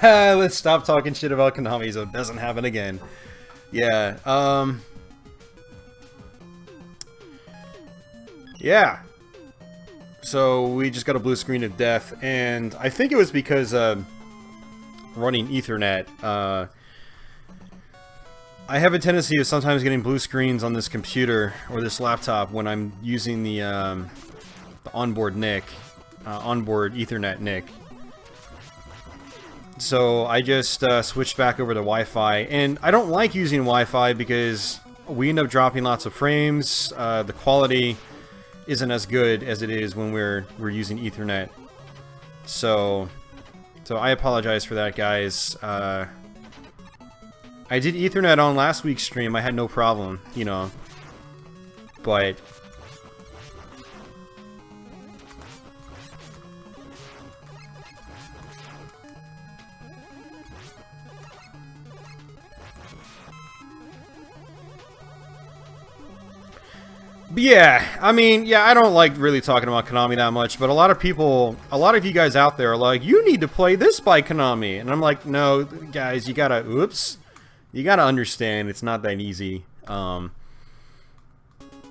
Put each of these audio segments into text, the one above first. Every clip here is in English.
Let's stop talking shit about Konami so it doesn't happen again. Yeah, yeah. So we just got a blue screen of death, and I think it was because running Ethernet. I have a tendency of sometimes getting blue screens on this computer or this laptop when I'm using the onboard NIC, onboard Ethernet NIC. So I just switched back over to Wi-Fi, and I don't like using Wi-Fi because we end up dropping lots of frames. The quality isn't as good as it is when we're using Ethernet. So I apologize for that, guys. I did Ethernet on last week's stream. I had no problem, you know. But yeah, I mean, yeah, I don't like really talking about Konami that much, but a lot of people, a lot of you guys out there are like, you need to play this by Konami. And I'm like, no, guys, you gotta, oops. You gotta understand, it's not that easy. I'm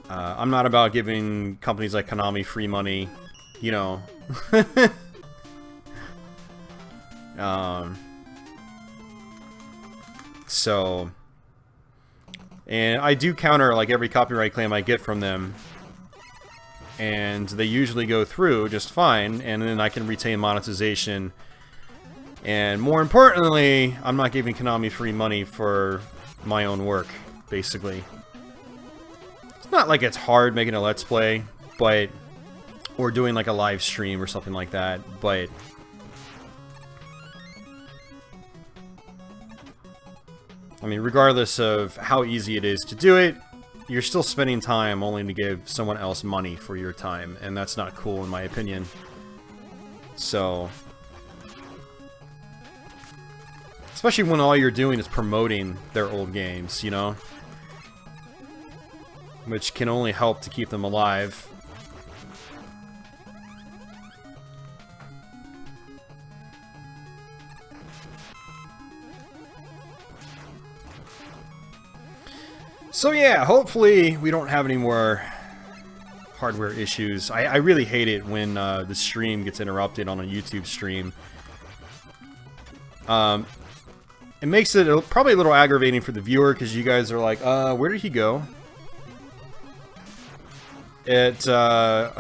not about giving companies like Konami free money, you know. So, and I do counter like every copyright claim I get from them, and they usually go through just fine, and then I can retain monetization. And more importantly, I'm not giving Konami free money for my own work, basically. It's not like it's hard making a Let's Play, but... or doing like a live stream or something like that, but... I mean, regardless of how easy it is to do it, you're still spending time only to give someone else money for your time, and that's not cool in my opinion. So... especially when all you're doing is promoting their old games, you know? Which can only help to keep them alive. So yeah, hopefully we don't have any more hardware issues. I really hate it when the stream gets interrupted on a YouTube stream. It makes it probably a little aggravating for the viewer because you guys are like, where did he go? It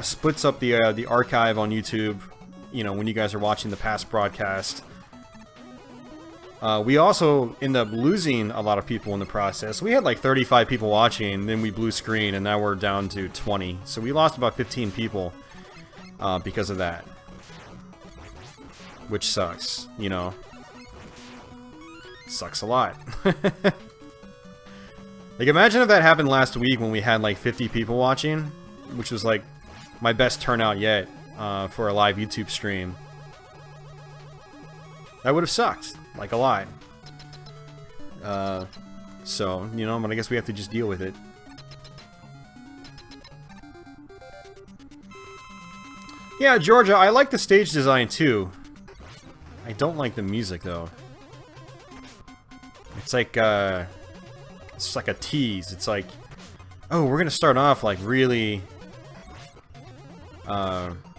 splits up the archive on YouTube, you know, when you guys are watching the past broadcast. We also end up losing a lot of people in the process. We had like 35 people watching, then we blue screen, and now we're down to 20. So we lost about 15 people because of that. Which sucks, you know. Sucks a lot. Like, imagine if that happened last week when we had like 50 people watching, which was like my best turnout yet for a live YouTube stream. That would have sucked, like a lot. So, you know, but I guess we have to just deal with it. Yeah, Georgia, I like the stage design too. I don't like the music though. It's like a tease. It's like, oh, we're gonna start off like really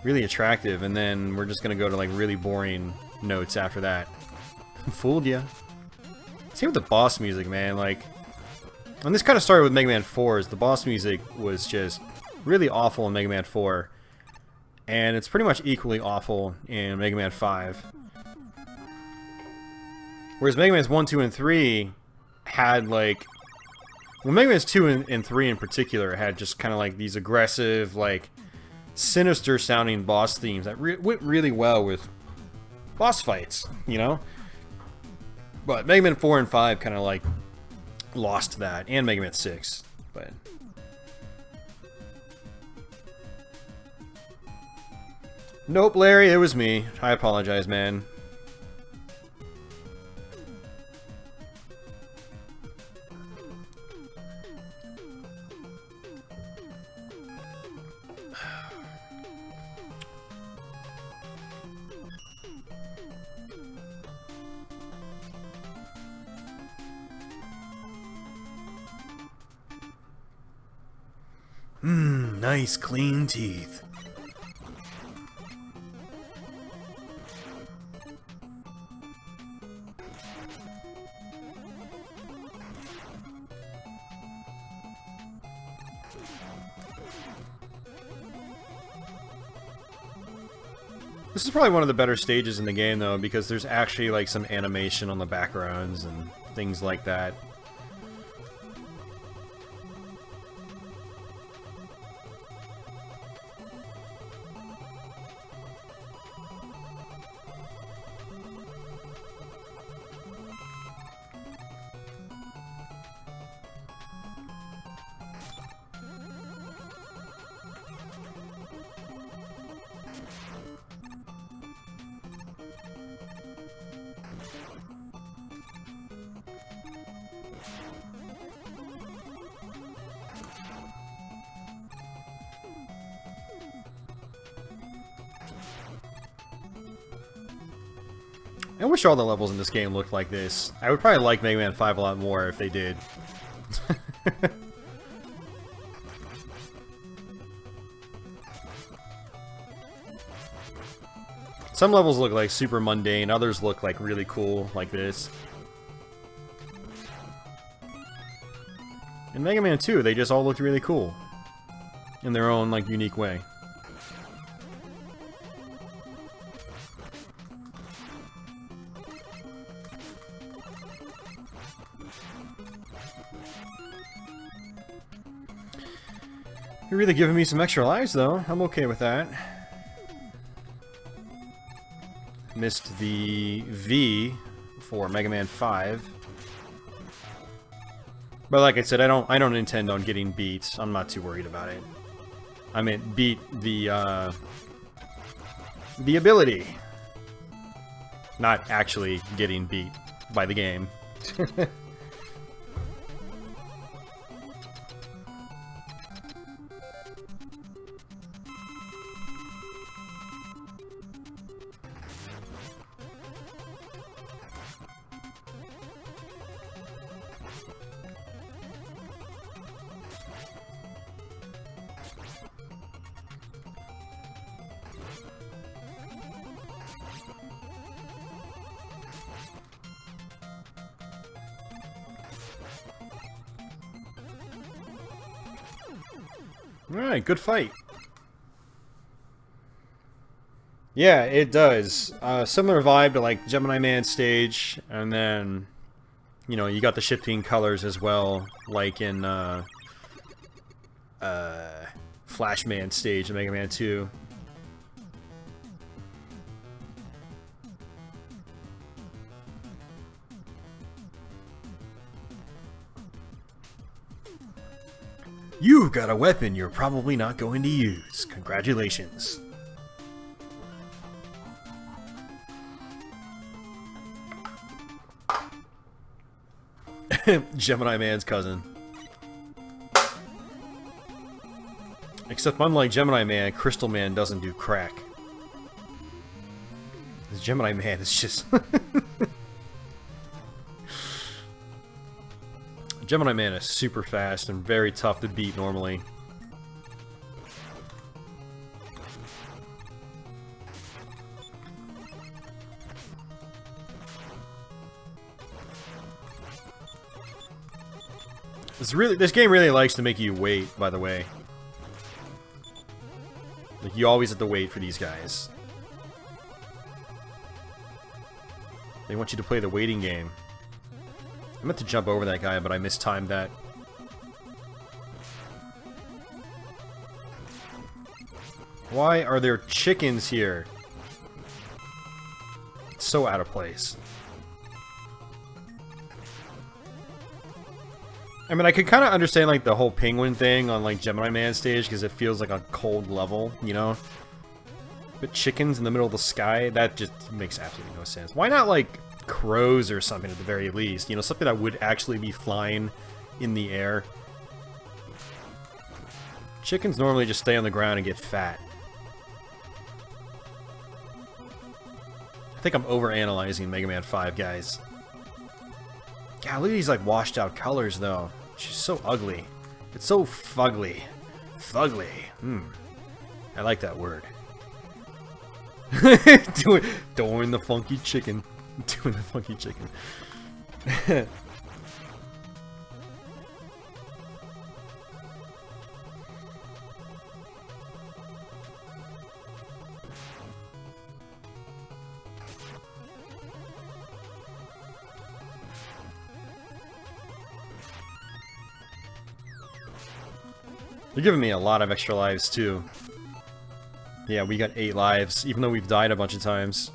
attractive, and then we're just gonna go to like really boring notes after that. Fooled ya. Same with the boss music, man. Like, and this kind of started with Mega Man 4. The boss music was just really awful in Mega Man 4, and it's pretty much equally awful in Mega Man 5. Whereas Mega Man's 1, 2, and 3 had, like... well, Mega Man's 2 and 3 in particular had just kind of, like, these aggressive, like, sinister-sounding boss themes that went really well with boss fights, you know? But Mega Man 4 and 5 kind of, like, lost that. And Mega Man 6. But... nope, Larry, it was me. I apologize, man. Nice clean teeth. This is probably one of the better stages in the game, though, because there's actually, like, some animation on the backgrounds and things like that. I wish all the levels in this game looked like this. I would probably like Mega Man 5 a lot more if they did. Some levels look like super mundane, others look like really cool, like this. In Mega Man 2, they just all looked really cool. In their own, like, unique way. You're really giving me some extra lives, though. I'm okay with that. Missed the V for Mega Man 5. But like I said, I don't intend on getting beat. I'm not too worried about it. I mean, beat the ability. Not actually getting beat by the game. Alright, good fight. Yeah, it does. Similar vibe to like Gemini Man stage, and then, you know, you got the shifting colors as well, like in Flashman stage in Mega Man 2. You've got a weapon you're probably not going to use. Congratulations. Gemini Man's cousin. Except unlike Gemini Man, Crystal Man doesn't do crack. This Gemini Man is just... Gemini Man is super fast and very tough to beat normally. This game really likes to make you wait, by the way. Like, you always have to wait for these guys. They want you to play the waiting game. I meant to jump over that guy, but I mistimed that. Why are there chickens here? It's so out of place. I mean, I could kind of understand, like, the whole penguin thing on, like, Gemini Man stage, because it feels like a cold level, you know? But chickens in the middle of the sky, that just makes absolutely no sense. Why not, like, crows or something at the very least? You know, something that would actually be flying in the air. Chickens normally just stay on the ground and get fat. I think I'm overanalyzing Mega Man 5, guys. God, look at these, like, washed out colors, though. She's so ugly. It's so fugly. Fugly. I like that word. Doing the funky chicken. Doing the funky chicken. They're giving me a lot of extra lives, too. Yeah, we got 8 lives, even though we've died a bunch of times.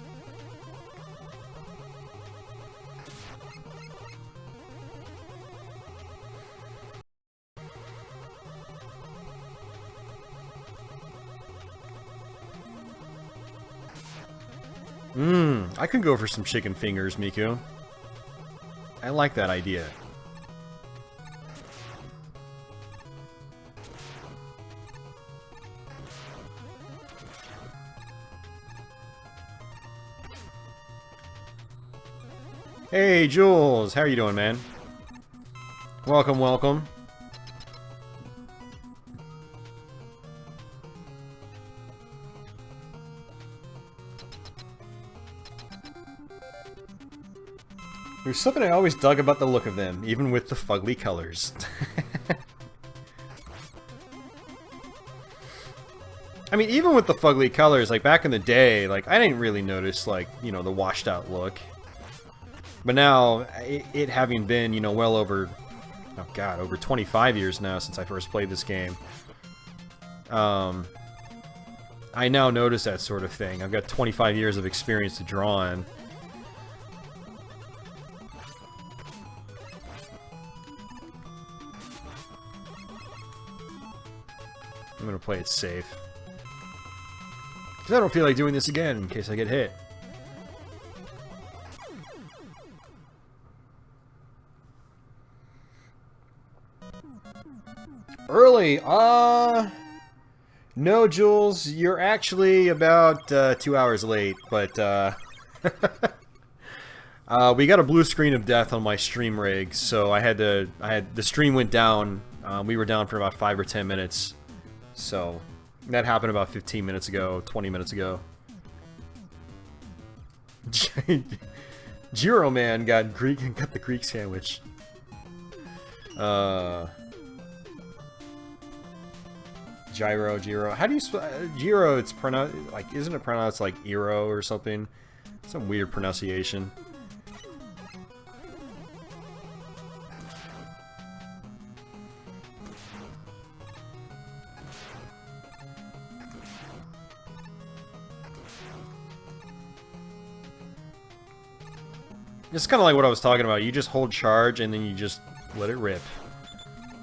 I could go for some chicken fingers, Miku. I like that idea. Hey, Jules! How are you doing, man? Welcome, welcome. There's something I always dug about the look of them, even with the fugly colors. I mean, even with the fugly colors, like, back in the day, like, I didn't really notice, like, you know, the washed out look. But now, it having been, you know, well over, oh god, over 25 years now since I first played this game, I now notice that sort of thing. I've got 25 years of experience to draw on. I'm gonna play it safe. Because I don't feel like doing this again in case I get hit. Early? No, Jules, you're actually about 2 hours late, but we got a blue screen of death on my stream rig, so the stream went down. We were down for about 5 or 10 minutes. So, that happened about 15 minutes ago, 20 minutes ago. Jiro Man got the Greek sandwich. Gyro. How do you spell Gyro? It's pronounced like, isn't it pronounced like Eero or something? Some weird pronunciation. It's kind of like what I was talking about. You just hold charge and then you just let it rip.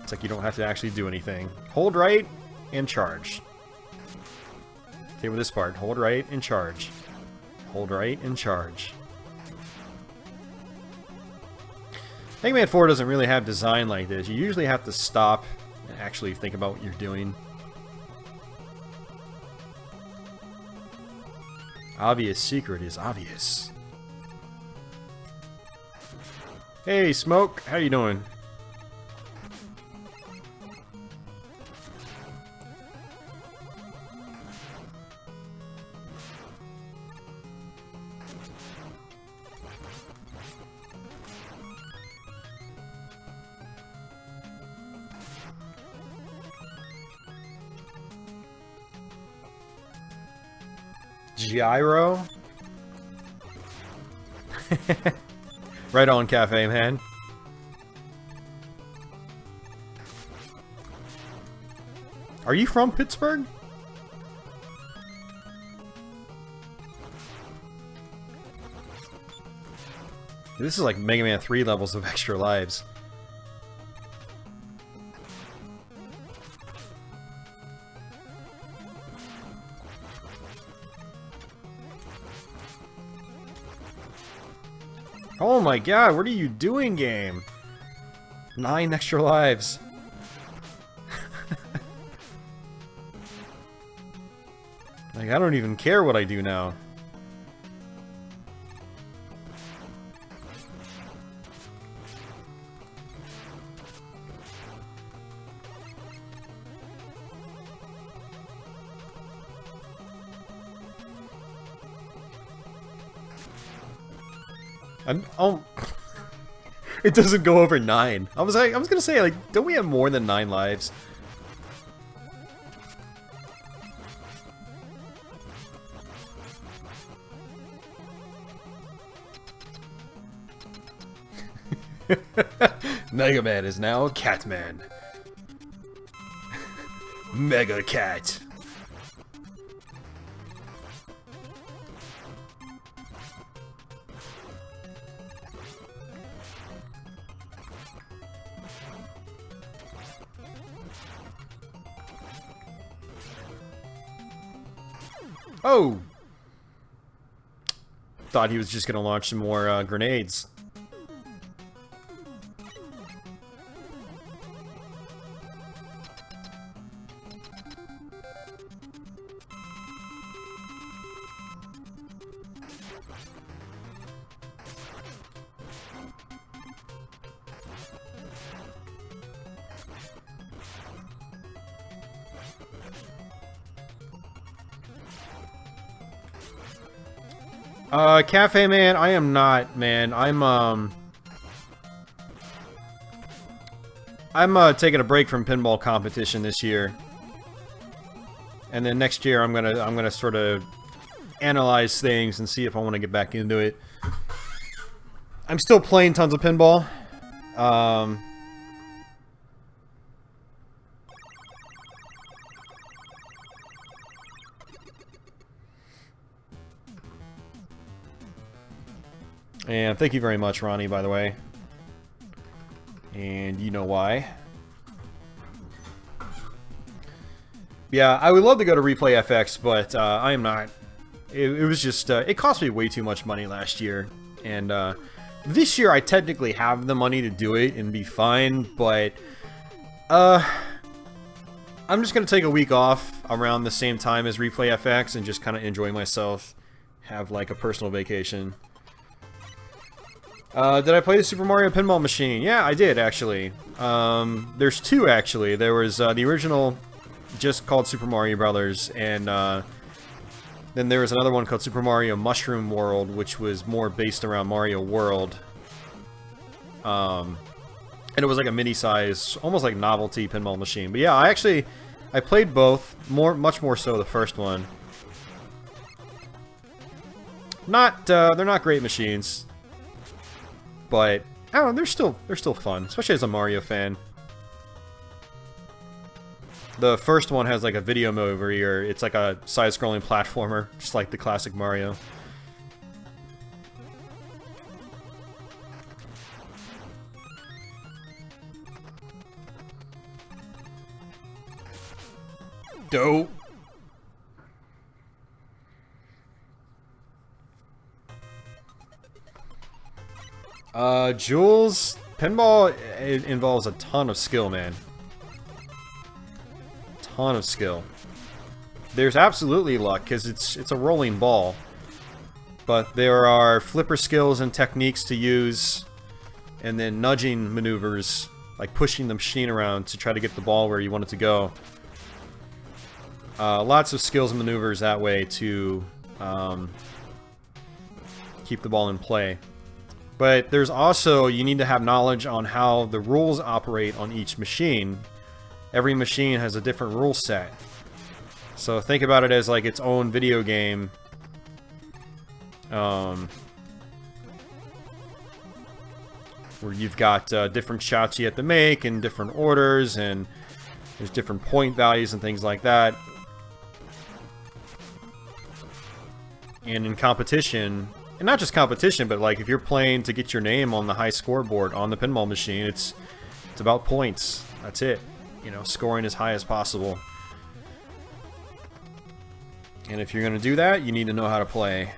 It's like you don't have to actually do anything. Hold right and charge. Okay, with this part. Hold right and charge. Hold right and charge. Mega Man 4 doesn't really have design like this. You usually have to stop and actually think about what you're doing. Obvious secret is obvious. Hey, Smoke, how you doing? Gyro? Right on, Cafe Man. Are you from Pittsburgh? This is like Mega Man 3 levels of extra lives. Oh my god, what are you doing, game? 9 extra lives. Like, I don't even care what I do now. Oh, it doesn't go over 9. I was gonna say, like, don't we have more than 9 lives? Mega Man is now Catman. Mega Cat. Oh! Thought he was just gonna launch some more grenades. Cafe Man, I am not, man. I'm taking a break from pinball competition this year. And then next year I'm gonna sort of analyze things and see if I want to get back into it. I'm still playing tons of pinball. And thank you very much, Ronnie, by the way. And you know why. Yeah, I would love to go to Replay FX, but I am not. It was just, it cost me way too much money last year. And this year I technically have the money to do it and be fine, but I'm just going to take a week off around the same time as Replay FX and just kind of enjoy myself. Have like a personal vacation. Did I play the Super Mario Pinball Machine? Yeah, I did, actually. There's 2, actually. There was the original, just called Super Mario Brothers, and then there was another one called Super Mario Mushroom World, which was more based around Mario World. And it was like a mini-size, almost like novelty pinball machine. But yeah, I played both, much more so the first one. They're not great machines. But I don't know, they're still fun, especially as a Mario fan. The first one has like a video mode where it's like a side-scrolling platformer, just like the classic Mario. Dope. Jules, pinball, it involves a ton of skill, man. Ton of skill. There's absolutely luck, because it's a rolling ball. But there are flipper skills and techniques to use, and then nudging maneuvers, like pushing the machine around to try to get the ball where you want it to go. Lots of skills and maneuvers that way to keep the ball in play. But there's also, you need to have knowledge on how the rules operate on each machine. Every machine has a different rule set. So think about it as like its own video game. Where you've got different shots you have to make in different orders, and there's different point values and things like that. And in competition, and not just competition, but like if you're playing to get your name on the high scoreboard on the pinball machine, it's about points. That's it. You know, scoring as high as possible. And if you're going to do that, you need to know how to play.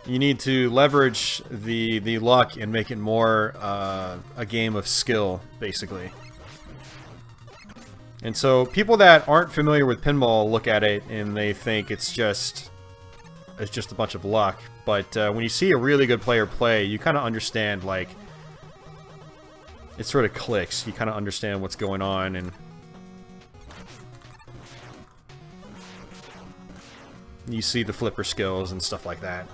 You need to leverage the luck and make it more a game of skill, basically. And so people that aren't familiar with pinball look at it and they think it's just a bunch of luck. But when you see a really good player play, you kind of understand, like, it sort of clicks. You kind of understand what's going on. And You see the flipper skills and stuff like that.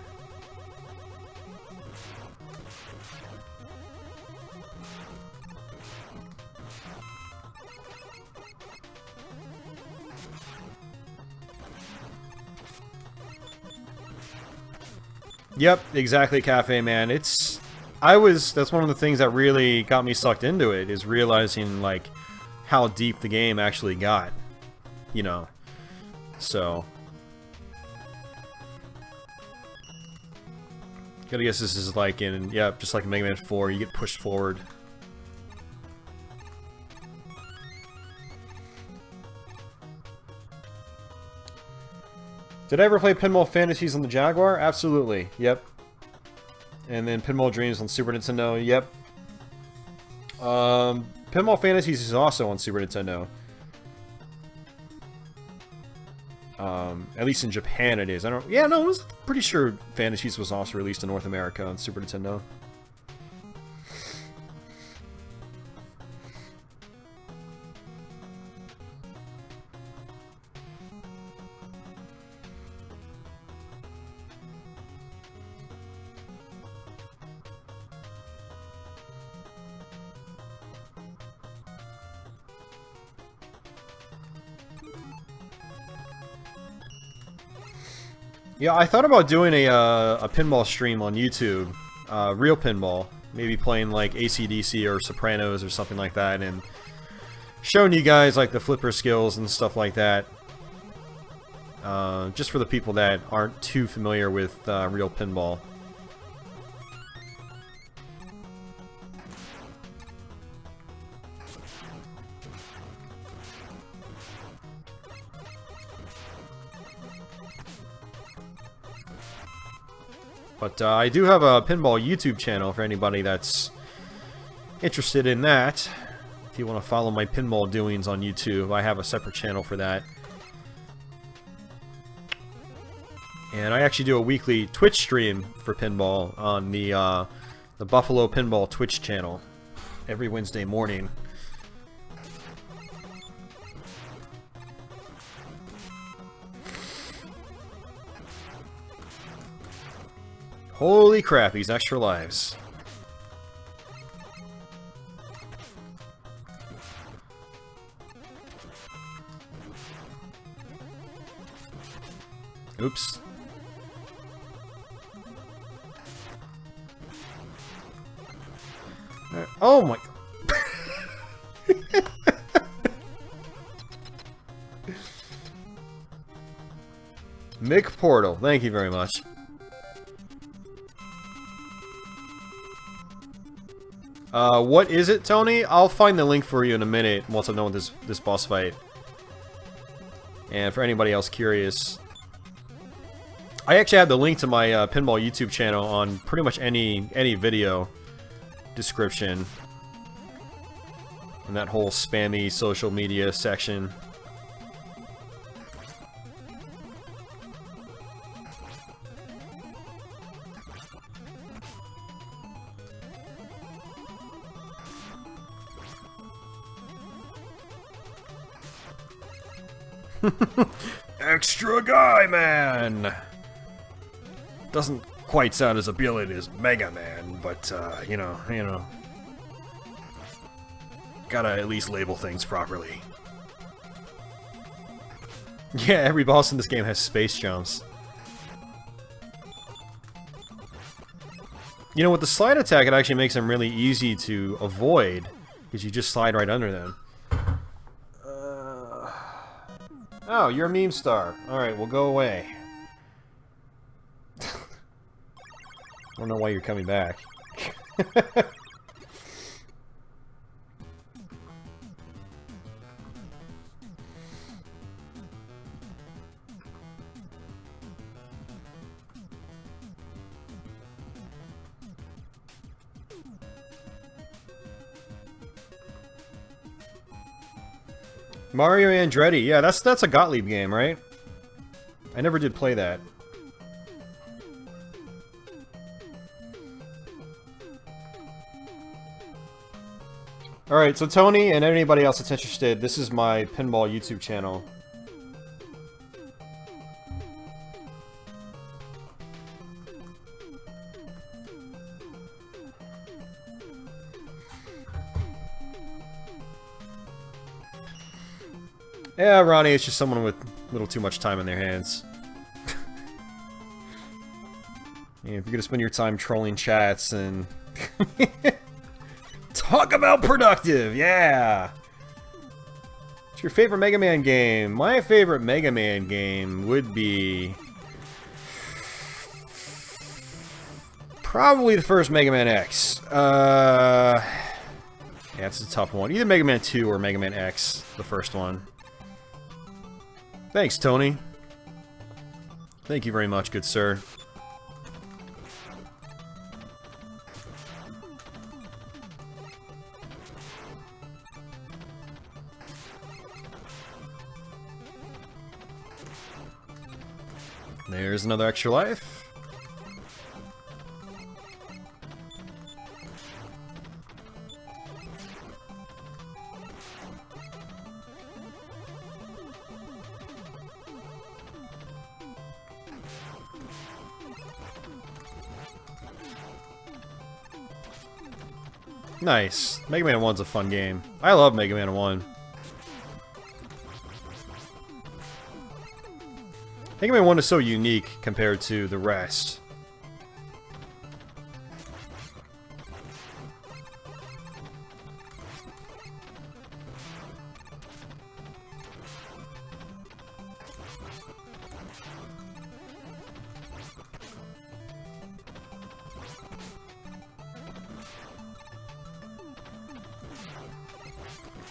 Yep, exactly, Cafe Man. That's one of the things that really got me sucked into it, is realizing, like, how deep the game actually got. You know. So. Gotta guess this is like in, yeah, just like in Mega Man 4, you get pushed forward. Did I ever play Pinball Fantasies on the Jaguar? Absolutely, yep. And then Pinball Dreams on Super Nintendo, yep. Pinball Fantasies is also on Super Nintendo. At least in Japan it is. I don't. Yeah, no, I was pretty sure Fantasies was also released in North America on Super Nintendo. Yeah, I thought about doing a pinball stream on YouTube, real pinball, maybe playing like AC/DC or Sopranos or something like that, and showing you guys like the flipper skills and stuff like that. Just for the people that aren't too familiar with real pinball. But I do have a pinball YouTube channel for anybody that's interested in that. If you want to follow my pinball doings on YouTube, I have a separate channel for that. And I actually do a weekly Twitch stream for pinball on the Buffalo Pinball Twitch channel every Wednesday morning. Holy crap, these extra lives. Oops. Oh my... Mick Portal, thank you very much. What is it, Tony? I'll find the link for you in a minute once I'm done with this boss fight. And for anybody else curious, I actually have the link to my pinball YouTube channel on pretty much any video description in that whole spammy social media section. Extra guy, man! Doesn't quite sound as appealing as Mega Man, but, you know. Gotta at least label things properly. Yeah, every boss in this game has space jumps. You know, with the slide attack, it actually makes them really easy to avoid, because you just slide right under them. Oh, you're a meme star. Alright, well, go away. I don't know why you're coming back. Mario Andretti, yeah, that's a Gottlieb game, right? I never did play that. Alright, so Tony and anybody else that's interested, this is my pinball YouTube channel. Yeah, Ronnie, it's just someone with a little too much time in their hands. Yeah, if you're gonna spend your time trolling chats and... Talk about productive, yeah! What's your favorite Mega Man game? My favorite Mega Man game would be... probably the first Mega Man X. Yeah, it's a tough one. Either Mega Man 2 or Mega Man X, the first one. Thanks, Tony. Thank you very much, good sir. There's another extra life. Nice. Mega Man 1's a fun game. I love Mega Man 1. Mega Man 1 is so unique compared to the rest.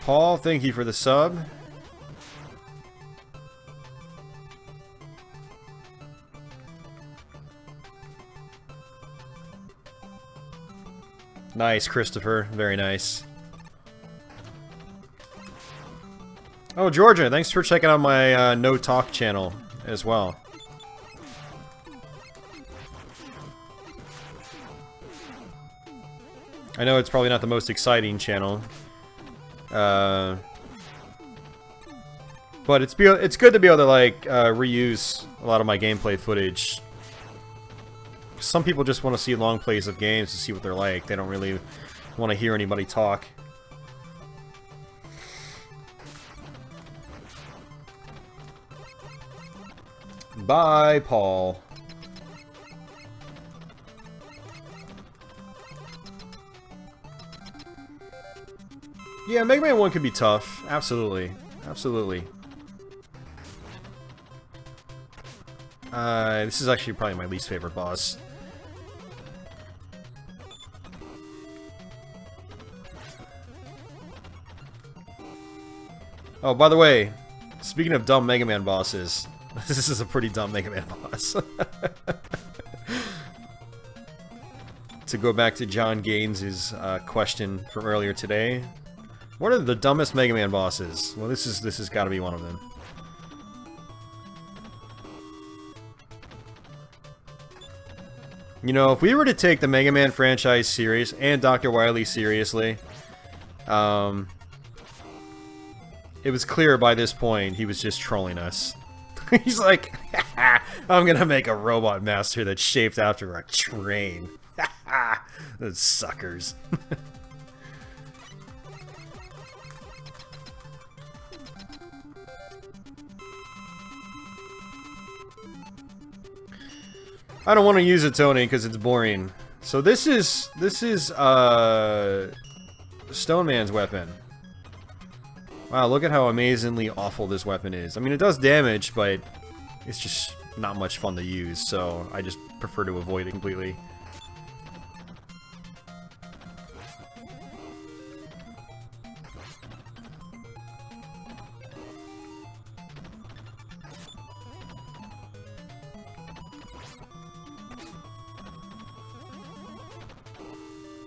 Paul, thank you for the sub. Nice, Christopher. Very nice. Oh, Georgia, thanks for checking out my No Talk channel as well. I know it's probably not the most exciting channel. But it's good to be able to, like, reuse a lot of my gameplay footage. Some people just want to see long plays of games to see what they're like. They don't really want to hear anybody talk. Bye, Paul. Yeah, Mega Man 1 could be tough. Absolutely. Absolutely. This is actually probably my least favorite boss. Oh, by the way, speaking of dumb Mega Man bosses, this is a pretty dumb Mega Man boss. To go back to John Gaines' question from earlier today, what are the dumbest Mega Man bosses? Well, this has got to be one of them. You know, if we were to take the Mega Man franchise series and Dr. Wily seriously, it was clear by this point he was just trolling us. He's like, I'm gonna make a robot master that's shaped after a train. Those suckers. I don't want to use it, Tony, because it's boring. So this is Stone Man's weapon. Wow, look at how amazingly awful this weapon is. I mean, it does damage, but it's just not much fun to use, so I just prefer to avoid it completely.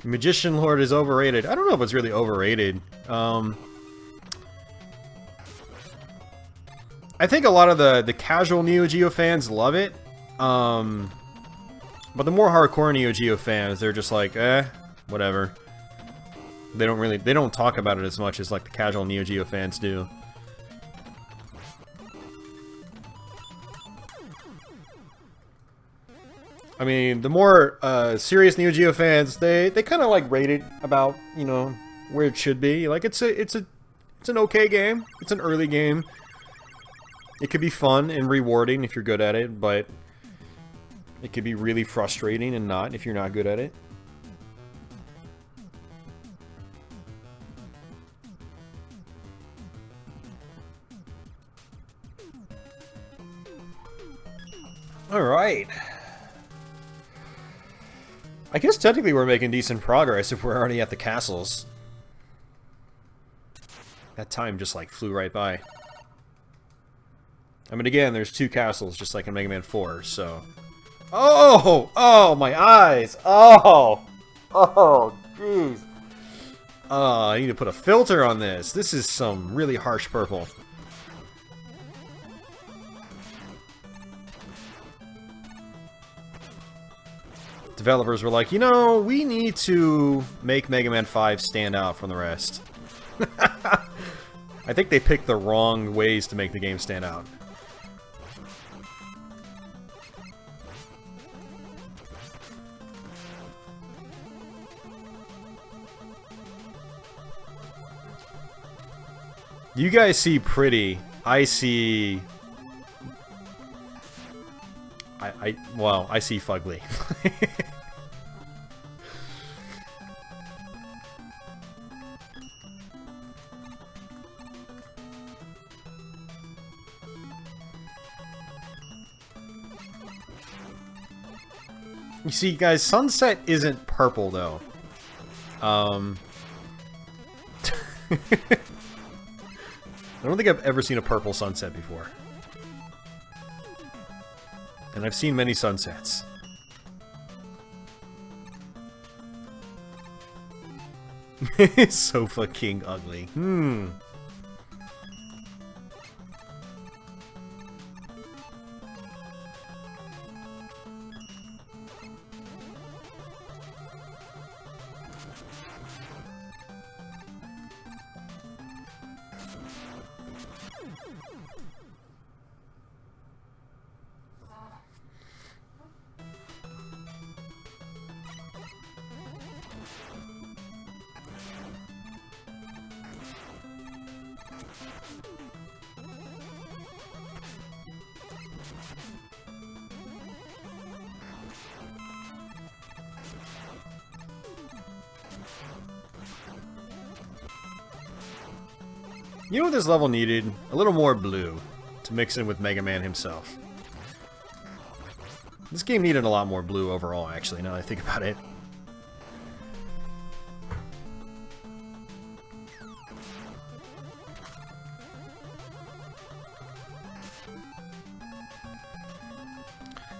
Magician Lord is overrated. I don't know if it's really overrated. I think a lot of the casual Neo Geo fans love it. But the more hardcore Neo Geo fans, they're just like, whatever. They don't talk about it as much as like the casual Neo Geo fans do. I mean, the more serious Neo Geo fans, they kind of like rate it about, you know, where it should be. Like it's an okay game. It's an early game. It could be fun and rewarding if you're good at it, but it could be really frustrating and not if you're not good at it. Alright. I guess technically we're making decent progress if we're already at the castles. That time just like flew right by. I mean, again, there's 2 castles just like in Mega Man 4, so... Oh! Oh, my eyes! Oh! Oh, jeez. I need to put a filter on this. This is some really harsh purple. Developers were like, you know, we need to make Mega Man 5 stand out from the rest. I think they picked the wrong ways to make the game stand out. You guys see pretty. I see... well, I see fugly. You see, guys, Sunset isn't purple, though. I don't think I've ever seen a purple sunset before. And I've seen many sunsets. So fucking ugly. You know what this level needed? A little more blue to mix in with Mega Man himself. This game needed a lot more blue overall, actually, now that I think about it.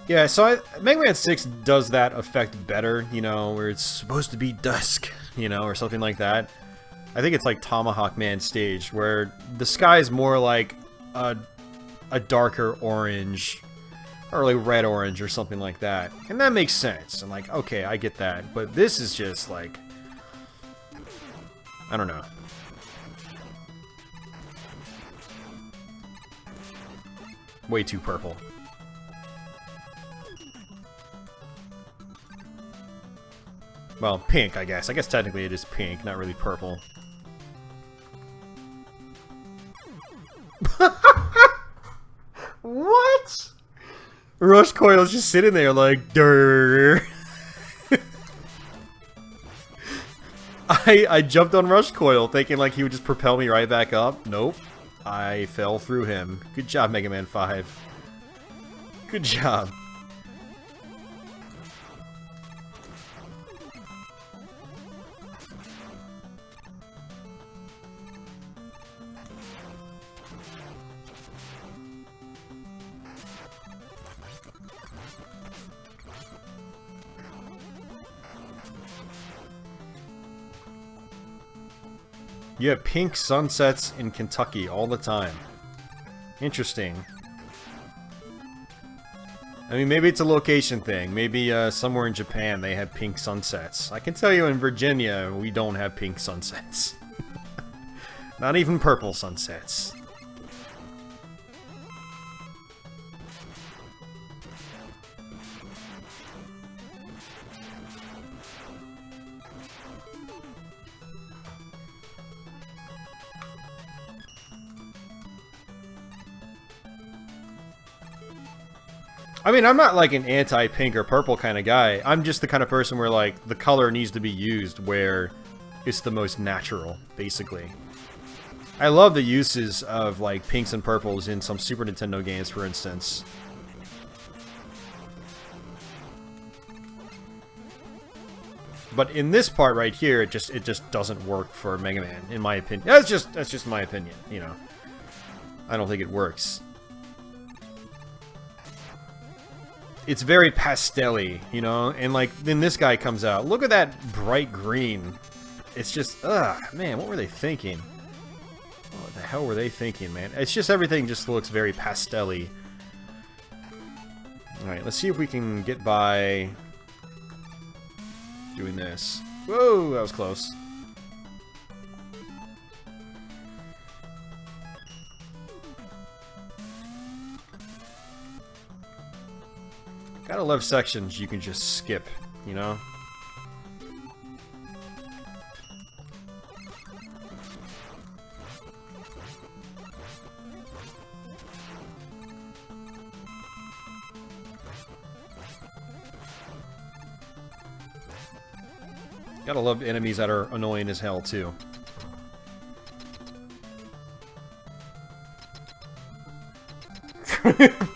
Yeah, so Mega Man 6 does that effect better, you know, where it's supposed to be dusk, you know, or something like that. I think it's like Tomahawk Man stage, where the sky is more like a darker orange, or like red-orange or something like that. And that makes sense. I'm like, okay, I get that. But this is just like... I don't know. Way too purple. Well, pink, I guess. I guess technically it is pink, not really purple. What? Rush Coil's just sitting there like, durr. I jumped on Rush Coil thinking like he would just propel me right back up. Nope. I fell through him. Good job, Mega Man 5. Good job. You have pink sunsets in Kentucky all the time. Interesting. I mean, maybe it's a location thing. Maybe somewhere in Japan they have pink sunsets. I can tell you in Virginia, we don't have pink sunsets. Not even purple sunsets. I mean, I'm not like an anti-pink or purple kind of guy. I'm just the kind of person where like the color needs to be used where it's the most natural, basically. I love the uses of like pinks and purples in some Super Nintendo games, for instance. But in this part right here, it just doesn't work for Mega Man, in my opinion. That's just my opinion, you know. I don't think it works. It's very pastel-y, you know, and like then this guy comes out. Look at that bright green. It's just, man, what were they thinking? What the hell were they thinking, man? It's just everything just looks very pastel-y. All right, let's see if we can get by doing this. Whoa, that was close. Gotta love sections you can just skip, you know? Gotta love enemies that are annoying as hell, too.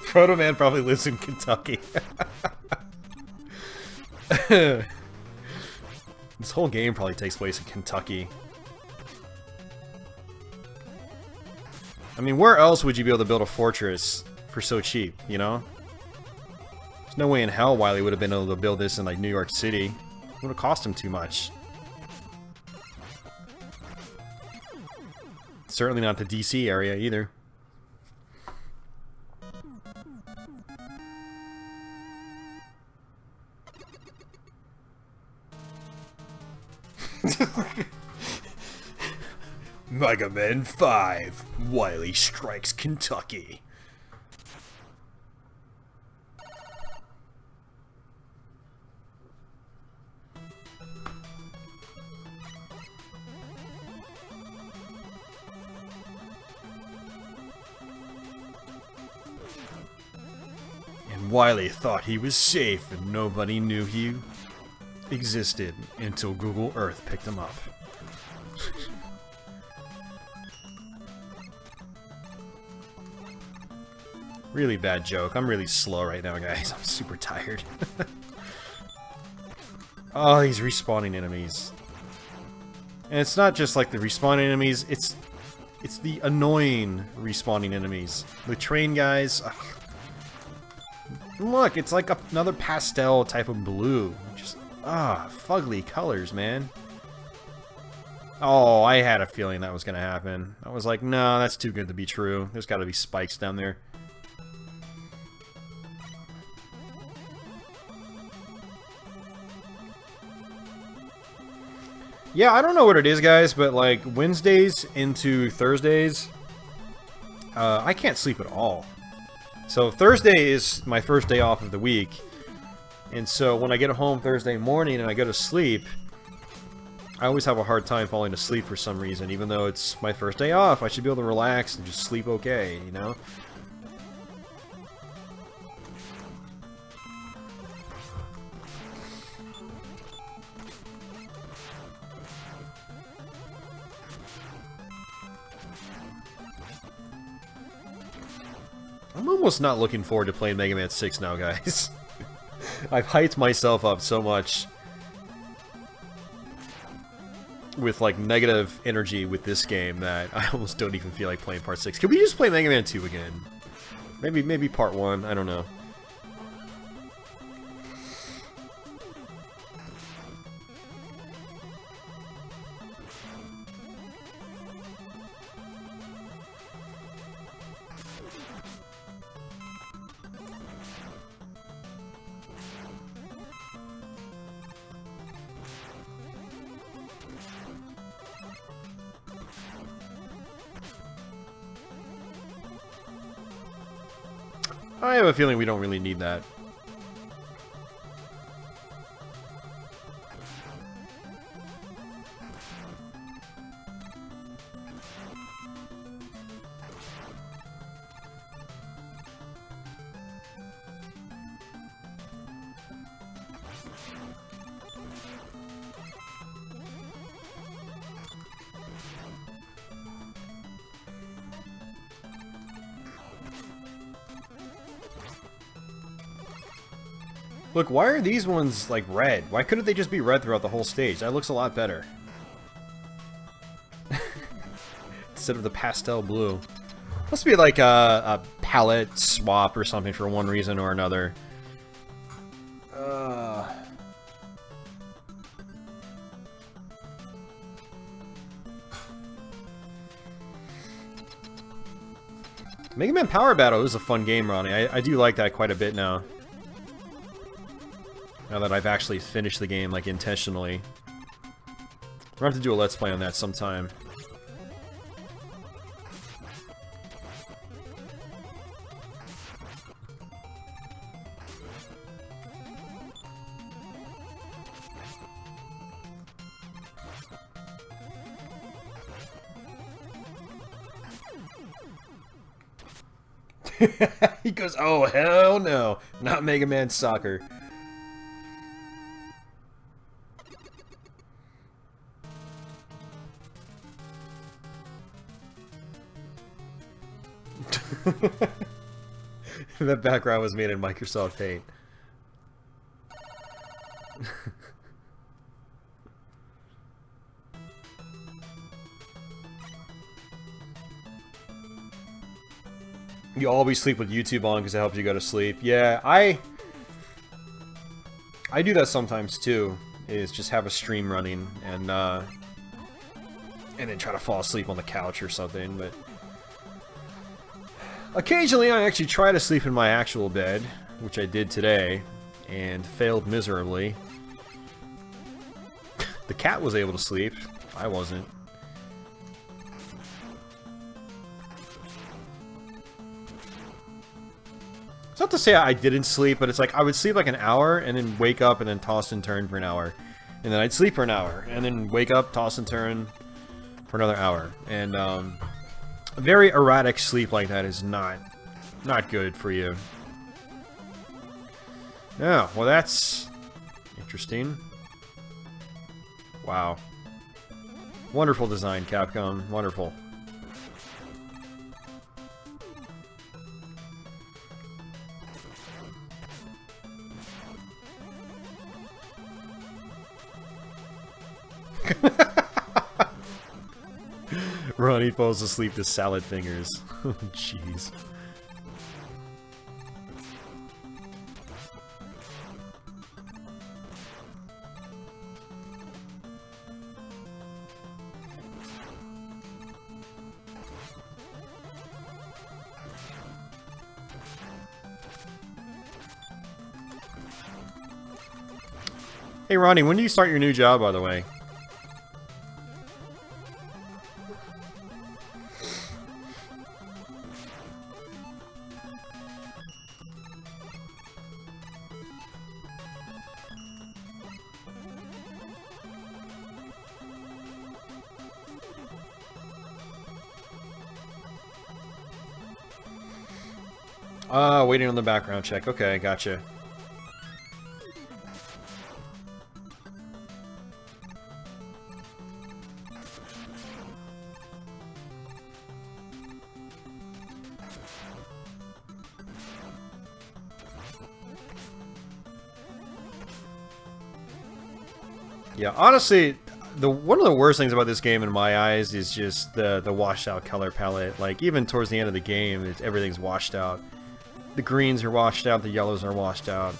Proto Man probably lives in Kentucky. This whole game probably takes place in Kentucky. I mean, where else would you be able to build a fortress for so cheap, you know? There's no way in hell Wily would have been able to build this in, like, New York City. It would have cost him too much. Certainly not the DC area, either. MEGAMAN 5, Wily Strikes Kentucky. And Wily thought he was safe and nobody knew he existed until Google Earth picked him up. Really bad joke. I'm really slow right now, guys. I'm super tired. Oh, these respawning enemies. And it's not just like the respawning enemies, it's the annoying respawning enemies. The train guys. Ugh. Look, it's like another pastel type of blue. Just, fugly colors, man. Oh, I had a feeling that was gonna happen. I was like, no, that's too good to be true. There's gotta be spikes down there. Yeah, I don't know what it is, guys, but like Wednesdays into Thursdays, I can't sleep at all. So Thursday is my first day off of the week, and so when I get home Thursday morning and I go to sleep, I always have a hard time falling asleep for some reason, even though it's my first day off. I should be able to relax and just sleep okay, you know? I'm almost not looking forward to playing Mega Man 6 now, guys. I've hyped myself up so much with, like, negative energy with this game that I almost don't even feel like playing Part 6. Can we just play Mega Man 2 again? Maybe Part 1, I don't know. I have a feeling we don't really need that. Look, why are these ones, like, red? Why couldn't they just be red throughout the whole stage? That looks a lot better. Instead of the pastel blue. Must be like a palette swap or something for one reason or another. Mega Man Power Battle is a fun game, Ronnie. I do like that quite a bit now. Now that I've actually finished the game, like, intentionally. We're gonna have to do a Let's Play on that sometime. He goes, oh, hell no. Not Mega Man Soccer. That background was made in Microsoft Paint. You always sleep with YouTube on because it helps you go to sleep. Yeah, I do that sometimes too. Is just have a stream running and then try to fall asleep on the couch or something. But occasionally, I actually try to sleep in my actual bed, which I did today, and failed miserably. The cat was able to sleep. I wasn't. It's not to say I didn't sleep, but it's like I would sleep like an hour and then wake up and then toss and turn for an hour. And then I'd sleep for an hour and then wake up, toss and turn for another hour. And very erratic sleep like that is not good for you. Yeah, well that's interesting. Wow. Wonderful design, Capcom. Wonderful. Ronnie falls asleep to salad fingers. Jeez. Hey Ronnie, when do you start your new job, by the way? Waiting on the background check. Okay, gotcha. Yeah, honestly, one of the worst things about this game in my eyes is just the washed out color palette. Like, even towards the end of the game, everything's washed out. The greens are washed out, the yellows are washed out.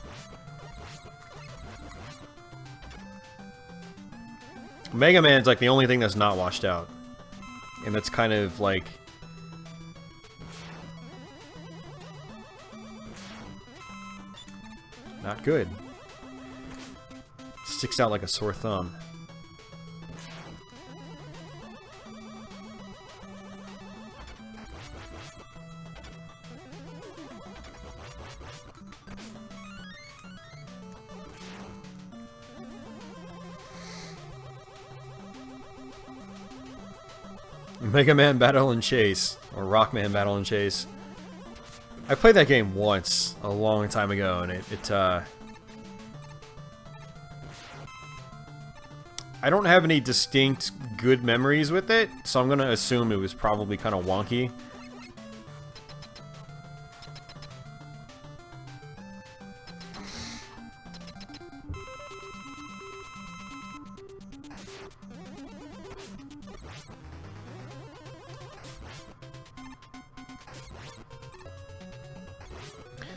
Mega Man's like the only thing that's not washed out. And that's kind of like... not good. Sticks out like a sore thumb. Mega Man Battle and Chase, or Rockman Battle and Chase. I played that game once, a long time ago, and I don't have any distinct good memories with it, so I'm gonna assume it was probably kind of wonky.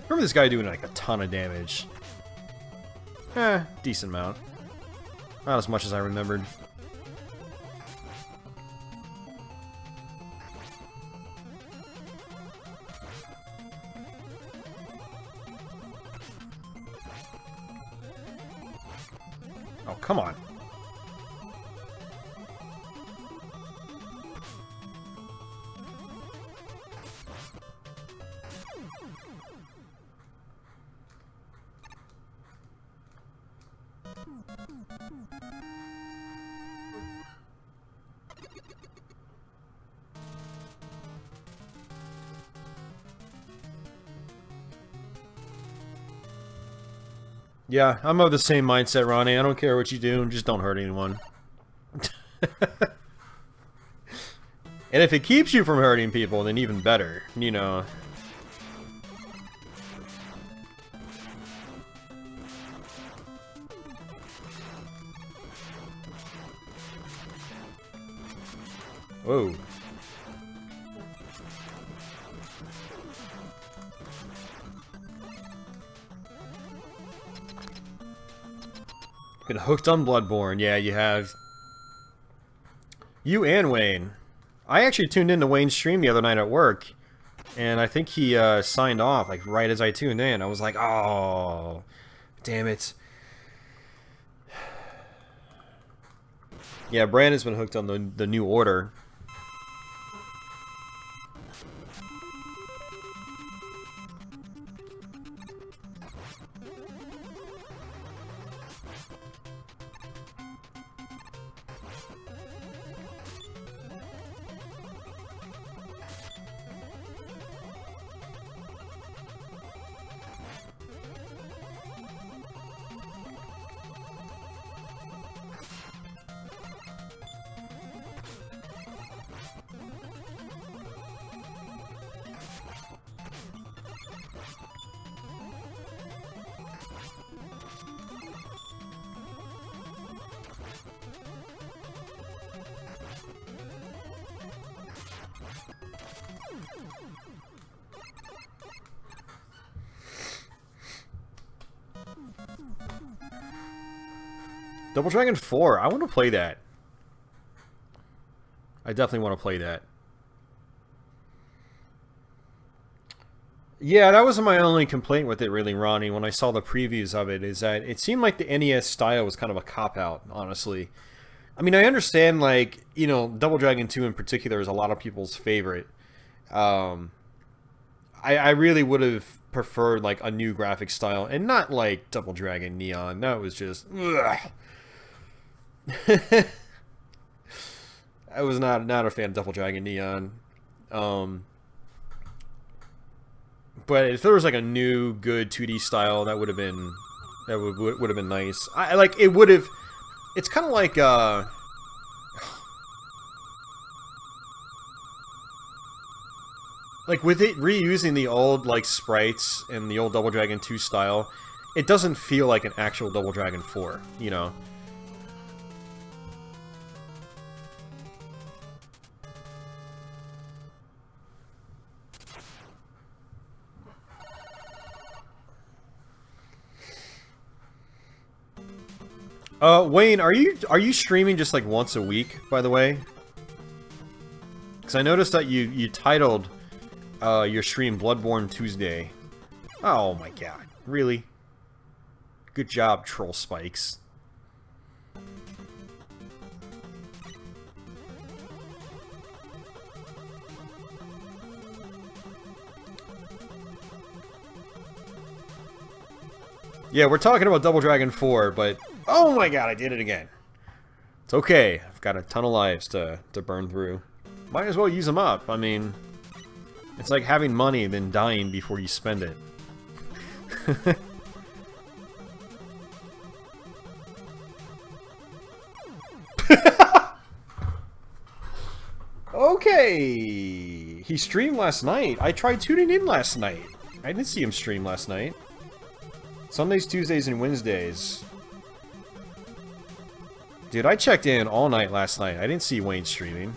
Remember this guy doing like a ton of damage. Decent amount. Not as much as I remembered. Oh, come on. Yeah, I'm of the same mindset, Ronnie. I don't care what you do, just don't hurt anyone. And if it keeps you from hurting people, then even better, you know. Whoa. Been hooked on Bloodborne. Yeah, you have. You and Wayne. I actually tuned into Wayne's stream the other night at work, and I think he signed off like right as I tuned in. I was like, oh, damn it. Yeah, Brandon's been hooked on the New Order. Double Dragon 4. I want to play that. I definitely want to play that. Yeah, that was my only complaint with it, really, Ronnie, when I saw the previews of it, is that it seemed like the NES style was kind of a cop-out, honestly. I mean, I understand, like, you know, Double Dragon 2 in particular is a lot of people's favorite. I really would have preferred, like, a new graphic style, and not, like, Double Dragon Neon. That was just... ugh. I was not a fan of Double Dragon Neon. But if there was like a new good 2D style, that would have been would have been nice. I like it would have. It's kind of like with it reusing the old like sprites and the old Double Dragon 2 style, it doesn't feel like an actual Double Dragon 4, you know. Wayne, are you streaming just like once a week, by the way? Because I noticed that you titled your stream Bloodborne Tuesday. Oh my god, really? Good job, Troll Spikes. Yeah, we're talking about Double Dragon 4, but... oh my god, I did it again. It's okay. I've got a ton of lives to burn through. Might as well use them up. I mean, it's like having money and then dying before you spend it. Okay. He streamed last night. I tried tuning in last night. I didn't see him stream last night. Sundays, Tuesdays, and Wednesdays. Dude, I checked in all night last night. I didn't see Wayne streaming.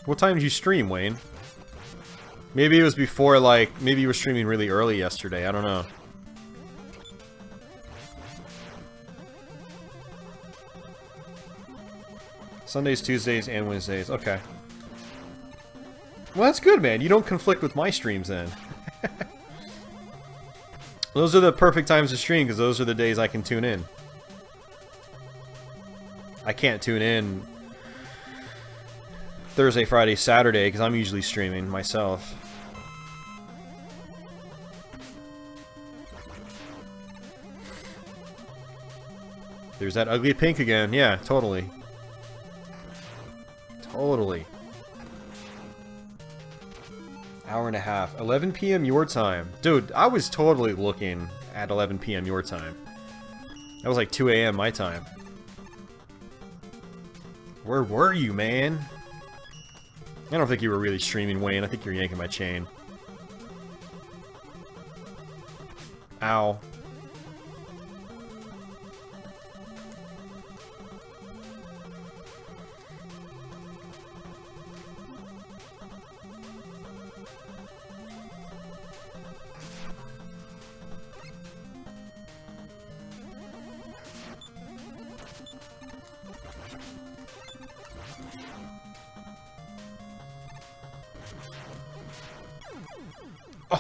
What time did you stream, Wayne? Maybe it was before, like, maybe you were streaming really early yesterday. I don't know. Sundays, Tuesdays, and Wednesdays. Okay. Well, that's good, man. You don't conflict with my streams, then. Those are the perfect times to stream, because those are the days I can tune in. I can't tune in Thursday, Friday, Saturday, because I'm usually streaming myself. There's that ugly pink again. Yeah, totally. Totally. Hour and a half. 11 p.m. your time. Dude, I was totally looking at 11 p.m. your time. That was like 2 a.m. my time. Where were you, man? I don't think you were really streaming, Wayne. I think you're yanking my chain. Ow.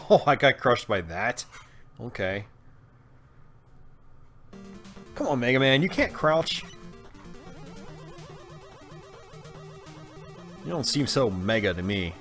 Oh, I got crushed by that? Okay. Come on, Mega Man, you can't crouch. You don't seem so mega to me.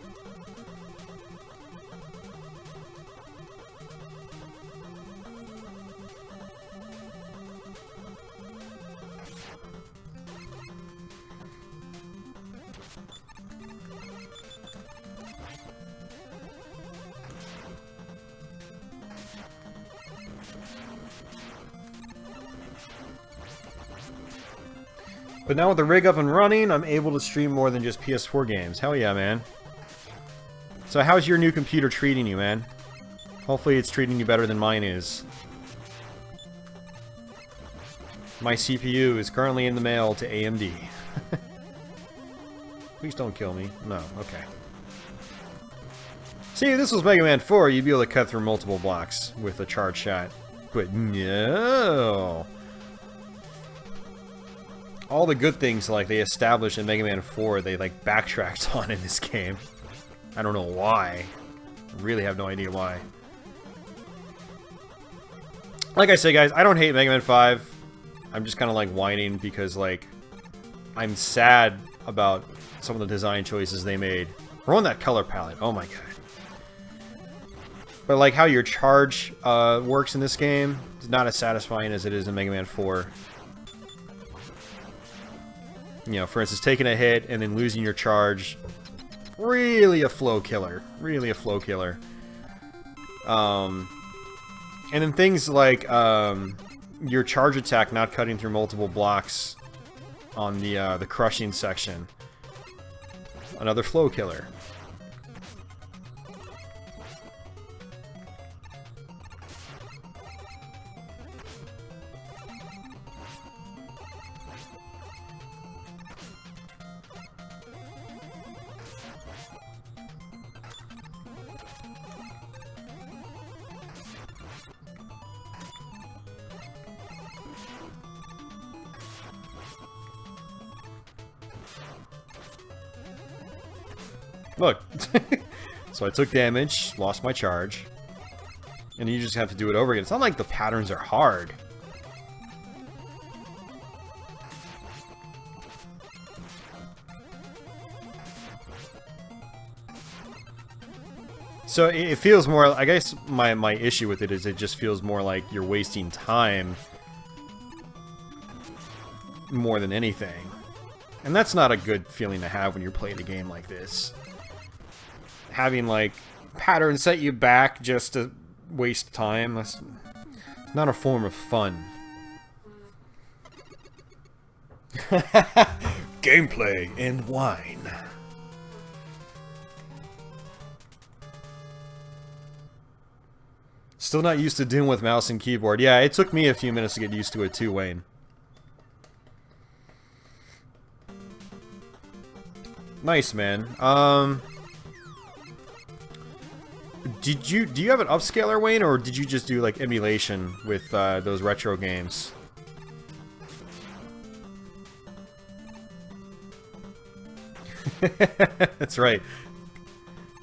But now with the rig up and running, I'm able to stream more than just PS4 games. Hell yeah, man. So how's your new computer treating you, man? Hopefully it's treating you better than mine is. My CPU is currently in the mail to AMD. Please don't kill me. No, okay. See, if this was Mega Man 4, you'd be able to cut through multiple blocks with a charge shot. But no! All the good things, like, they established in Mega Man 4, they, like, backtracked on in this game. I don't know why. I really have no idea why. Like I said, guys, I don't hate Mega Man 5. I'm just kind of, like, whining because, like, I'm sad about some of the design choices they made. We're on that color palette. Oh my god. But, like, how your charge works in this game is not as satisfying as it is in Mega Man 4. You know, for instance, taking a hit and then losing your charge. Really a flow killer. Really a flow killer. And then things like your charge attack not cutting through multiple blocks on the crushing section. Another flow killer. Look. So I took damage, lost my charge, and you just have to do it over again. It's not like the patterns are hard. So it feels more, I guess my issue with it is it just feels more like you're wasting time more than anything. And that's not a good feeling to have when you're playing a game like this. Having, like, patterns set you back just to waste time, that's not a form of fun. Gameplay and wine. Still not used to Doom with mouse and keyboard. Yeah, it took me a few minutes to get used to it too, Wayne. Nice, man. do you have an upscaler, Wayne, or did you just do like emulation with those retro games? That's right.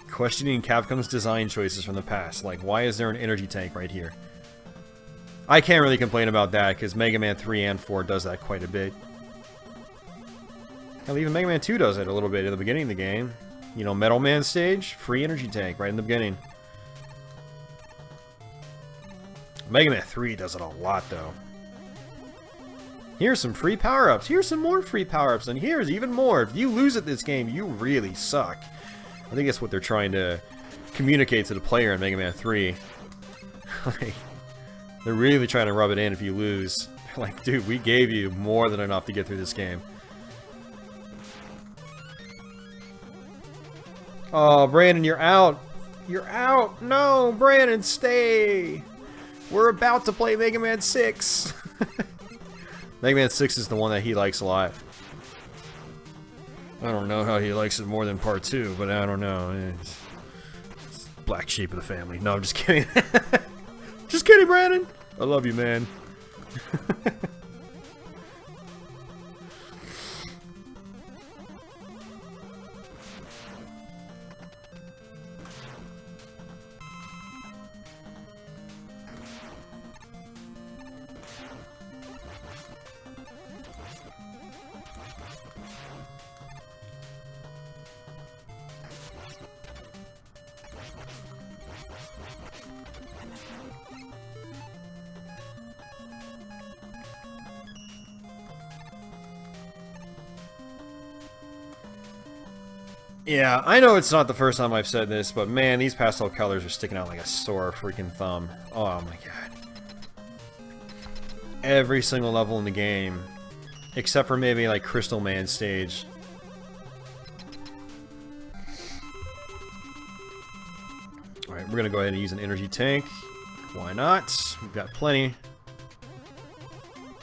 Questioning Capcom's design choices from the past. Like, why is there an energy tank right here? I can't really complain about that, because Mega Man 3 and 4 does that quite a bit. Hell, even Mega Man 2 does it a little bit in the beginning of the game. You know, Metal Man stage, free energy tank right in the beginning. Mega Man 3 does it a lot, though. Here's some free power-ups. Here's some more free power-ups, and here's even more. If you lose at this game, you really suck. I think that's what they're trying to communicate to the player in Mega Man 3. Like, they're really trying to rub it in if you lose. Like, dude, we gave you more than enough to get through this game. Oh, Brandon, you're out. You're out. No, Brandon, stay. We're about to play Mega Man 6. Mega Man 6 is the one that he likes a lot. I don't know how he likes it more than Part 2, but I don't know. It's black sheep of the family. No, I'm just kidding. Just kidding, Brandon. I love you, man. Yeah, I know it's not the first time I've said this, but man, these pastel colors are sticking out like a sore freaking thumb. Oh my god. Every single level in the game, except for maybe like Crystal Man stage. Alright, we're gonna go ahead and use an energy tank. Why not? We've got plenty.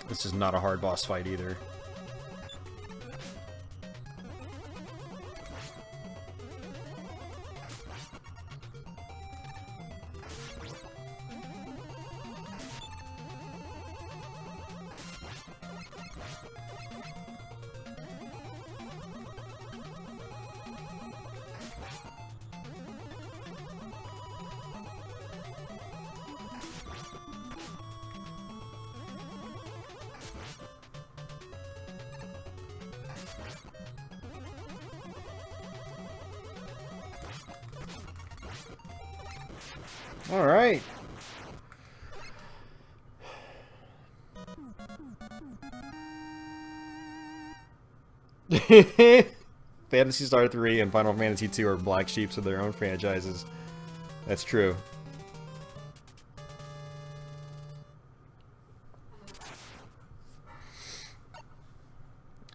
This is not a hard boss fight either. Alright. Phantasy Star 3 and Final Fantasy 2 are black sheeps of their own franchises. That's true.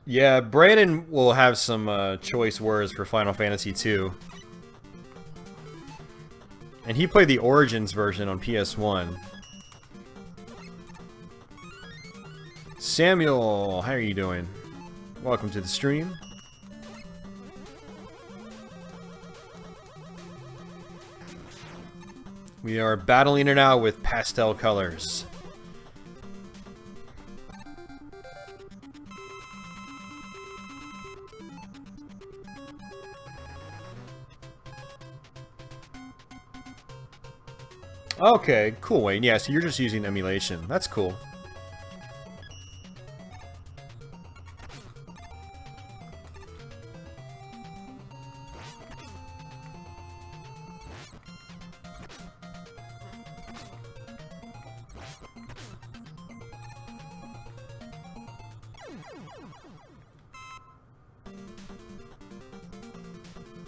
Yeah, Brandon will have some choice words for Final Fantasy 2. And he played the Origins version on PS1. Samuel, how are you doing? Welcome to the stream. We are battling it out with pastel colors. Okay, cool, Wayne. Yeah, so you're just using emulation. That's cool.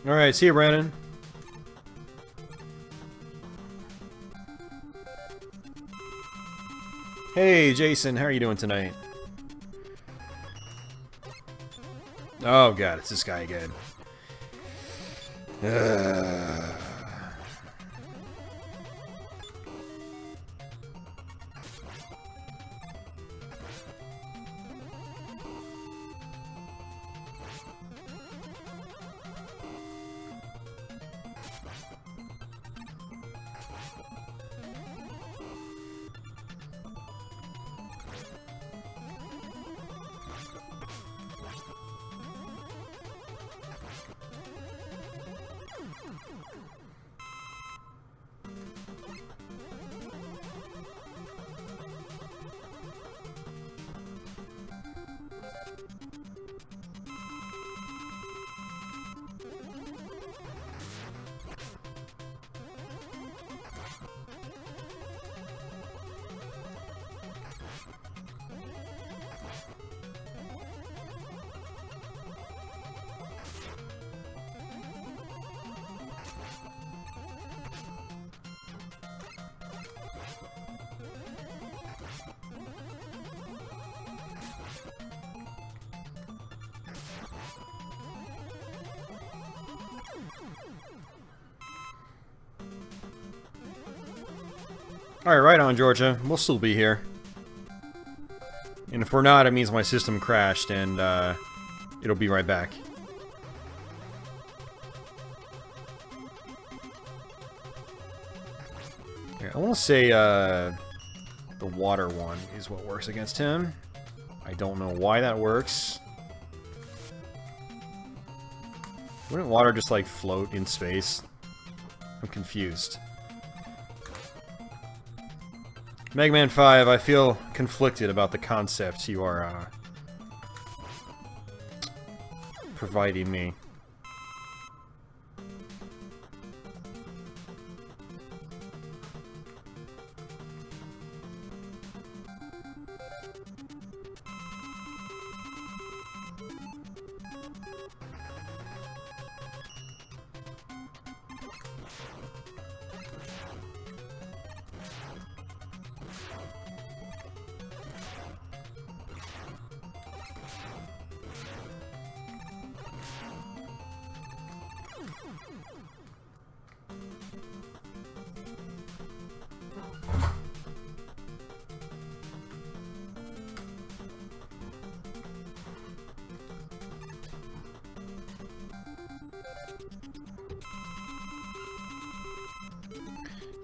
Alright, see you, Brandon. Hey, Jason, how are you doing tonight? Oh god, it's this guy again. Alright, right on, Georgia. We'll still be here. And if we're not, it means my system crashed, and it'll be right back. Okay, I want to say the water one is what works against him. I don't know why that works. Wouldn't water just, like, float in space? I'm confused. Mega Man 5, I feel conflicted about the concepts you are providing me.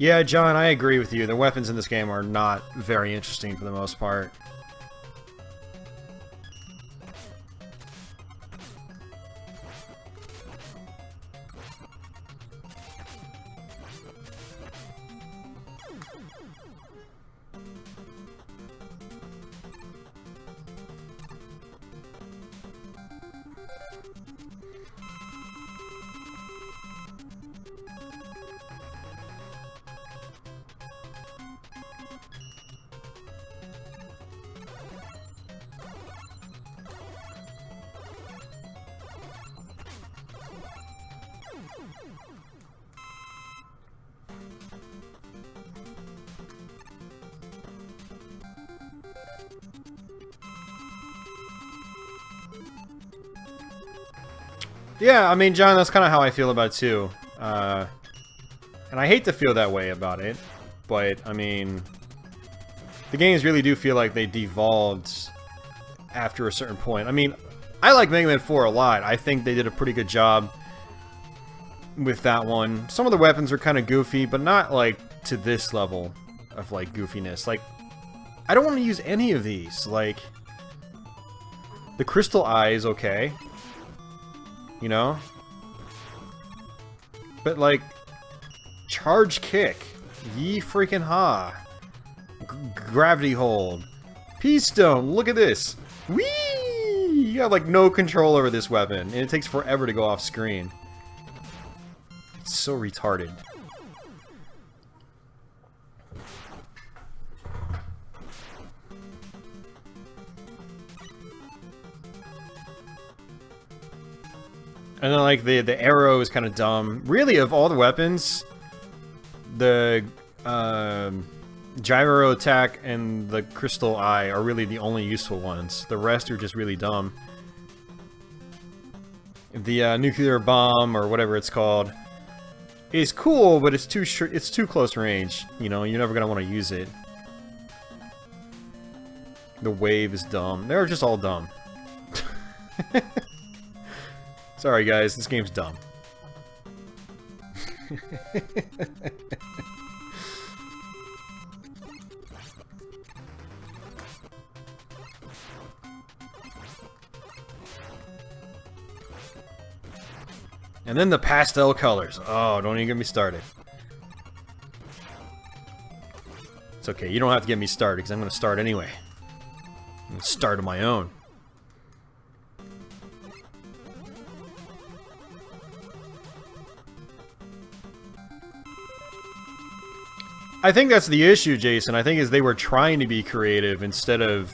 Yeah, John, I agree with you. The weapons in this game are not very interesting for the most part. Yeah, I mean, John, that's kind of how I feel about it, too. And I hate to feel that way about it, but, I mean, the games really do feel like they devolved after a certain point. I mean, I like Mega Man 4 a lot. I think they did a pretty good job with that one. Some of the weapons are kind of goofy, but not, like, to this level of, like, goofiness. Like, I don't want to use any of these. Like, the Crystal Eye is okay. You know? But, like, Charge Kick, Ye freaking Ha, Gravity Hold, Peace Stone, look at this. Whee! You have, like, no control over this weapon, and it takes forever to go off screen. It's so retarded. And then, like, the arrow is kind of dumb. Really, of all the weapons, the gyro attack and the crystal eye are really the only useful ones. The rest are just really dumb. The nuclear bomb, or whatever it's called, is cool, but it's too close range. You know, you're never gonna want to use it. The wave is dumb. They're just all dumb. Sorry guys, this game's dumb. And then the pastel colors. Oh, don't even get me started. It's okay, you don't have to get me started, because I'm going to start anyway. I'm going to start on my own. I think that's the issue, Jason. I think is they were trying to be creative instead of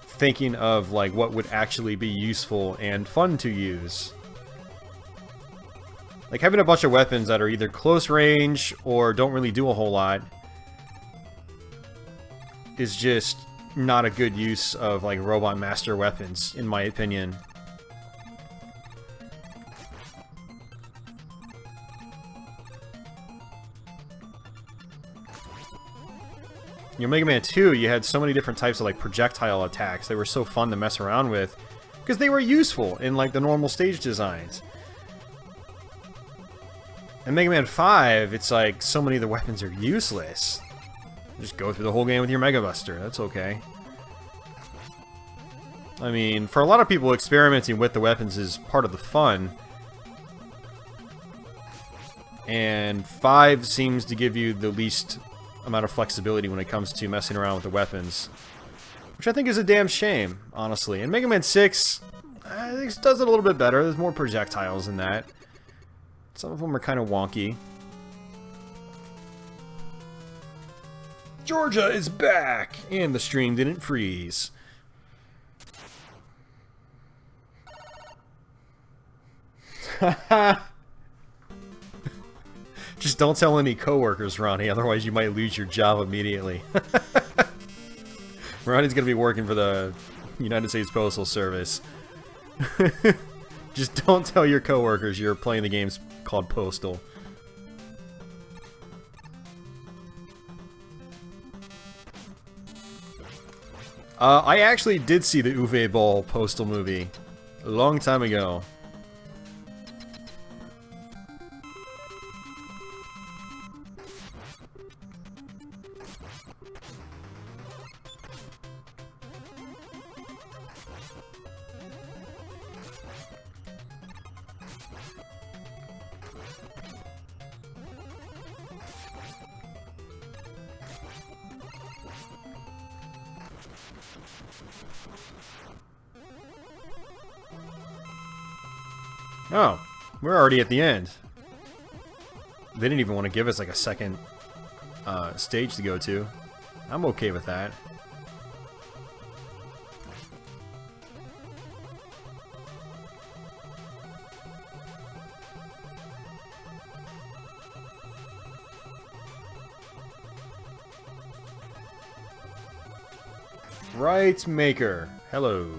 thinking of like what would actually be useful and fun to use. Like having a bunch of weapons that are either close range or don't really do a whole lot is just not a good use of like Robot Master weapons, in my opinion. You know, Mega Man 2, you had so many different types of like projectile attacks. They were so fun to mess around with because they were useful in like the normal stage designs. And Mega Man 5, it's like so many of the weapons are useless. Just go through the whole game with your Mega Buster. That's okay. I mean, for a lot of people, experimenting with the weapons is part of the fun. And 5 seems to give you the least amount of flexibility when it comes to messing around with the weapons. Which I think is a damn shame, honestly. And Mega Man 6, I think it does it a little bit better. There's more projectiles in that. Some of them are kind of wonky. Georgia is back! And the stream didn't freeze. Just don't tell any coworkers, Ronnie, otherwise you might lose your job immediately. Ronnie's gonna be working for the United States Postal Service. Just don't tell your coworkers you're playing the games called Postal. I actually did see the Uwe Boll Postal movie a long time ago. Oh, we're already at the end. They didn't even want to give us like a second stage to go to. I'm okay with that. Right Maker, hello.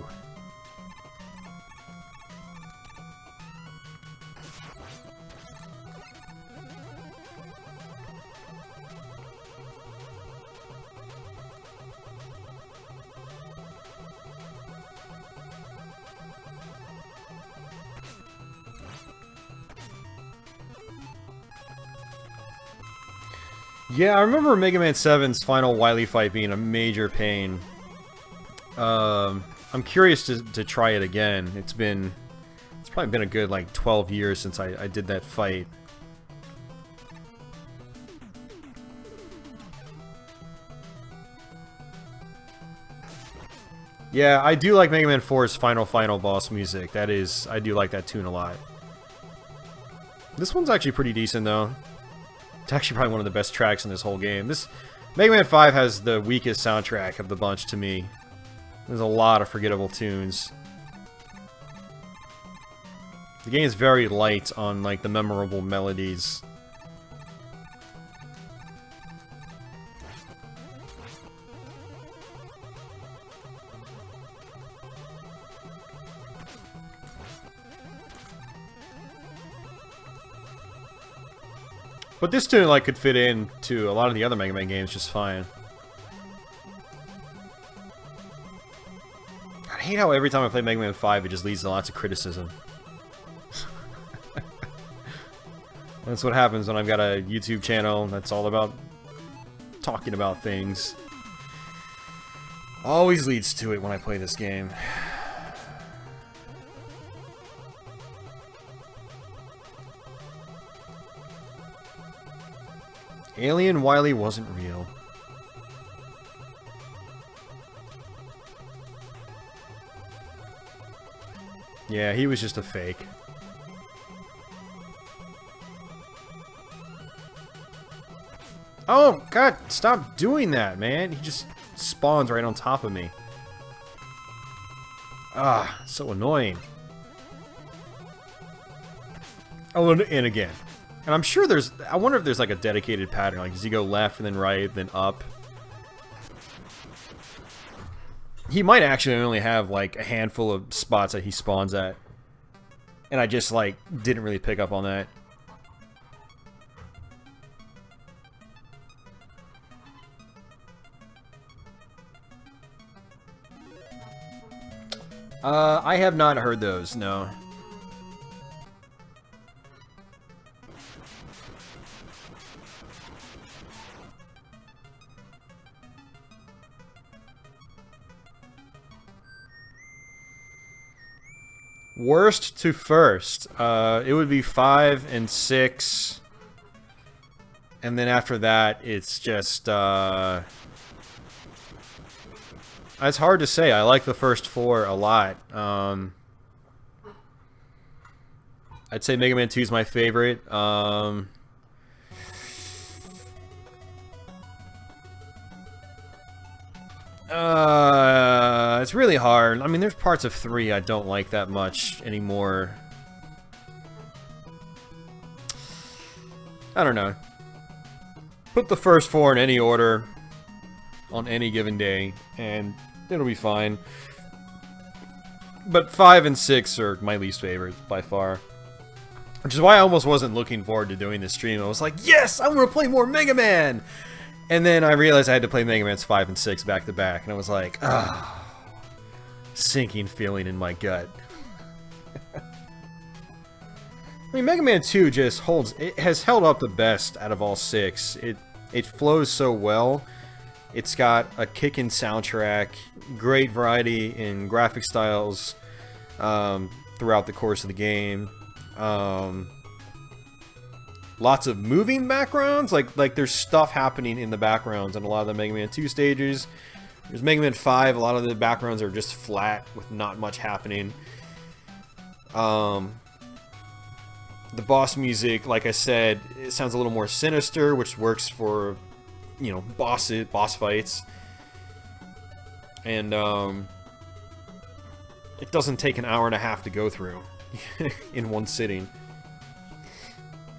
Yeah, I remember Mega Man 7's final Wily fight being a major pain. I'm curious to try it again. It's probably been a good like 12 years since I did that fight. Yeah, I do like Mega Man 4's final boss music. I do like that tune a lot. This one's actually pretty decent though. It's actually probably one of the best tracks in this whole game. This Mega Man 5 has the weakest soundtrack of the bunch to me. There's a lot of forgettable tunes. The game is very light on like the memorable melodies. But this tune like could fit in to a lot of the other Mega Man games just fine. I hate how every time I play Mega Man 5 it just leads to lots of criticism. That's what happens when I've got a YouTube channel that's all about talking about things. Always leads to it when I play this game. Alien Wily wasn't real. Yeah, he was just a fake. Oh, God, stop doing that, man. He just spawns right on top of me. Ah, so annoying. Oh, and again. And I'm sure I wonder if there's like a dedicated pattern. Like, does he go left and then right, then up? He might actually only have like a handful of spots that he spawns at. And I just like didn't really pick up on that. I have not heard those, no. Worst to first. It would be 5 and 6. And then after that, it's just, it's hard to say. I like the first 4 a lot. I'd say Mega Man 2 is my favorite. It's really hard. I mean, there's parts of 3 I don't like that much anymore. I don't know. Put the first 4 in any order on any given day, and it'll be fine. But 5 and 6 are my least favorites by far. Which is why I almost wasn't looking forward to doing this stream. I was like, yes, I want to play more Mega Man! And then I realized I had to play Mega Man's 5 and 6 back to back, and I was like, ah, sinking feeling in my gut. I mean, Mega Man 2 just holds, it has held up the best out of all 6. It flows so well. It's got a kickin' soundtrack, great variety in graphic styles throughout the course of the game. Lots of moving backgrounds, like there's stuff happening in the backgrounds in a lot of the Mega Man 2 stages. There's Mega Man 5, a lot of the backgrounds are just flat with not much happening. The boss music, like I said, it sounds a little more sinister, which works for, you know, boss fights. And it doesn't take an hour and a half to go through in one sitting.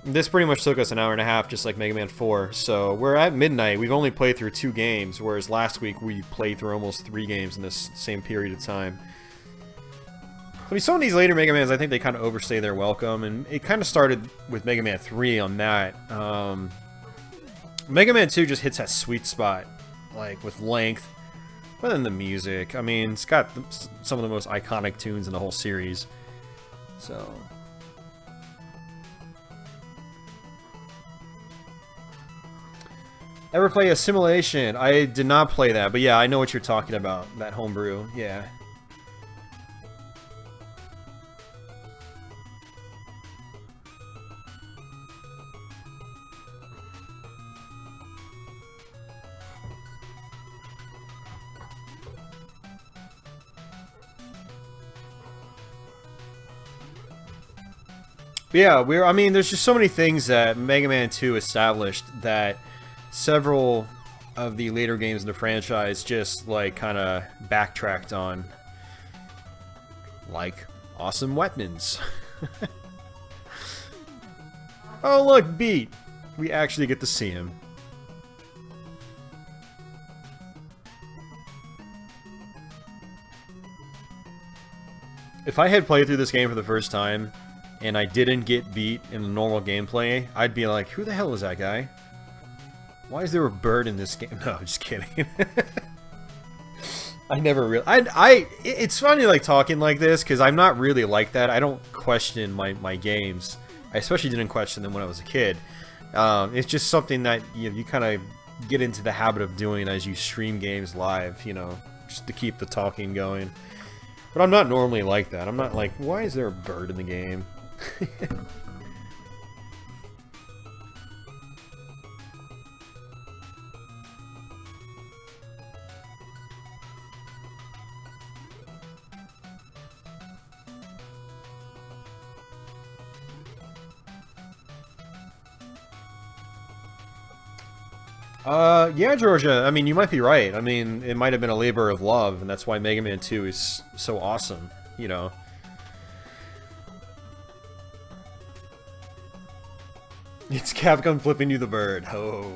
This pretty much took us an hour and a half, just like Mega Man 4. So we're at midnight. We've only played through 2 games, whereas last week we played through almost 3 games in this same period of time. I mean, some of these later Mega Mans, I think they kind of overstay their welcome, and it kind of started with Mega Man 3 on that. Mega Man 2 just hits that sweet spot, like, with length, but then the music. I mean, it's got some of the most iconic tunes in the whole series. So... Ever play Assimilation? I did not play that, but yeah, I know what you're talking about. That homebrew, yeah. But yeah, I mean, there's just so many things that Mega Man 2 established that several of the later games in the franchise just, like, kind of backtracked on. Like, awesome weapons. Oh, look, Beat! We actually get to see him. If I had played through this game for the first time, and I didn't get Beat in the normal gameplay, I'd be like, who the hell is that guy? Why is there a bird in this game? No, I'm just kidding. I never really... it's funny, like, talking like this, because I'm not really like that. I don't question my games. I especially didn't question them when I was a kid. It's just something that you kind of get into the habit of doing as you stream games live, you know, just to keep the talking going. But I'm not normally like that. I'm not like, why is there a bird in the game? Yeah, Georgia, I mean, you might be right. I mean, it might have been a labor of love, and that's why Mega Man 2 is so awesome, you know. It's Capcom flipping you the bird. Oh.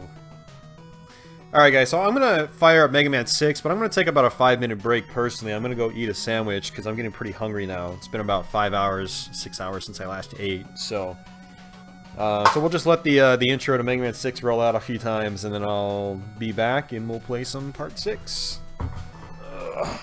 Alright, guys, so I'm gonna fire up Mega Man 6, but I'm gonna take about a 5-minute break personally. I'm gonna go eat a sandwich, because I'm getting pretty hungry now. It's been about 5 hours, 6 hours since I last ate, so... so we'll just let the intro to Mega Man 6 roll out a few times, and then I'll be back, and we'll play some Part 6. Ugh.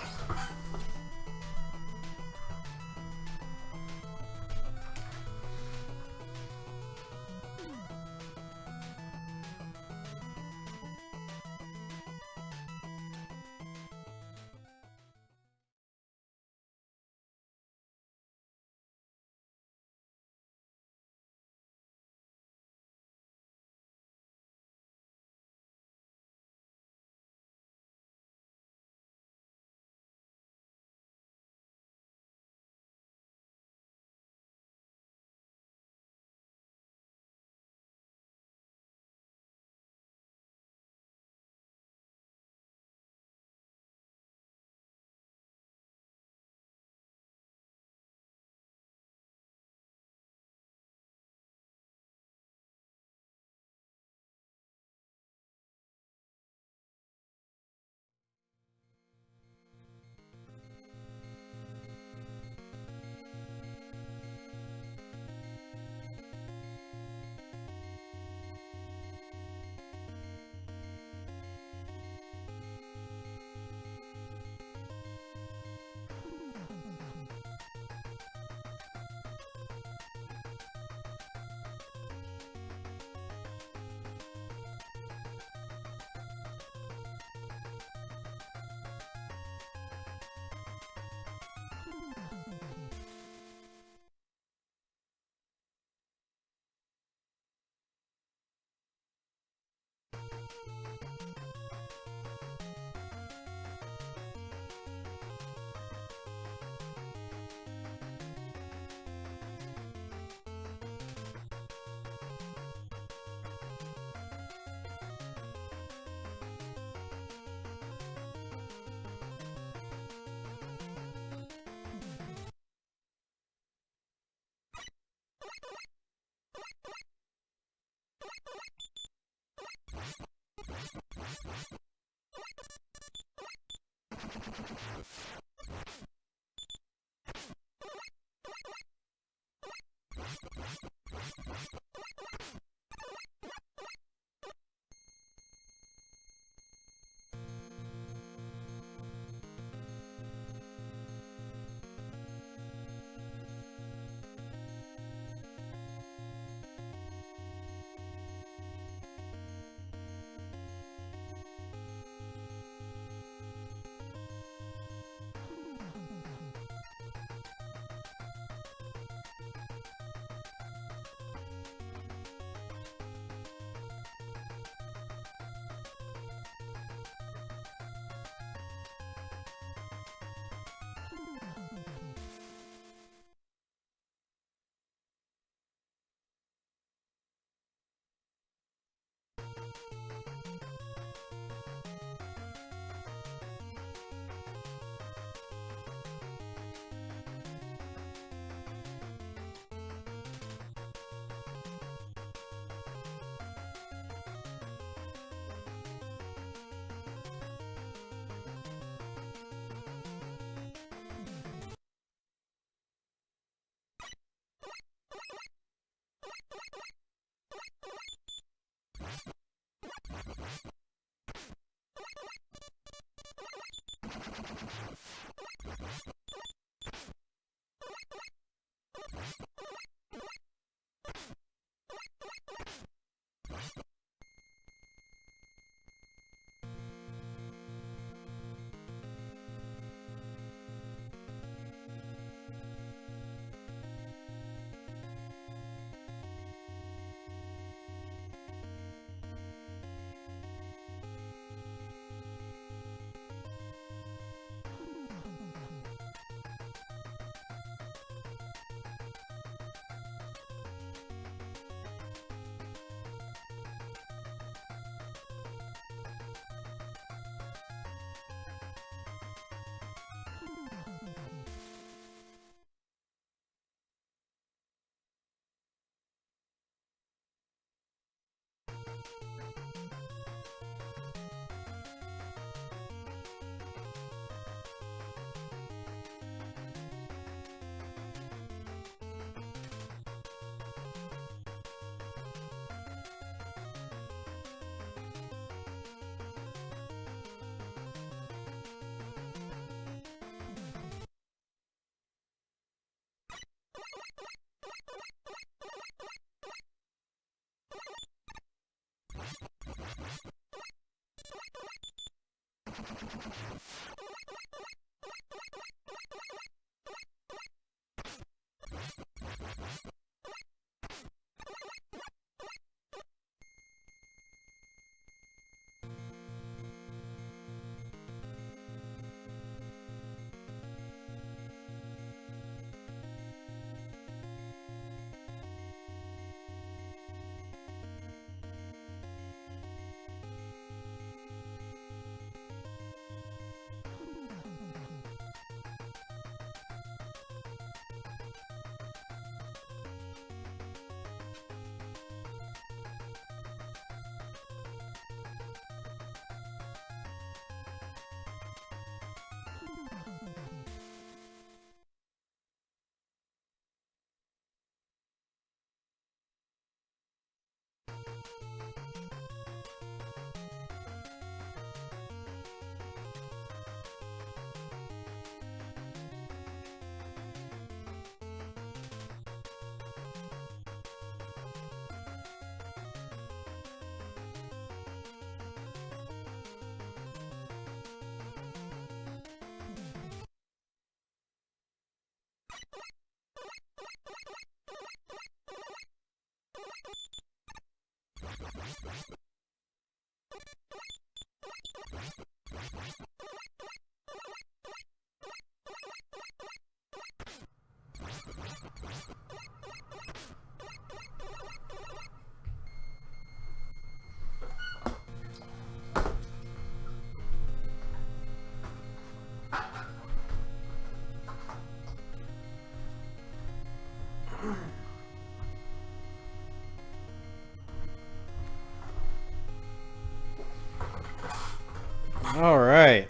Alright.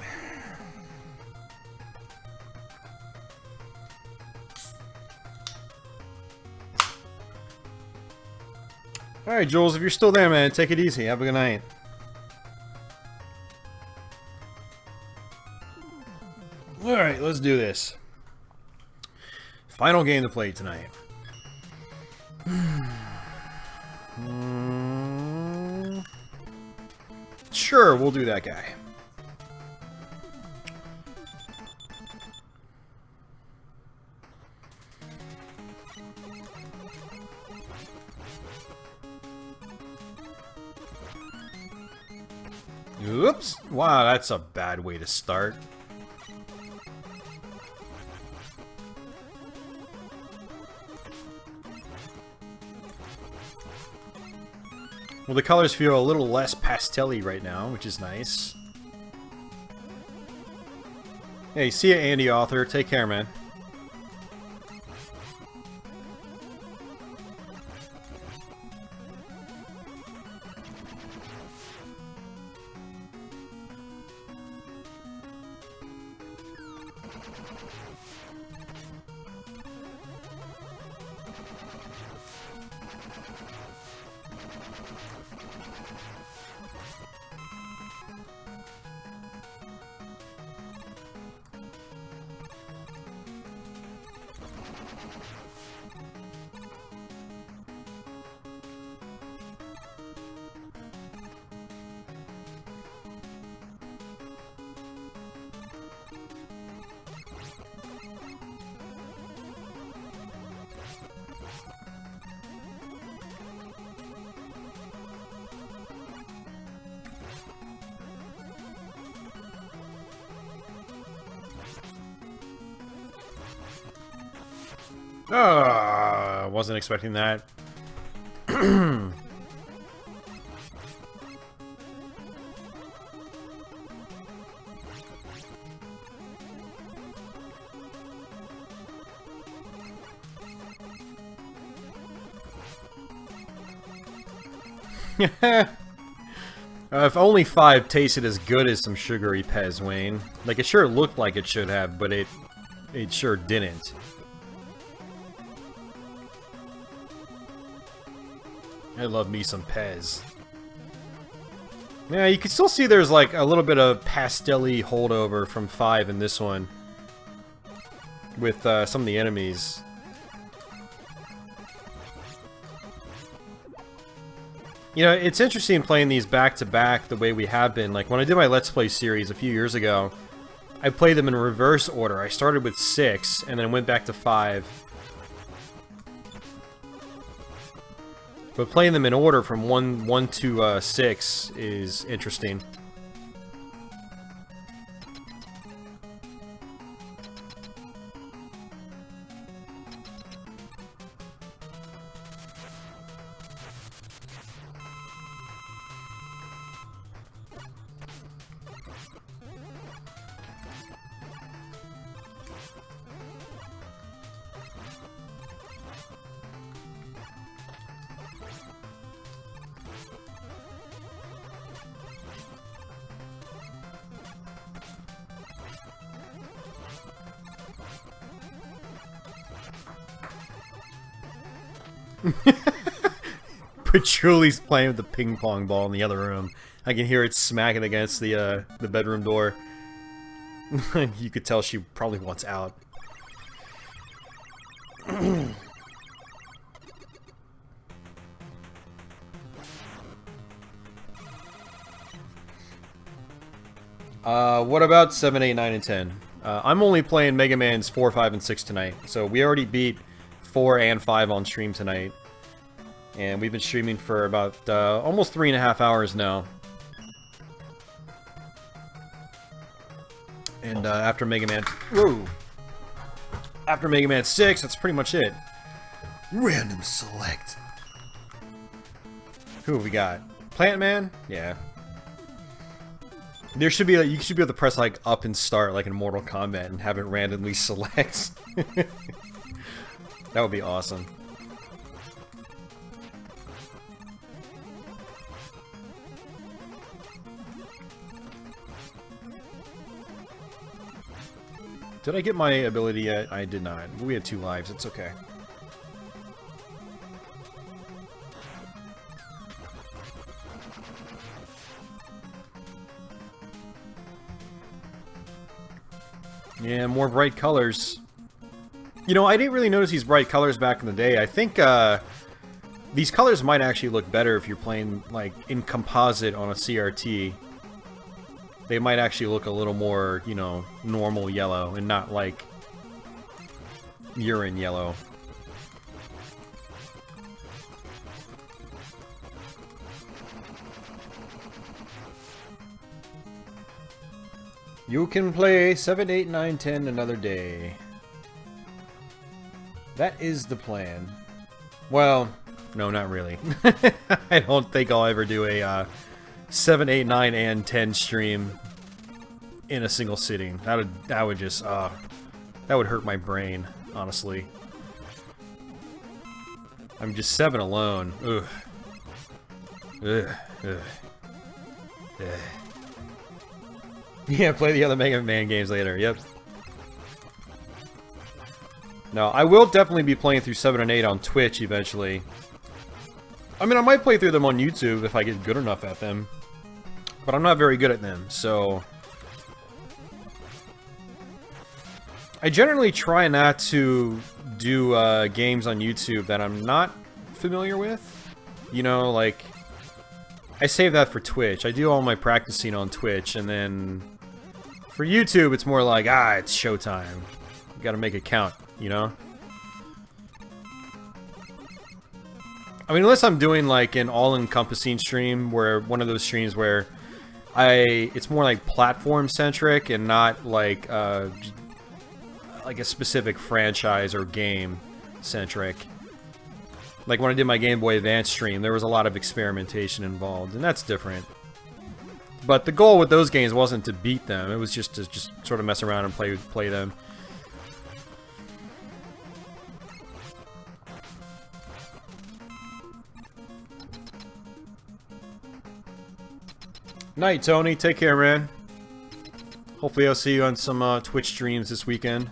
Alright, Jules, if you're still there, man, take it easy. Have a good night. Alright, let's do this. Final game to play tonight. Sure, we'll do that guy. Oops! Wow, that's a bad way to start. Well, the colors feel a little less pastel-y right now, which is nice. Hey, see ya, Andy Author. Take care, man. Wasn't expecting that. If only 5 tasted as good as some sugary Pez, Wayne. Like, it sure looked like it should have, but it sure didn't. I love me some Pez. Yeah, you can still see there's like a little bit of pastel-y holdover from 5 in this one. With some of the enemies. You know, it's interesting playing these back-to-back the way we have been. Like, when I did my Let's Play series a few years ago, I played them in reverse order. I started with 6, and then went back to 5. But playing them in order from 1 to 6 is interesting. Patchoulie's playing with the ping pong ball in the other room. I can hear it smacking against the bedroom door. You could tell she probably wants out. What about 7, 8, 9, and 10? I'm only playing Mega Man's 4, 5, and 6 tonight. So we already beat 4 and 5 on stream tonight. And we've been streaming for about almost 3.5 hours now. And after Mega Man... Whoa! After Mega Man 6, that's pretty much it. Random select. Who have we got? Plant Man? Yeah. There should be like, you should be able to press like up and start like in Mortal Kombat and have it randomly select. That would be awesome. Did I get my ability yet? I did not. We had 2 lives. It's okay. Yeah, more bright colors. You know, I didn't really notice these bright colors back in the day. I think these colors might actually look better if you're playing like in composite on a CRT. They might actually look a little more, you know, normal yellow and not like urine yellow. You can play 7, 8, 9, 10 another day. That is the plan. Well, no, not really. I don't think I'll ever do a 7, 8, 9, and 10 stream in a single sitting. That would just that would hurt my brain, honestly. I'm just 7 alone. Ugh. Ugh. Ugh. Ugh. Yeah, play the other Mega Man games later. Yep. No, I will definitely be playing through 7 and 8 on Twitch eventually. I mean, I might play through them on YouTube if I get good enough at them. But I'm not very good at them, so... I generally try not to do games on YouTube that I'm not familiar with. You know, like... I save that for Twitch. I do all my practicing on Twitch, and then... For YouTube, it's more like, it's showtime. You gotta make it count, you know? I mean, unless I'm doing, like, an all-encompassing stream, where one of those streams where it's more, like, platform-centric and not, like a specific franchise or game-centric. Like, when I did my Game Boy Advance stream, there was a lot of experimentation involved, and that's different. But the goal with those games wasn't to beat them, it was just to sort of mess around and play them. Night, Tony. Take care, man. Hopefully I'll see you on some Twitch streams this weekend.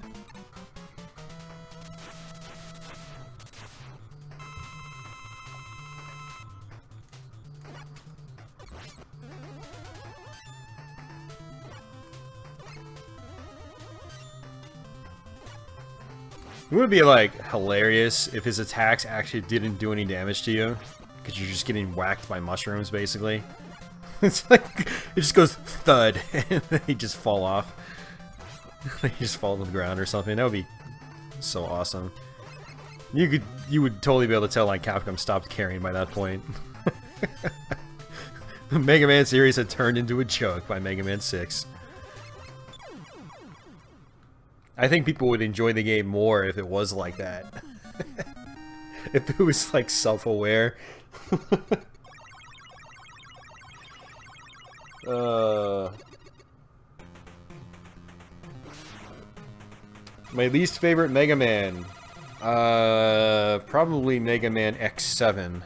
It would be, like, hilarious if his attacks actually didn't do any damage to you. Because you're just getting whacked by mushrooms, basically. It's like, it just goes thud, and then he just fall off. He just fall to the ground or something. That would be so awesome. You would totally be able to tell, like, Capcom stopped caring by that point. The Mega Man series had turned into a joke by Mega Man 6. I think people would enjoy the game more if it was like that. If it was, like, self-aware. My least favorite Mega Man. Probably Mega Man X7.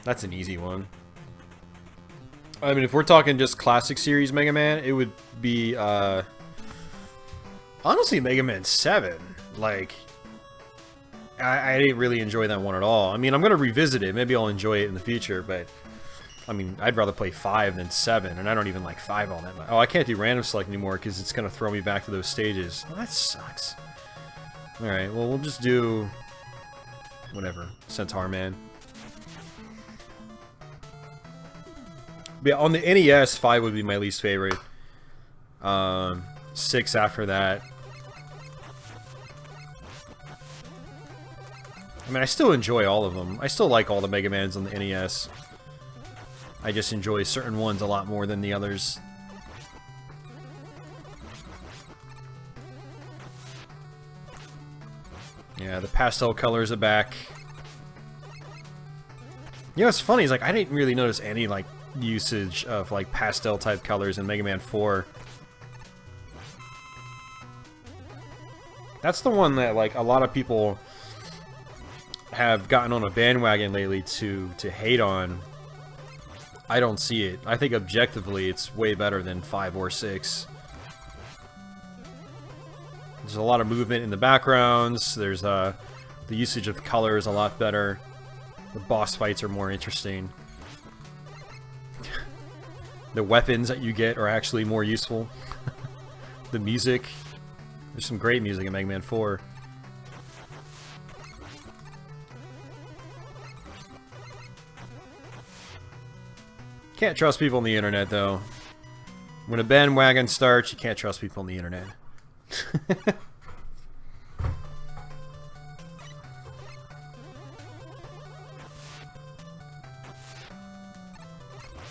That's an easy one. I mean, if we're talking just classic series Mega Man, it would be, honestly, Mega Man 7. Like, I didn't really enjoy that one at all. I mean, I'm going to revisit it. Maybe I'll enjoy it in the future, but... I mean, I'd rather play 5 than 7, and I don't even like 5 all that much. Oh, I can't do random select anymore because it's going to throw me back to those stages. Oh, that sucks. Alright, well, we'll just do... whatever. Centaur Man. But yeah, on the NES, 5 would be my least favorite. 6 after that. I mean, I still enjoy all of them. I still like all the Mega Mans on the NES. I just enjoy certain ones a lot more than the others. Yeah, the pastel colors are back. You know what's funny is, like, I didn't really notice any, like, usage of, like, pastel type colors in Mega Man 4. That's the one that, like, a lot of people have gotten on a bandwagon lately to hate on. I don't see it. I think objectively it's way better than 5 or 6. There's a lot of movement in the backgrounds. There's the usage of color is a lot better. The boss fights are more interesting. The weapons that you get are actually more useful. The music. There's some great music in Mega Man 4. Can't trust people on the internet, though. When a bandwagon starts, you can't trust people on the internet.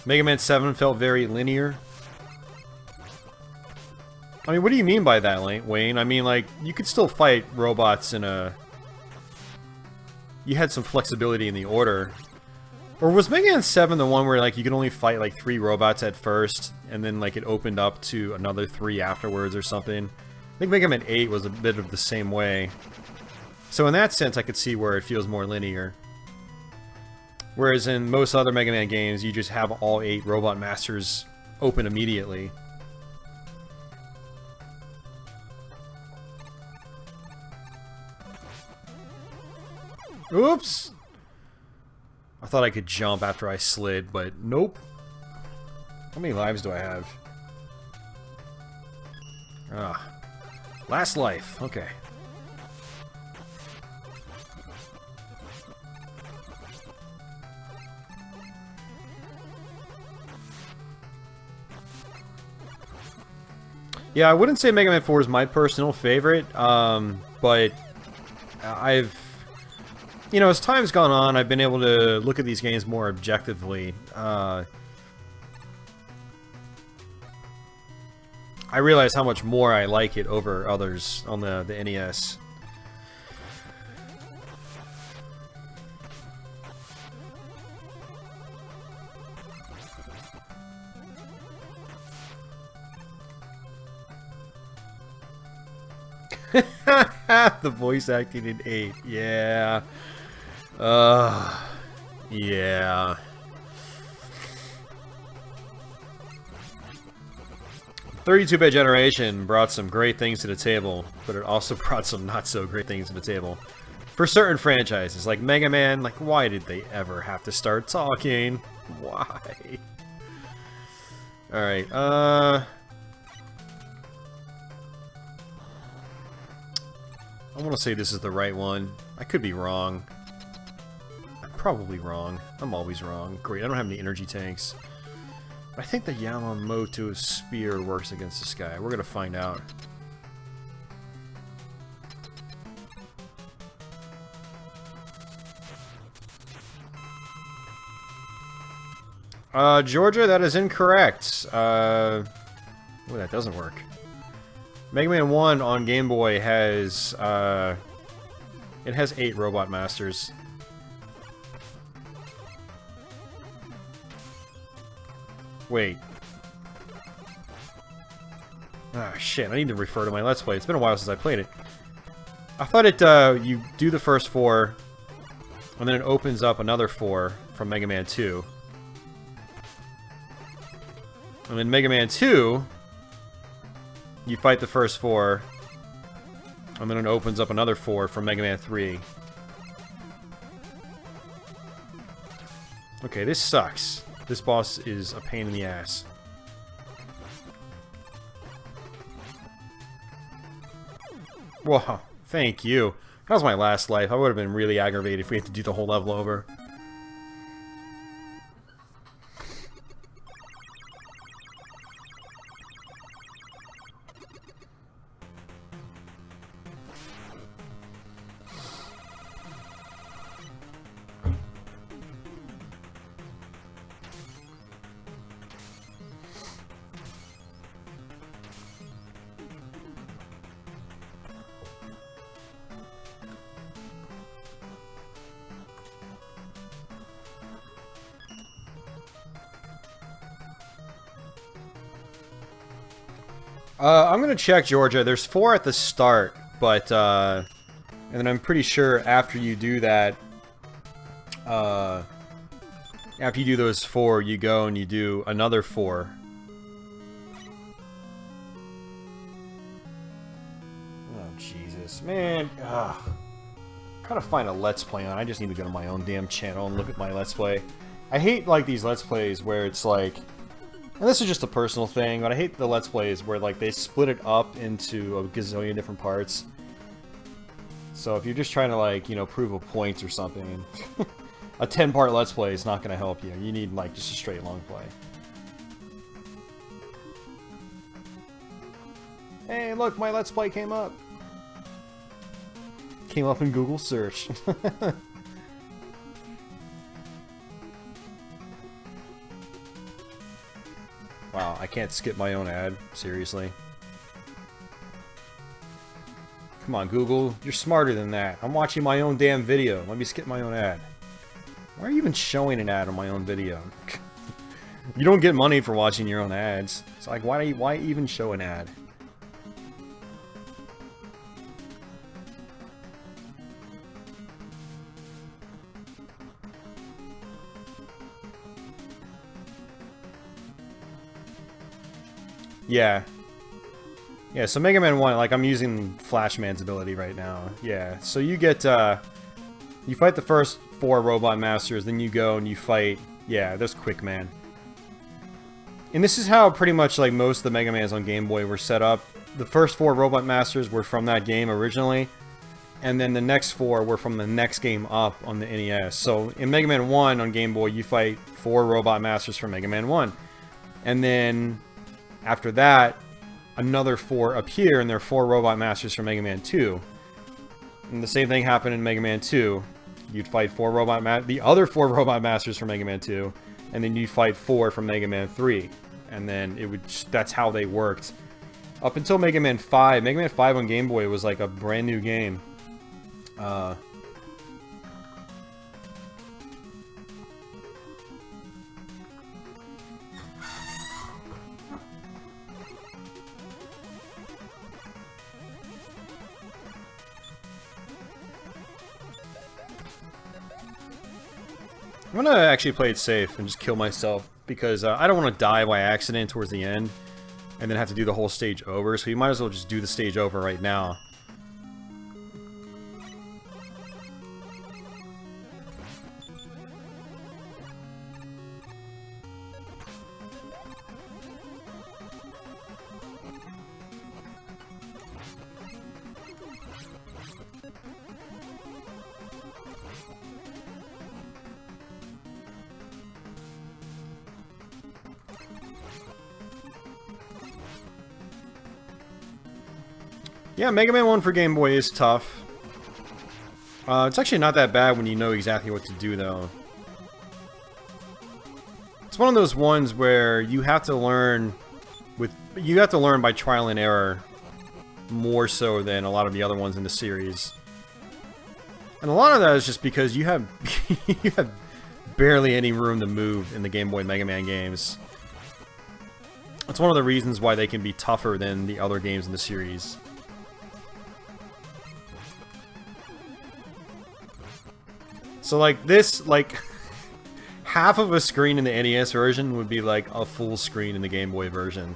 Mega Man 7 felt very linear. I mean, what do you mean by that, Wayne? I mean, like, you could still fight robots in a... You had some flexibility in the order. Or was Mega Man 7 the one where, like, you could only fight, like, 3 robots at first, and then, like, it opened up to another 3 afterwards or something? I think Mega Man 8 was a bit of the same way. So in that sense, I could see where it feels more linear. Whereas in most other Mega Man games, you just have all 8 Robot Masters open immediately. Oops! I thought I could jump after I slid, but nope. How many lives do I have? Ah. Last life. Okay. Yeah, I wouldn't say Mega Man 4 is my personal favorite, but I've... You know, as time's gone on, I've been able to look at these games more objectively. I realize how much more I like it over others on the NES. The voice acting in 8, yeah. Yeah. 32-bit generation brought some great things to the table, but it also brought some not-so-great things to the table. For certain franchises, like Mega Man, like, why did they ever have to start talking? Why? Alright, I want to say this is the right one. I could be wrong. I'm probably wrong. I'm always wrong. Great, I don't have any energy tanks. I think the Yamamoto spear works against this guy. We're gonna find out. Georgia, that is incorrect. Oh, that doesn't work. Mega Man 1 on Game Boy has, it has 8 Robot Masters. Wait. Ah, shit, I need to refer to my Let's Play. It's been a while since I played it. I thought it, you do the first 4, and then it opens up another 4 from Mega Man 2. And then Mega Man 2... You fight the first 4, and then it opens up another 4 from Mega Man 3. Okay, this sucks. This boss is a pain in the ass. Whoa, thank you. That was my last life. I would have been really aggravated if we had to do the whole level over. I'm gonna check Georgia. There's 4 at the start, but, and then I'm pretty sure after you do that, after you do those 4, you go and you do another 4. Oh, Man, gotta find a Let's Play on. I just need to go to my own damn channel and look at my Let's Play. I hate, like, these Let's Plays where it's like... And this is just a personal thing, but I hate the Let's Plays where, like, they split it up into a gazillion different parts. So if you're just trying to, like, you know, prove a point or something, a 10-part Let's Play is not gonna help you. You need, like, just a straight long play. Hey, look, my Let's Play came up. Came up in Google search. Wow, I can't skip my own ad. Seriously. Come on, Google. You're smarter than that. I'm watching my own damn video. Let me skip my own ad. Why are you even showing an ad on my own video? You don't get money for watching your own ads. It's like, why even show an ad? Yeah. Yeah, so Mega Man 1, like, I'm using Flashman's ability right now. Yeah, so you get, you fight the first 4 Robot Masters, then you go and you fight, yeah, there's Quick Man. And this is how pretty much, like, most of the Mega Mans on Game Boy were set up. The first 4 Robot Masters were from that game originally, and then the next 4 were from the next game up on the NES. So, in Mega Man 1 on Game Boy, you fight 4 Robot Masters from Mega Man 1. And then... after that, another 4 appear, and there are 4 Robot Masters from Mega Man 2. And the same thing happened in Mega Man 2. You'd fight the other 4 Robot Masters from Mega Man 2, and then you'd fight 4 from Mega Man 3. And then it would, that's how they worked. Up until Mega Man 5. Mega Man 5 on Game Boy was like a brand new game. I'm gonna actually play it safe and just kill myself, because I don't want to die by accident towards the end, and then have to do the whole stage over, so you might as well just do the stage over right now. Yeah, Mega Man 1 for Game Boy is tough. It's actually not that bad when you know exactly what to do, though. It's one of those ones where you have to learn by trial and error more so than a lot of the other ones in the series. And a lot of that is just because you have you have barely any room to move in the Game Boy Mega Man games. That's one of the reasons why they can be tougher than the other games in the series. So, like, this, like, half of a screen in the NES version would be, like, a full screen in the Game Boy version.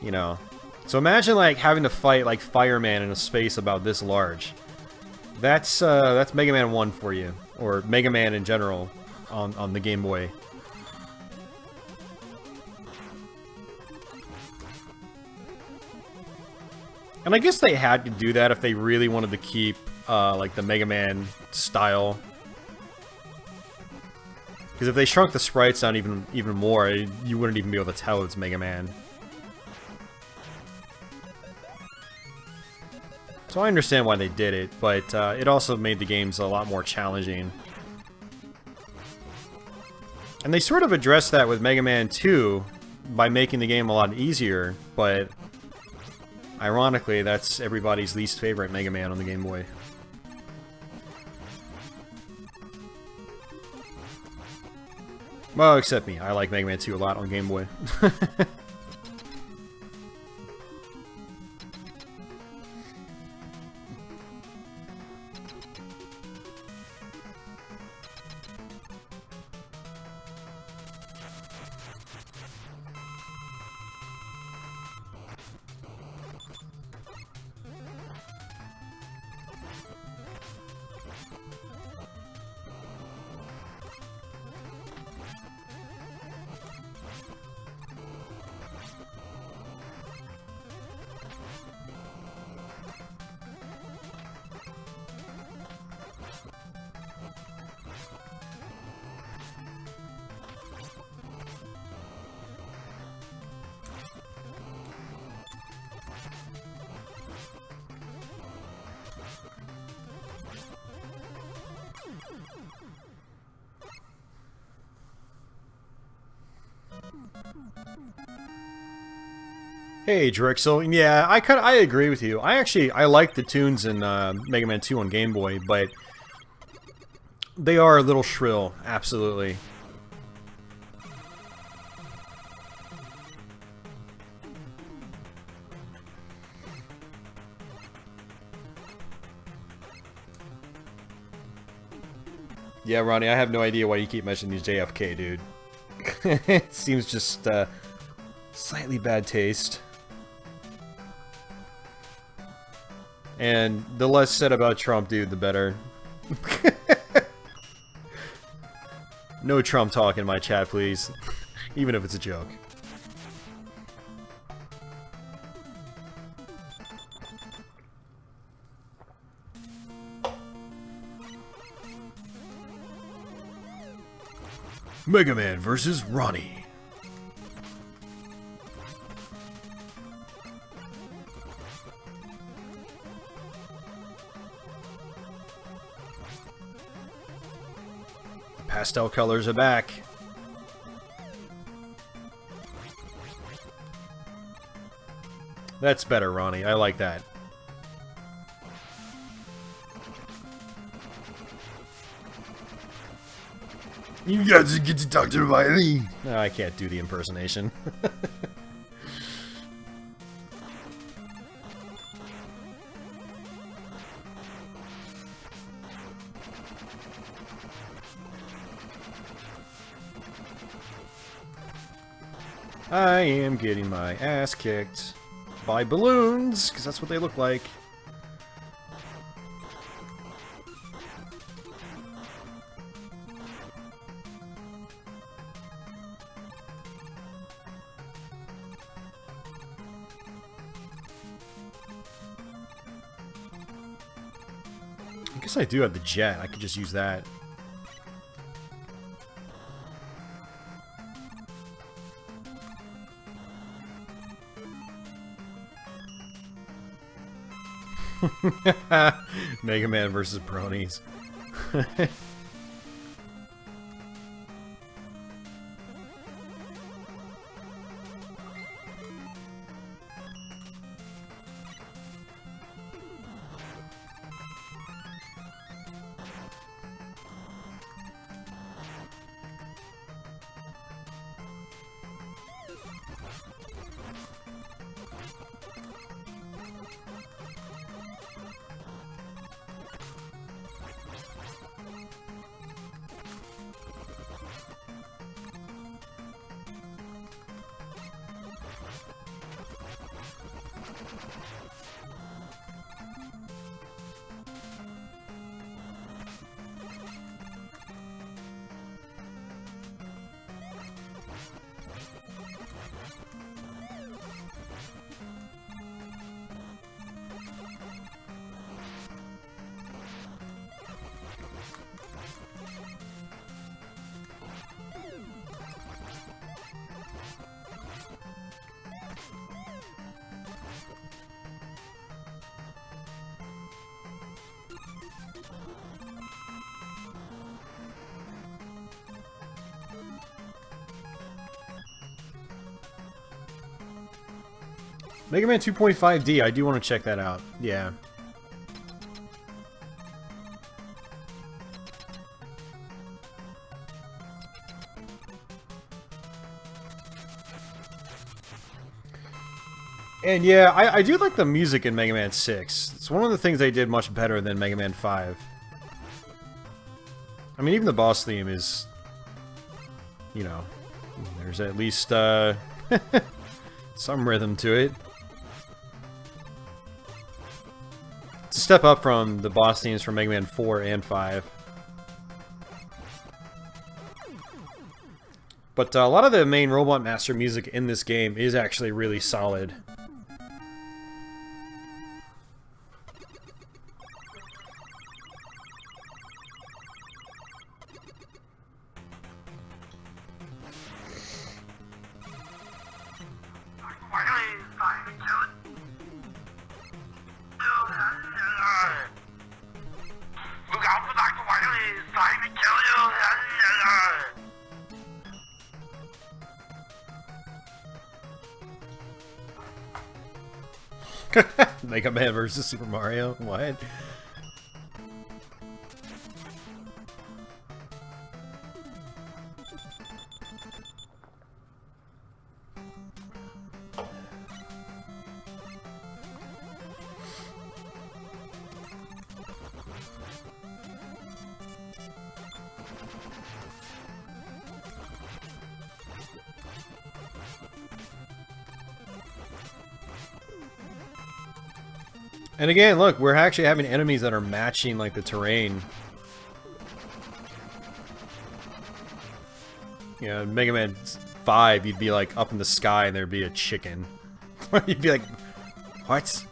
You know? So imagine, like, having to fight, like, Fireman in a space about this large. That's Mega Man 1 for you. Or Mega Man in general on the Game Boy. And I guess they had to do that if they really wanted to keep, like, the Mega Man style. Because if they shrunk the sprites down even more, you wouldn't even be able to tell it's Mega Man. So I understand why they did it, but it also made the games a lot more challenging. And they sort of addressed that with Mega Man 2 by making the game a lot easier, but ironically, that's everybody's least favorite Mega Man on the Game Boy. Well, except me. I like Mega Man 2 a lot on Game Boy. Hey, Drixel. Yeah, I agree with you. I like the tunes in Mega Man 2 on Game Boy, but they are a little shrill, absolutely. Yeah, Ronnie, I have no idea why you keep mentioning these JFK, dude. It seems just slightly bad taste. And the less said about Trump, dude, the better. No Trump talk in my chat, please. Even if it's a joke. Mega Man versus Ronnie. The pastel colors are back. That's better, Ronnie. I like that. You guys get to talk to Riley. No, I can't do the impersonation. I am getting my ass kicked by balloons, because that's what they look like. I guess I do have the jet. I could just use that. Mega Man versus bronies. Mega Man 2.5D, I do want to check that out. Yeah. And yeah, I do like the music in Mega Man 6. It's one of the things they did much better than Mega Man 5. I mean, even the boss theme is, you know, there's at least some rhythm to it. It's a step up from the boss themes from Mega Man 4 and 5. But a lot of the main Robot Master music in this game is actually really solid. Mega Man versus Super Mario? What? And again, look, we're actually having enemies that are matching, like, the terrain. You know, in Mega Man 5, you'd be, like, up in the sky and there'd be a chicken. You'd be like, what?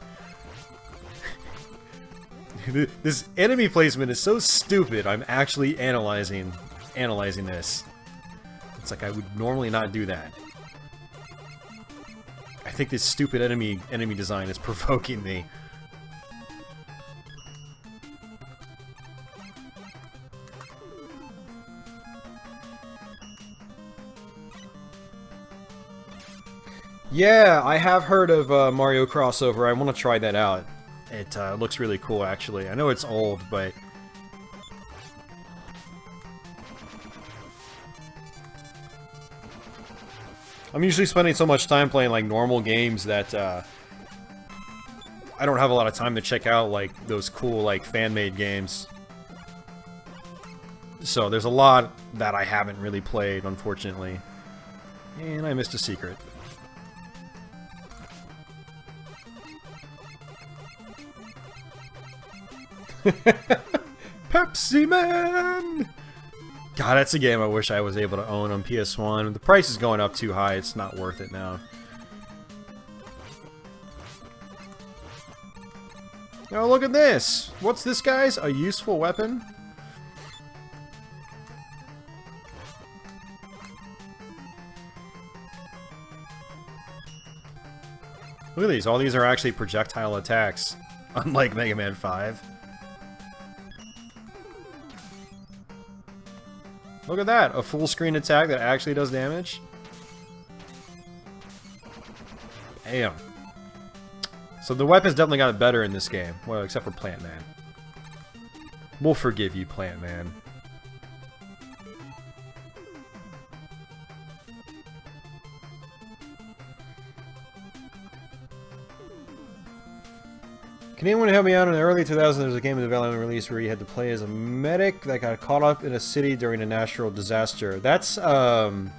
This enemy placement is so stupid, I'm actually analyzing this. It's like, I would normally not do that. I think this stupid enemy design is provoking me. Yeah, I have heard of Mario Crossover. I want to try that out. It looks really cool, actually. I know it's old, but... I'm usually spending so much time playing, like, normal games that, I don't have a lot of time to check out, like, those cool, like, fan-made games. So, there's a lot that I haven't really played, unfortunately. And I missed a secret. Pepsi Man! God, that's a game I wish I was able to own on PS1. The price is going up too high, it's not worth it now. Oh, look at this! What's this, guys? A useful weapon? Look at these, all these are actually projectile attacks, unlike Mega Man 5. Look at that! A full screen attack that actually does damage. Damn. So the weapons definitely got better in this game. Well, except for Plant Man. We'll forgive you, Plant Man. Can anyone help me out? In the early 2000s, there was a game in development release where you had to play as a medic that got caught up in a city during a natural disaster. That's the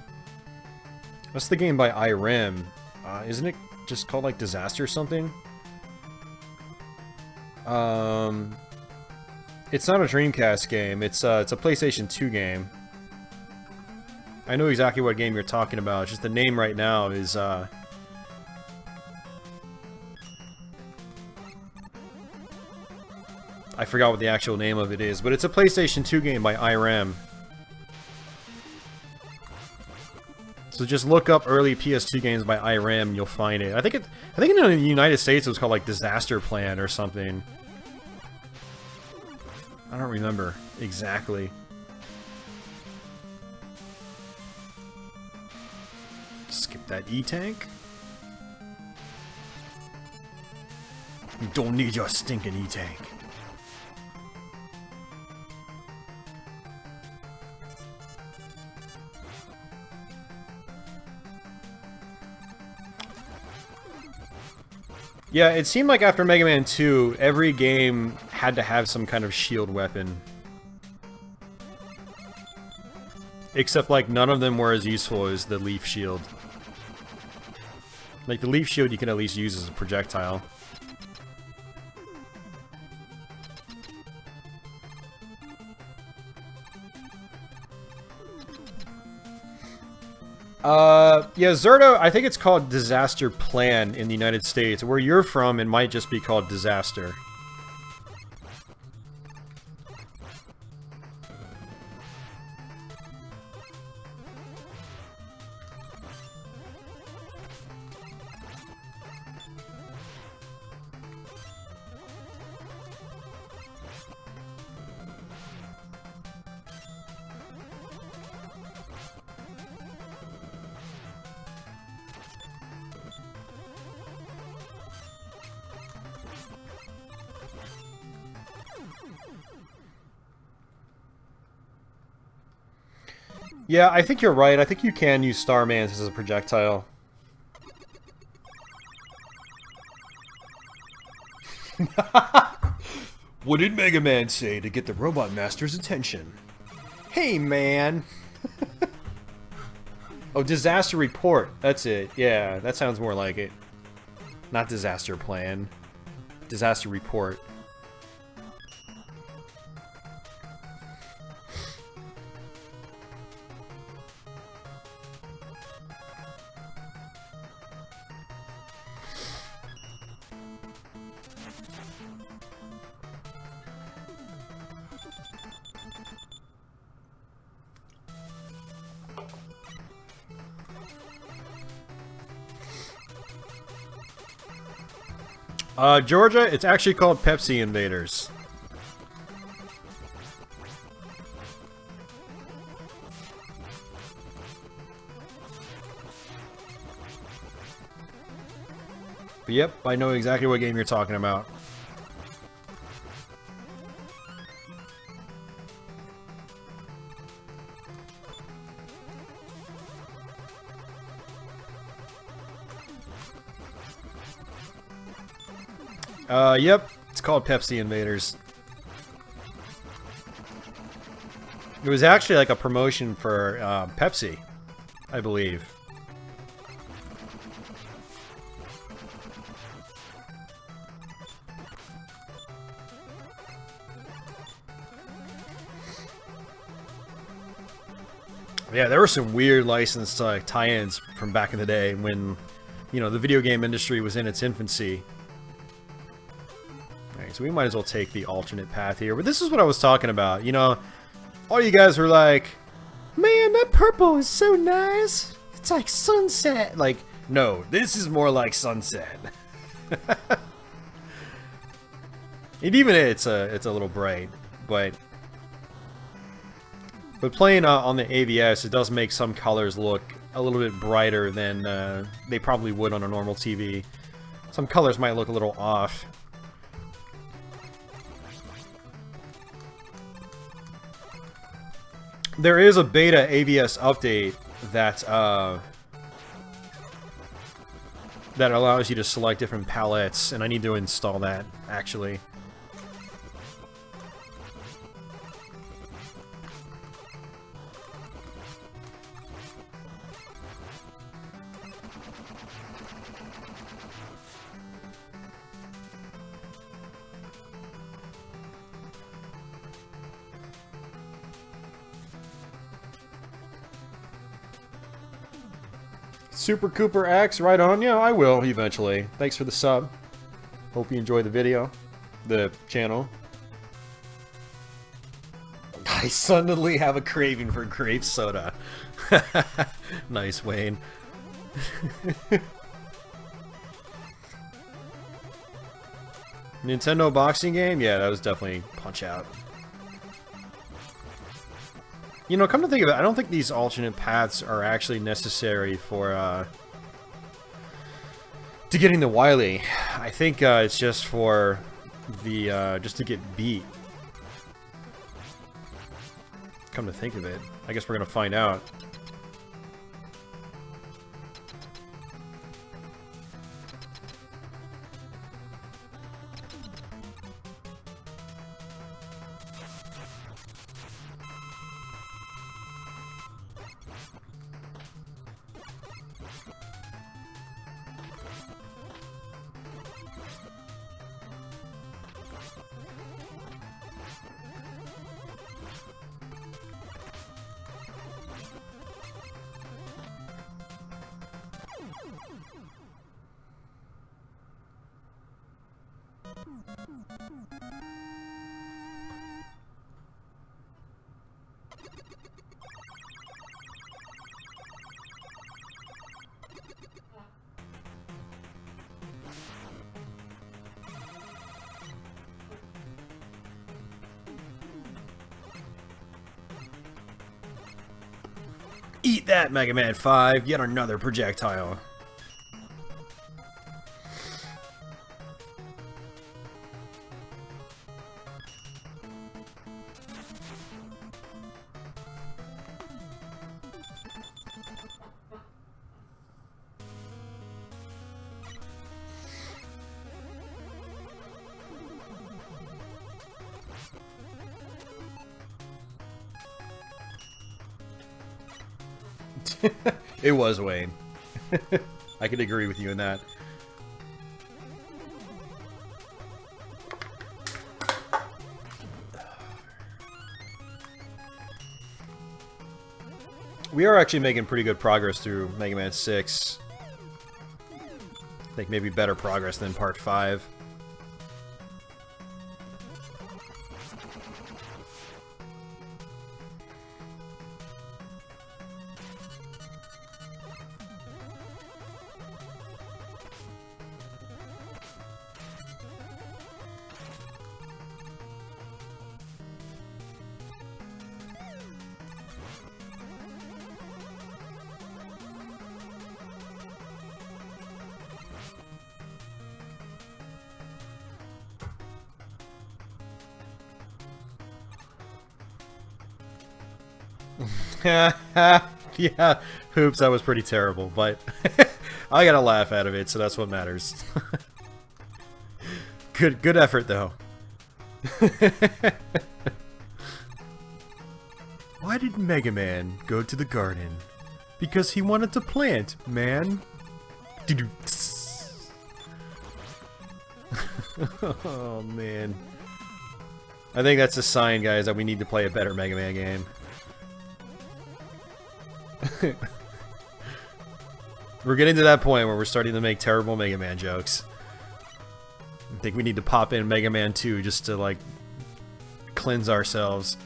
game by IREM. Isn't it just called, like, Disaster or something? It's not a Dreamcast game. It's a PlayStation 2 game. I know exactly what game you're talking about. It's just the name right now is, I forgot what the actual name of it is, but it's a PlayStation 2 game by IREM. So just look up early PS2 games by IREM and you'll find it. I think in the United States it was called, like, Disaster Plan or something. I don't remember exactly. Skip that E-Tank. You don't need your stinking E-Tank. Yeah, it seemed like after Mega Man 2, every game had to have some kind of shield weapon. Except, like, none of them were as useful as the Leaf Shield. Like, the Leaf Shield you can at least use as a projectile. Yeah, Zerto, I think it's called Disaster Plan in the United States. Where you're from, it might just be called Disaster. Yeah, I think you're right. I think you can use Starman's as a projectile. What did Mega Man say to get the Robot Master's attention? Hey, man! Oh, disaster report. That's it. Yeah, that sounds more like it. Not disaster plan. Disaster report. Georgia, it's actually called Pepsi Invaders. But yep, I know exactly what game you're talking about. Yep, it's called Pepsi Invaders. It was actually like a promotion for Pepsi, I believe. Yeah, there were some weird licensed tie-ins from back in the day when, you know, the video game industry was in its infancy. Alright, so we might as well take the alternate path here. But this is what I was talking about. You know, all you guys were like, man, that purple is so nice. It's like sunset. Like, no, this is more like sunset. And even it's a little bright, but playing on the AVS, it does make some colors look a little bit brighter than they probably would on a normal TV. Some colors might look a little off. There is a beta AVS update that that allows you to select different palettes, and I need to install that, actually. Super Cooper X, right on. Yeah, I will eventually. Thanks for the sub. Hope you enjoy the video, the channel. I suddenly have a craving for grape soda. Nice, Wayne. Nintendo boxing game? Yeah, that was definitely Punch-Out. You know, come to think of it, I don't think these alternate paths are actually necessary for, to getting the Wily. I think, it's just for the, just to get beat. Come to think of it, I guess we're gonna find out. Eat that, Mega Man 5, yet another projectile. It was Wayne. I could agree with you in that. We are actually making pretty good progress through Mega Man 6. I think maybe better progress than Part 5. Yeah, Hoops, that was pretty terrible, but I got a laugh out of it, so that's what matters. Good effort, though. Why did Mega Man go to the garden? Because he wanted to plant, man. Oh, man. I think that's a sign, guys, that we need to play a better Mega Man game. We're getting to that point where we're starting to make terrible Mega Man jokes. I think we need to pop in Mega Man 2 just to, like, cleanse ourselves.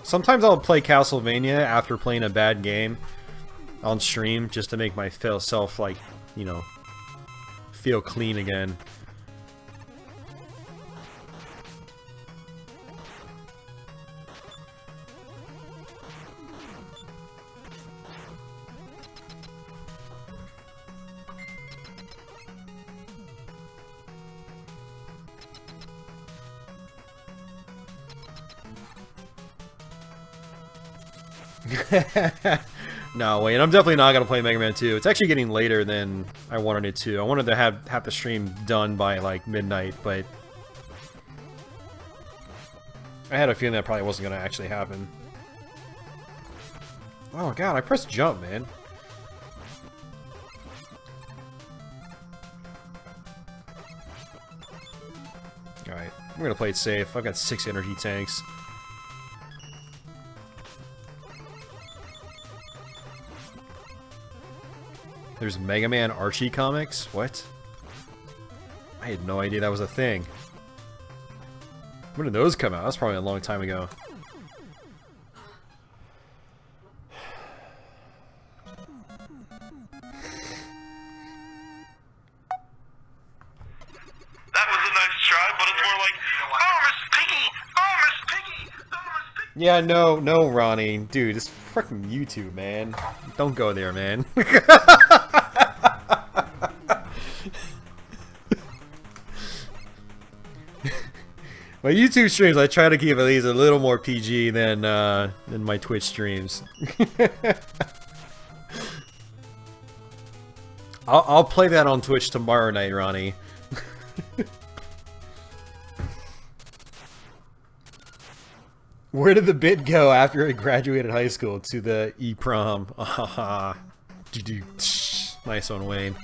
Sometimes I'll play Castlevania after playing a bad game on stream just to make myself, like, you know, feel clean again. No, wait, I'm definitely not going to play Mega Man 2. It's actually getting later than I wanted it to. I wanted to have the stream done by, like, midnight, but I had a feeling that probably wasn't going to actually happen. Oh, God, I pressed jump, man. Alright, we're going to play it safe. I've got 6 energy tanks. There's Mega Man Archie comics? What? I had no idea that was a thing. When did those come out? That's probably a long time ago. That was a nice try, but it's more like, oh, Miss Piggy! Oh, Miss Piggy! Oh, Miss Piggy! Yeah, no, Ronnie. Dude, it's freaking YouTube, man. Don't go there, man. My YouTube streams, I try to keep at least a little more PG than my Twitch streams. I'll play that on Twitch tomorrow night, Ronnie. Where did the bit go after I graduated high school? To the E-prom. Nice one, Wayne.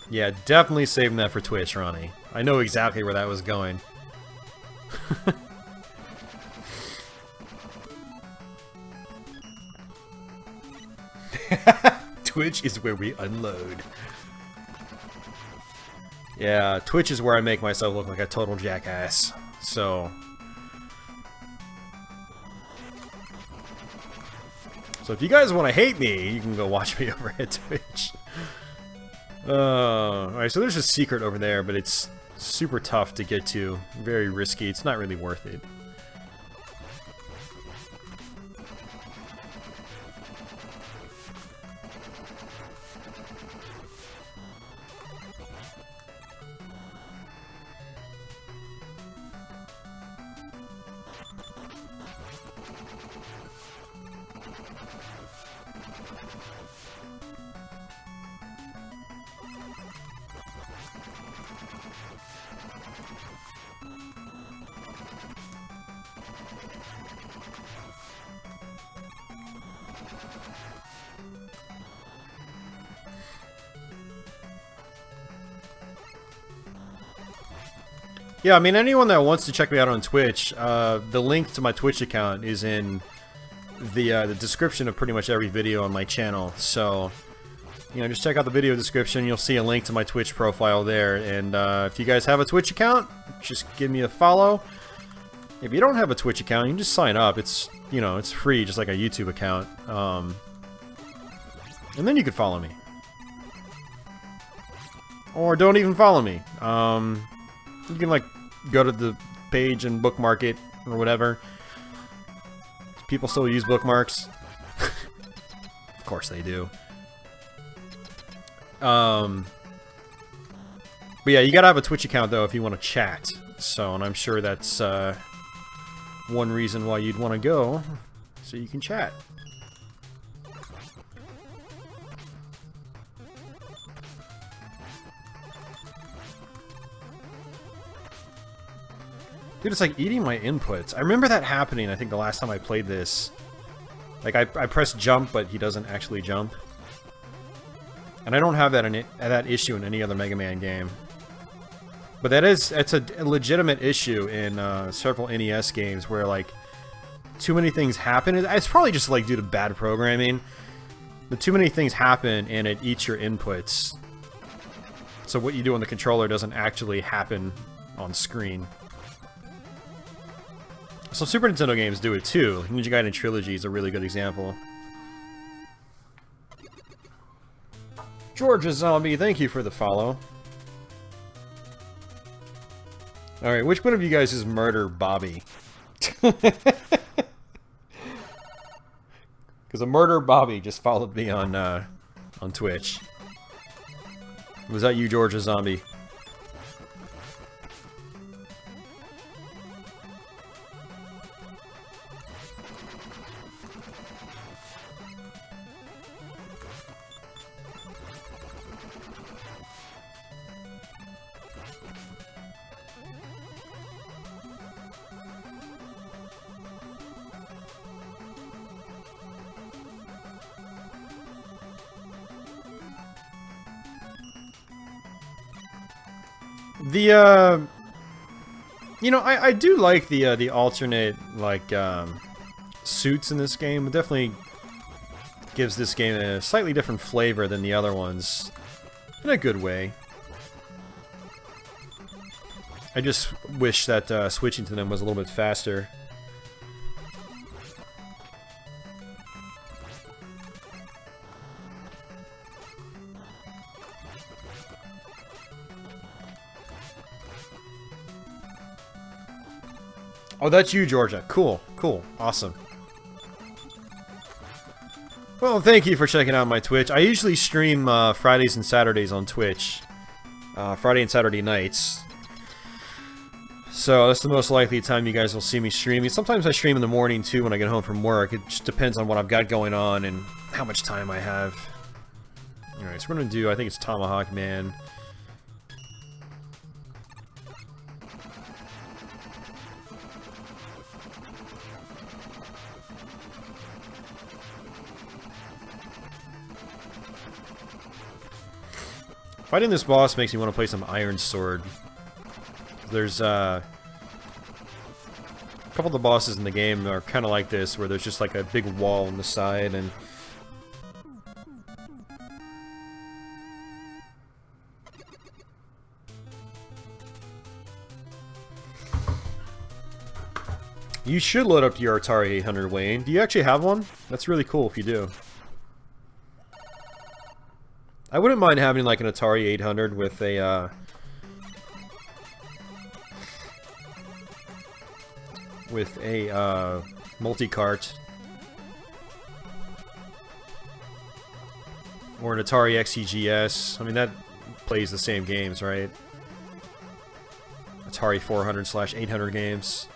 Yeah, definitely saving that for Twitch, Ronnie. I know exactly where that was going. Twitch is where we unload. Yeah, Twitch is where I make myself look like a total jackass. So if you guys want to hate me, you can go watch me over at Twitch. Alright, so there's a secret over there, but it's super tough to get to. Very risky. It's not really worth it. Yeah, I mean, anyone that wants to check me out on Twitch, the link to my Twitch account is in the description of pretty much every video on my channel. So, you know, just check out the video description. You'll see a link to my Twitch profile there. And if you guys have a Twitch account, just give me a follow. If you don't have a Twitch account, you can just sign up. It's, you know, it's free, just like a YouTube account. And then you could follow me. Or don't even follow me. You can, like, go to the page and bookmark it, or whatever. People still use bookmarks. Of course they do. But yeah, you gotta have a Twitch account, though, if you want to chat. So, and I'm sure that's, one reason why you'd want to go, so you can chat. Dude, it's like eating my inputs. I remember that happening, I think, the last time I played this. Like, I press jump, but he doesn't actually jump. And I don't have that issue in any other Mega Man game. But it's a legitimate issue in several NES games where, like, too many things happen. It's probably just, like, due to bad programming. But too many things happen, and it eats your inputs. So what you do on the controller doesn't actually happen on screen. Some Super Nintendo games do it too. Ninja Gaiden Trilogy is a really good example. Georgia Zombie, thank you for the follow. Alright, which one of you guys is Murder Bobby? Because a Murder Bobby just followed me on Twitch. Was that you, Georgia Zombie? You know, I do like the alternate, like, suits in this game. It definitely gives this game a slightly different flavor than the other ones, in a good way. I just wish that switching to them was a little bit faster. Oh, that's you, Georgia. Cool, cool, awesome. Well, thank you for checking out my Twitch. I usually stream Fridays and Saturdays on Twitch. Friday and Saturday nights. So that's the most likely time you guys will see me streaming. Sometimes I stream in the morning, too, when I get home from work. It just depends on what I've got going on and how much time I have. Alright, so we're gonna do, I think it's Tomahawk Man. Fighting this boss makes me want to play some Iron Sword. There's a couple of the bosses in the game are kind of like this, where there's just like a big wall on the side, and you should load up your Atari 800, Wayne. Do you actually have one? That's really cool if you do. I wouldn't mind having like an Atari 800 with a multi-cart, or an Atari XEGS. I mean, that plays the same games, right? Atari 400/800 games.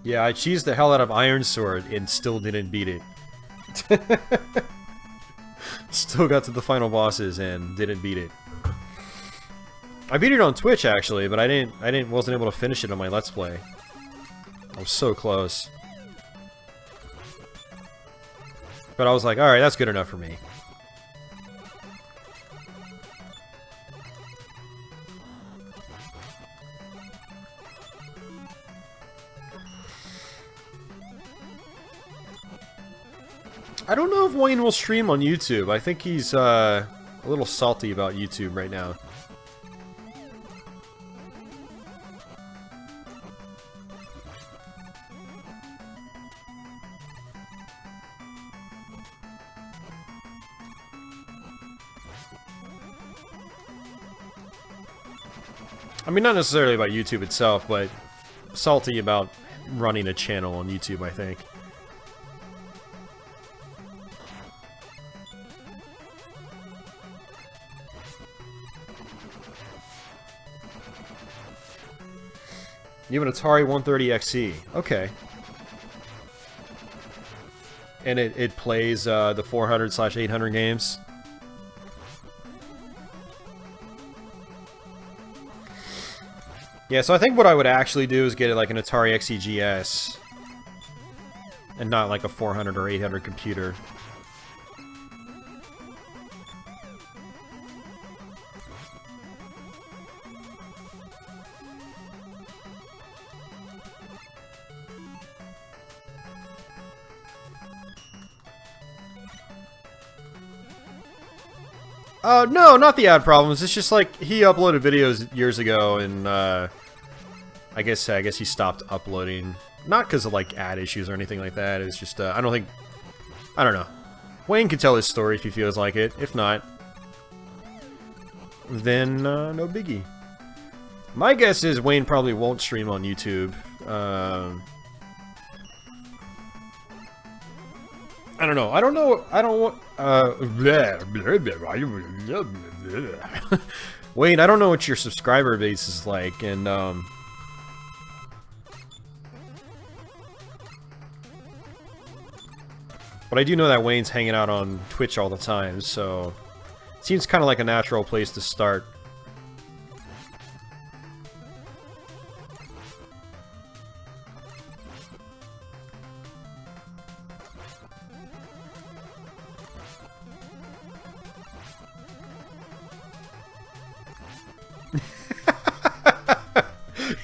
Yeah, I cheesed the hell out of Iron Sword and still didn't beat it. Still got to the final bosses and didn't beat it. I beat it on Twitch actually, but I wasn't able to finish it on my Let's Play. I was so close. But I was like, alright, that's good enough for me. I don't know if Wayne will stream on YouTube. I think he's a little salty about YouTube right now. I mean, not necessarily about YouTube itself, but salty about running a channel on YouTube, I think. You have an Atari 130XE. Okay. And it plays the 400/800 games? Yeah, so I think what I would actually do is get it like an Atari XEGS. And not like a 400 or 800 computer. No, not the ad problems. It's just like he uploaded videos years ago, and I guess he stopped uploading. Not because of like ad issues or anything like that. It's just I don't know. Wayne can tell his story if he feels like it. If not, then no biggie. My guess is Wayne probably won't stream on YouTube. I don't know. I don't want. Wayne, I don't know what your subscriber base is like, and but I do know that Wayne's hanging out on Twitch all the time, so it seems kind of like a natural place to start.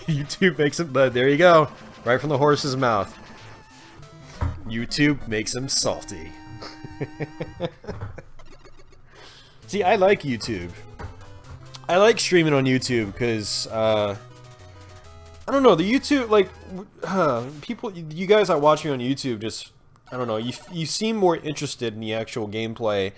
YouTube makes him, there you go, right from the horse's mouth. YouTube makes him salty. See, I like YouTube. I like streaming on YouTube because, I don't know, the YouTube, like, people, you guys that watch me on YouTube just, I don't know, you seem more interested in the actual gameplay.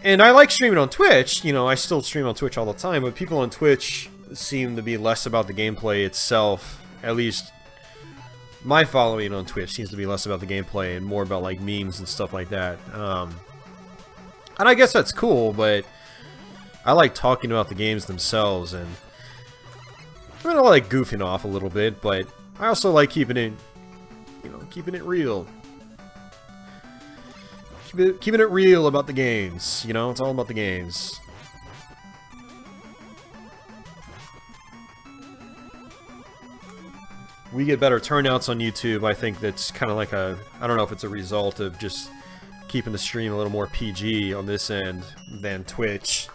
And I like streaming on Twitch, you know, I still stream on Twitch all the time, but people on Twitch seem to be less about the gameplay itself. At least, my following on Twitch seems to be less about the gameplay and more about, like, memes and stuff like that. And I guess that's cool, but I like talking about the games themselves, and I mean, I like goofing off a little bit, but I also like keeping it, you know, keeping it real. Keeping it real about the games, you know? It's all about the games. We get better turnouts on YouTube. I think that's kind of like a... I don't know if it's a result of just keeping the stream a little more PG on this end than Twitch.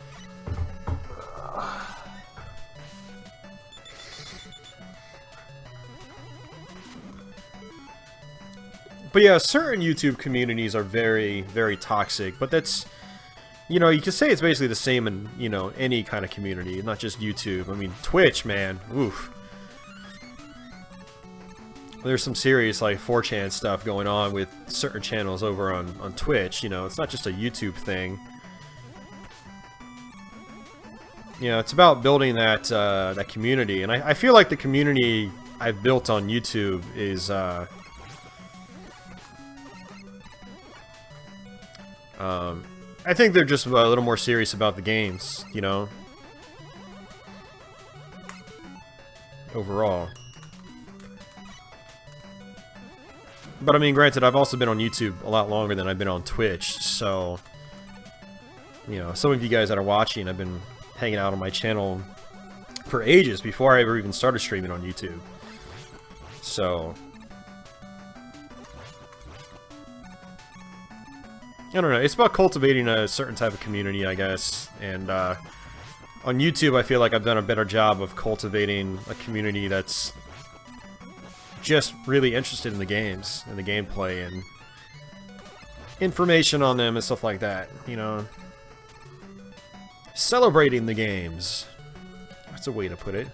But yeah, certain YouTube communities are very, very toxic, but that's, you know, you can say it's basically the same in, you know, any kind of community, not just YouTube. I mean, Twitch, man, oof. There's some serious, like, 4chan stuff going on with certain channels over on Twitch, you know, it's not just a YouTube thing. You know, it's about building that, that community, and I feel like the community I've built on YouTube is, I think they're just a little more serious about the games, you know? Overall. But I mean, granted, I've also been on YouTube a lot longer than I've been on Twitch, so... You know, some of you guys that are watching, I've been hanging out on my channel for ages before I ever even started streaming on YouTube. So... I don't know. It's about cultivating a certain type of community, I guess. And on YouTube, I feel like I've done a better job of cultivating a community that's just really interested in the games and the gameplay and information on them and stuff like that. You know, celebrating the games. That's a way to put it.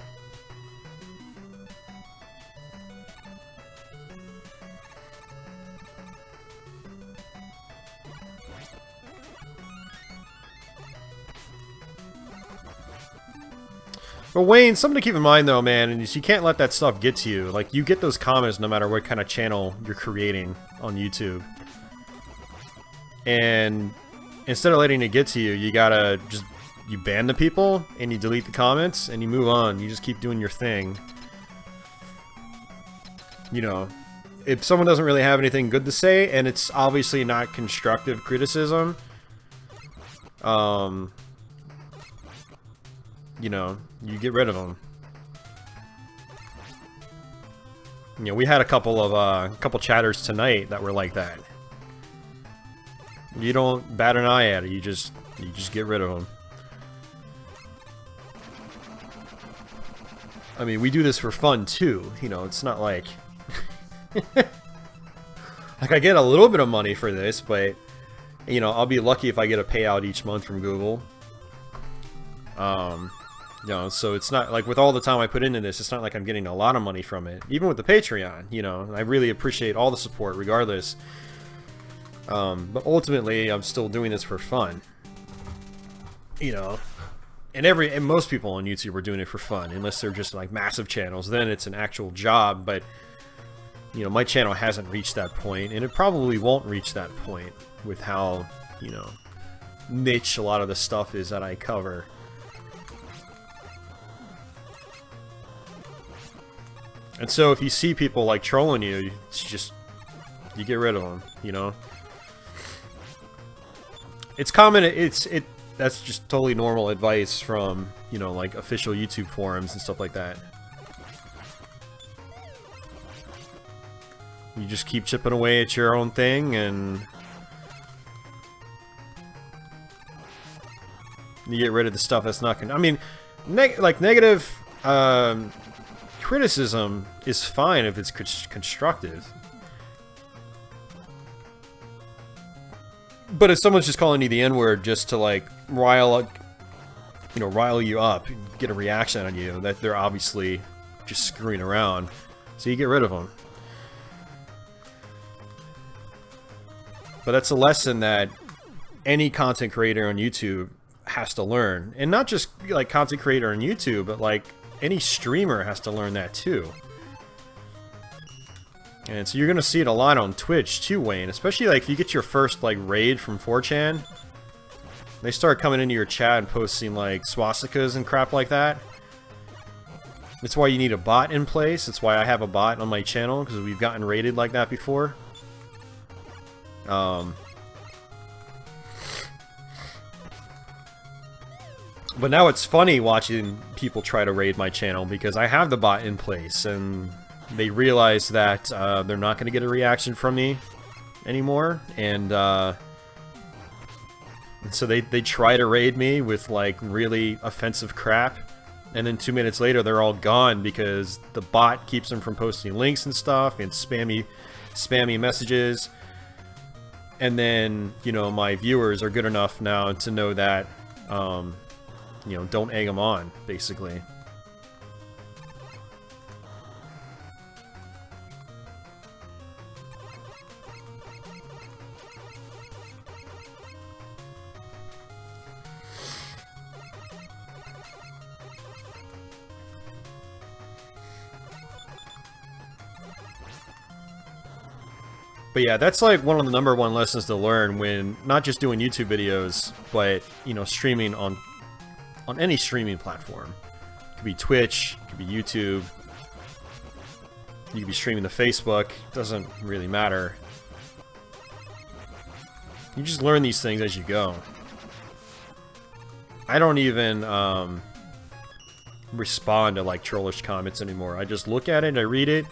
But Wayne, something to keep in mind though, man, is you can't let that stuff get to you. Like, you get those comments no matter what kind of channel you're creating on YouTube. And instead of letting it get to you, you gotta just, you ban the people, and you delete the comments, and you move on. You just keep doing your thing. You know, if someone doesn't really have anything good to say, and it's obviously not constructive criticism, you know, you get rid of them. You know, we had a couple chatters tonight that were like that. You don't bat an eye at it. You just get rid of them. I mean, we do this for fun too. You know, it's not like like I get a little bit of money for this, but you know, I'll be lucky if I get a payout each month from Google. You know, so it's not like with all the time I put into this, it's not like I'm getting a lot of money from it. Even with the Patreon, you know, I really appreciate all the support regardless. But ultimately, I'm still doing this for fun. You know, and most people on YouTube are doing it for fun, unless they're just like massive channels. Then it's an actual job. But you know, my channel hasn't reached that point, and it probably won't reach that point with how, you know, niche a lot of the stuff is that I cover. And so if you see people like trolling you, it's just, you get rid of them, you know? It's common, that's just totally normal advice from, you know, like official YouTube forums and stuff like that. You just keep chipping away at your own thing, and you get rid of the stuff that's not I mean, negative criticism is fine if it's constructive. But if someone's just calling you the N-word just to like rile you up, get a reaction on you, that they're obviously just screwing around. So you get rid of them. But that's a lesson that any content creator on YouTube has to learn. And not just like content creator on YouTube, but like any streamer has to learn that too. And so you're gonna see it a lot on Twitch too, Wayne. Especially like if you get your first like raid from 4chan, they start coming into your chat and posting like swastikas and crap like that. That's why you need a bot in place. That's why I have a bot on my channel, because we've gotten raided like that before. But now it's funny watching people try to raid my channel because I have the bot in place, and they realize that they're not going to get a reaction from me anymore, and so they try to raid me with like really offensive crap, and then 2 minutes later they're all gone because the bot keeps them from posting links and stuff and spammy messages. And then, you know, my viewers are good enough now to know that, you know, don't egg them on, basically. But yeah, that's like one of the #1 lessons to learn when not just doing YouTube videos, but, you know, streaming on any streaming platform. It could be Twitch, it could be YouTube, you could be streaming to Facebook, doesn't really matter. You just learn these things as you go. I don't even respond to like trollish comments anymore. I just look at it, I read it,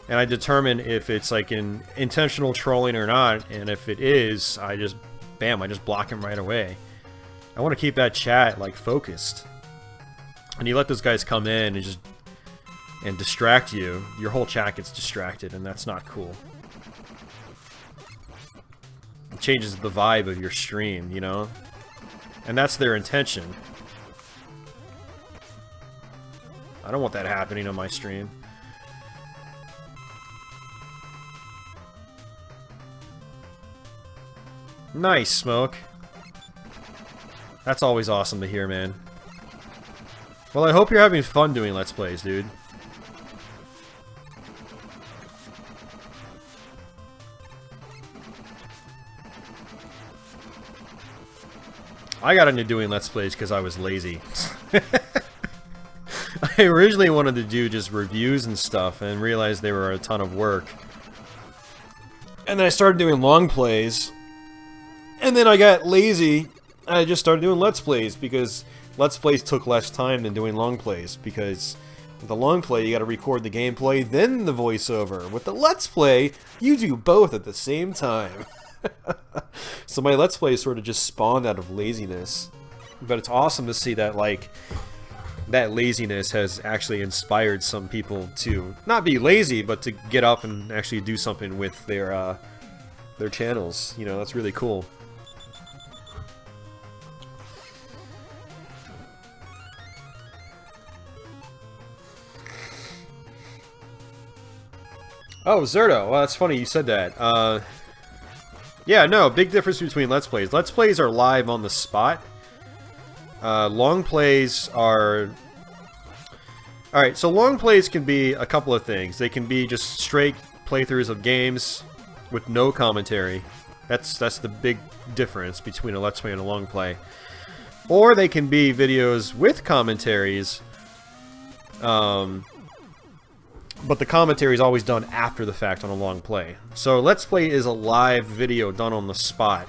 and I determine if it's like an intentional trolling or not, and if it is, I just bam, I just block him right away. I want to keep that chat like focused. And you let those guys come in and just distract you, your whole chat gets distracted, and that's not cool. It changes the vibe of your stream, you know? And that's their intention. I don't want that happening on my stream. Nice, Smoke. That's always awesome to hear, man. Well, I hope you're having fun doing Let's Plays, dude. I got into doing Let's Plays because I was lazy. I originally wanted to do just reviews and stuff and realized they were a ton of work. And then I started doing long plays. And then I got lazy. And I just started doing Let's Plays because Let's Plays took less time than doing long plays. Because with the long play, you gotta record the gameplay, then the voiceover. With the Let's Play, you do both at the same time. So my Let's Play sort of just spawned out of laziness. But it's awesome to see that, like, that laziness has actually inspired some people to not be lazy, but to get up and actually do something with their channels. You know, that's really cool. Oh, Zerto. Well, that's funny you said that. Yeah, no, big difference between Let's Plays. Let's Plays are live on the spot. Long plays are... Alright, so long plays can be a couple of things. They can be just straight playthroughs of games with no commentary. That's the big difference between a Let's Play and a long play. Or they can be videos with commentaries, but the commentary is always done after the fact on a long play. So Let's Play is a live video done on the spot.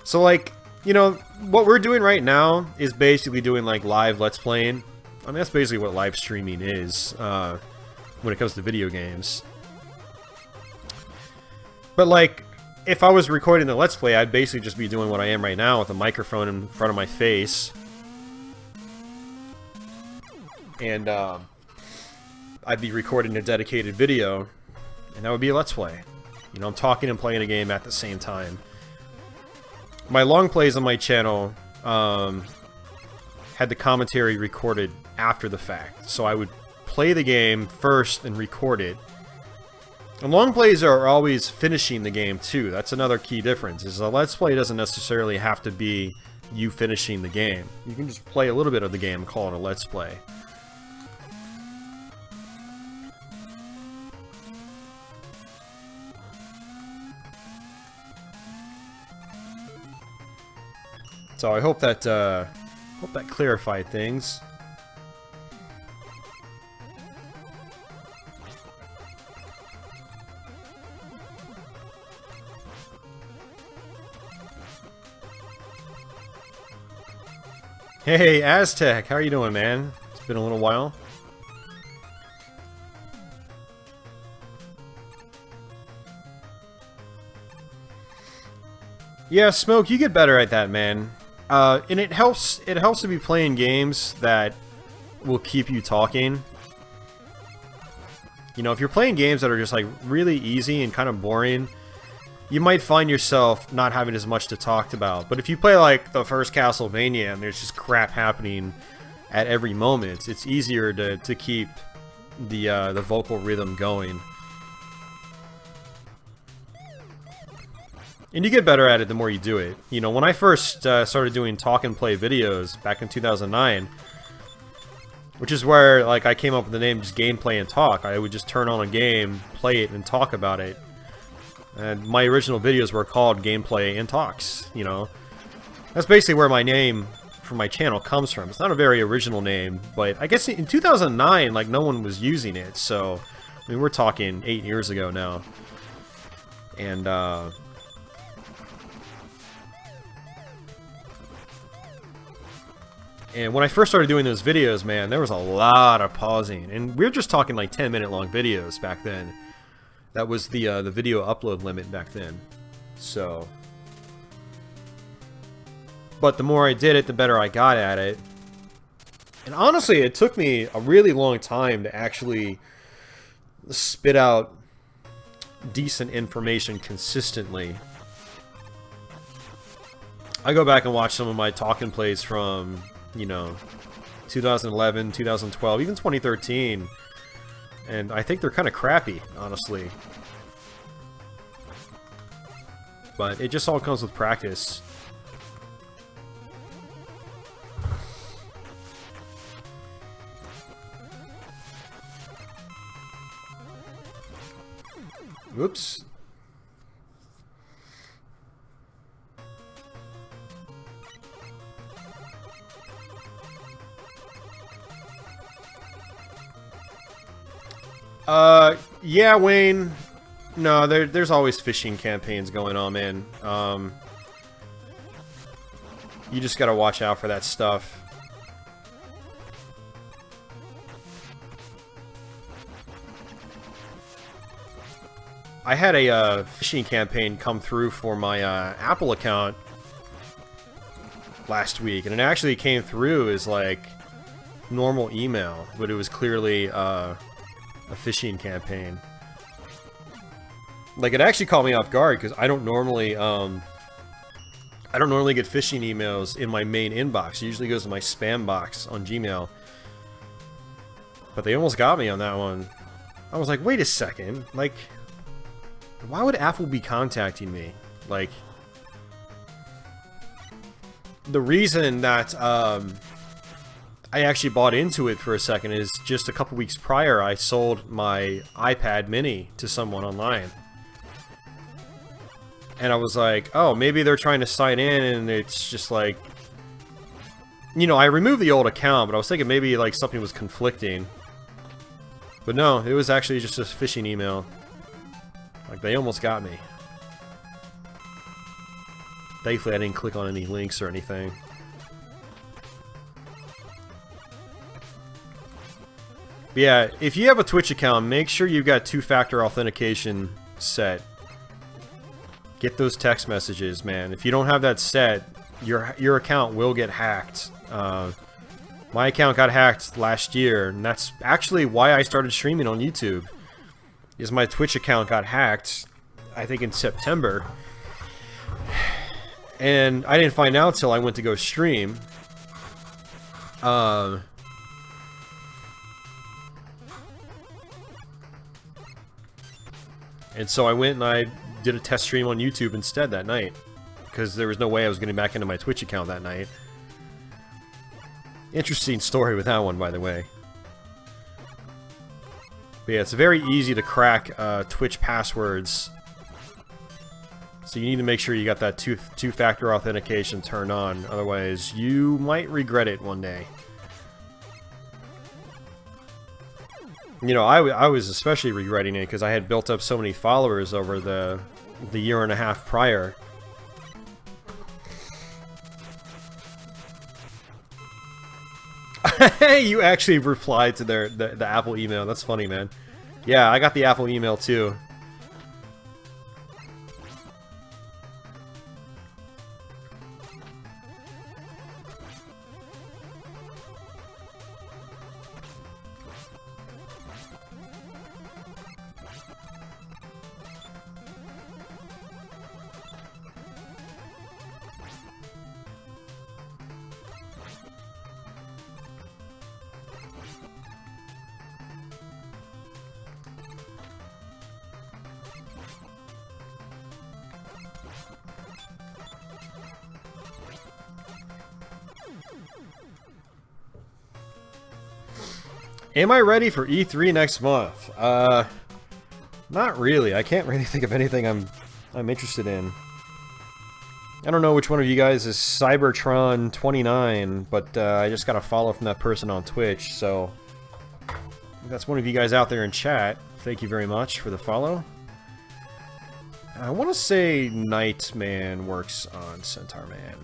So, like, you know, what we're doing right now is basically doing, like, live Let's Playing. I mean, that's basically what live streaming is when it comes to video games. But, like, if I was recording the Let's Play, I'd basically just be doing what I am right now with a microphone in front of my face. And, I'd be recording a dedicated video, and that would be a Let's Play. You know, I'm talking and playing a game at the same time. My long plays on my channel had the commentary recorded after the fact. So I would play the game first and record it. And long plays are always finishing the game too. That's another key difference, is a Let's Play doesn't necessarily have to be you finishing the game. You can just play a little bit of the game and call it a Let's Play. So I hope that clarified things. Hey, Aztec, how are you doing, man? It's been a little while. Yeah, Smoke, you get better at that, man. And it helps to be playing games that will keep you talking. You know, if you're playing games that are just like really easy and kind of boring, you might find yourself not having as much to talk about. But if you play like the first Castlevania and there's just crap happening at every moment, it's easier to keep the vocal rhythm going. And you get better at it the more you do it. You know, when I first started doing talk and play videos back in 2009, which is where like I came up with the name just Gameplay and Talk. I would just turn on a game, play it, and talk about it. And my original videos were called Gameplay and Talks, you know. That's basically where my name for my channel comes from. It's not a very original name, but I guess in 2009, like, no one was using it, so... I mean, we're talking 8 years ago now. And, And when I first started doing those videos, man, there was a lot of pausing. And we were just talking like 10-minute long videos back then. That was the video upload limit back then. So, But the more I did it, the better I got at it. And honestly, it took me a really long time to actually spit out decent information consistently. I go back and watch some of my talking plays from, you know, 2011, 2012, even 2013. And I think they're kind of crappy, honestly. But it just all comes with practice. Whoops. Yeah, Wayne. No, there's always phishing campaigns going on, man. You just gotta watch out for that stuff. I had a phishing campaign come through for my Apple account last week, and it actually came through as like normal email, but it was clearly a phishing campaign. Like, it actually caught me off guard because I don't normally get phishing emails in my main inbox. It usually goes to my spam box on Gmail. But they almost got me on that one. I was like, wait a second, like, why would Apple be contacting me? Like, the reason that I actually bought into it for a second is just a couple weeks prior, I sold my iPad mini to someone online. And I was like, oh, maybe they're trying to sign in and it's just like... You know, I removed the old account, but I was thinking maybe like something was conflicting. But no, it was actually just a phishing email. Like, they almost got me. Thankfully, I didn't click on any links or anything. But yeah, if you have a Twitch account, make sure you've got two-factor authentication set. Get those text messages, man. If you don't have that set, your account will get hacked. My account got hacked last year, and that's actually why I started streaming on YouTube. Is my Twitch account got hacked, I think in September. And I didn't find out till I went to go stream. And so I went and I did a test stream on YouTube instead that night. Because there was no way I was getting back into my Twitch account that night. Interesting story with that one, by the way. But yeah, it's very easy to crack Twitch passwords. So you need to make sure you got that two-factor authentication turned on. Otherwise, you might regret it one day. You know, I was especially regretting it because I had built up so many followers over the year and a half prior. You actually replied to the Apple email. That's funny, man. Yeah, I got the Apple email too. Am I ready for E3 next month? Not really. I can't really think of anything I'm interested in. I don't know which one of you guys is Cybertron29, but I just got a follow from that person on Twitch, so if that's one of you guys out there in chat, thank you very much for the follow. I want to say Nightman works on Centaur Man.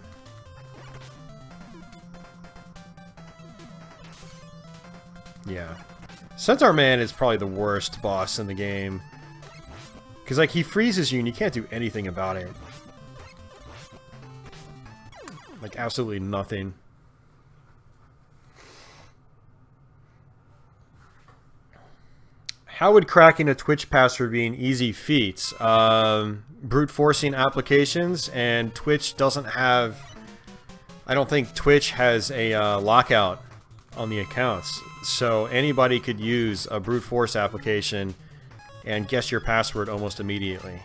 Yeah. Centaur Man is probably the worst boss in the game. Because, like, he freezes you and you can't do anything about it. Like, absolutely nothing. How would cracking a Twitch password be an easy feat? Brute forcing applications, and Twitch doesn't have... I don't think Twitch has a lockout on the accounts. So anybody could use a brute force application and guess your password almost immediately.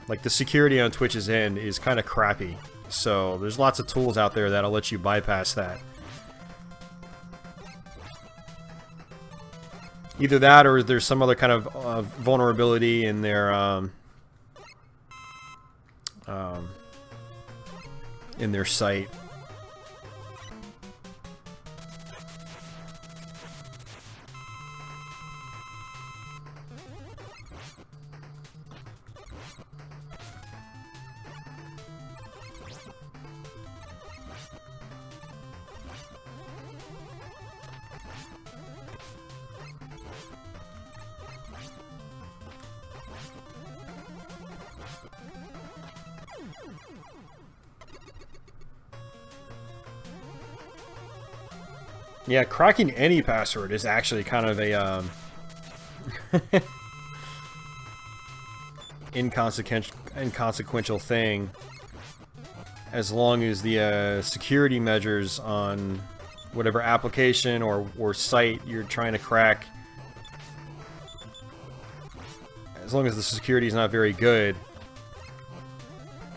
Like, the security on Twitch's end is kind of crappy. So there's lots of tools out there that'll let you bypass that. Either that, or there's some other kind of vulnerability in their site. Yeah, cracking any password is actually kind of a inconsequential thing, as long as the security measures on whatever application or site you're trying to crack, as long as the security is not very good,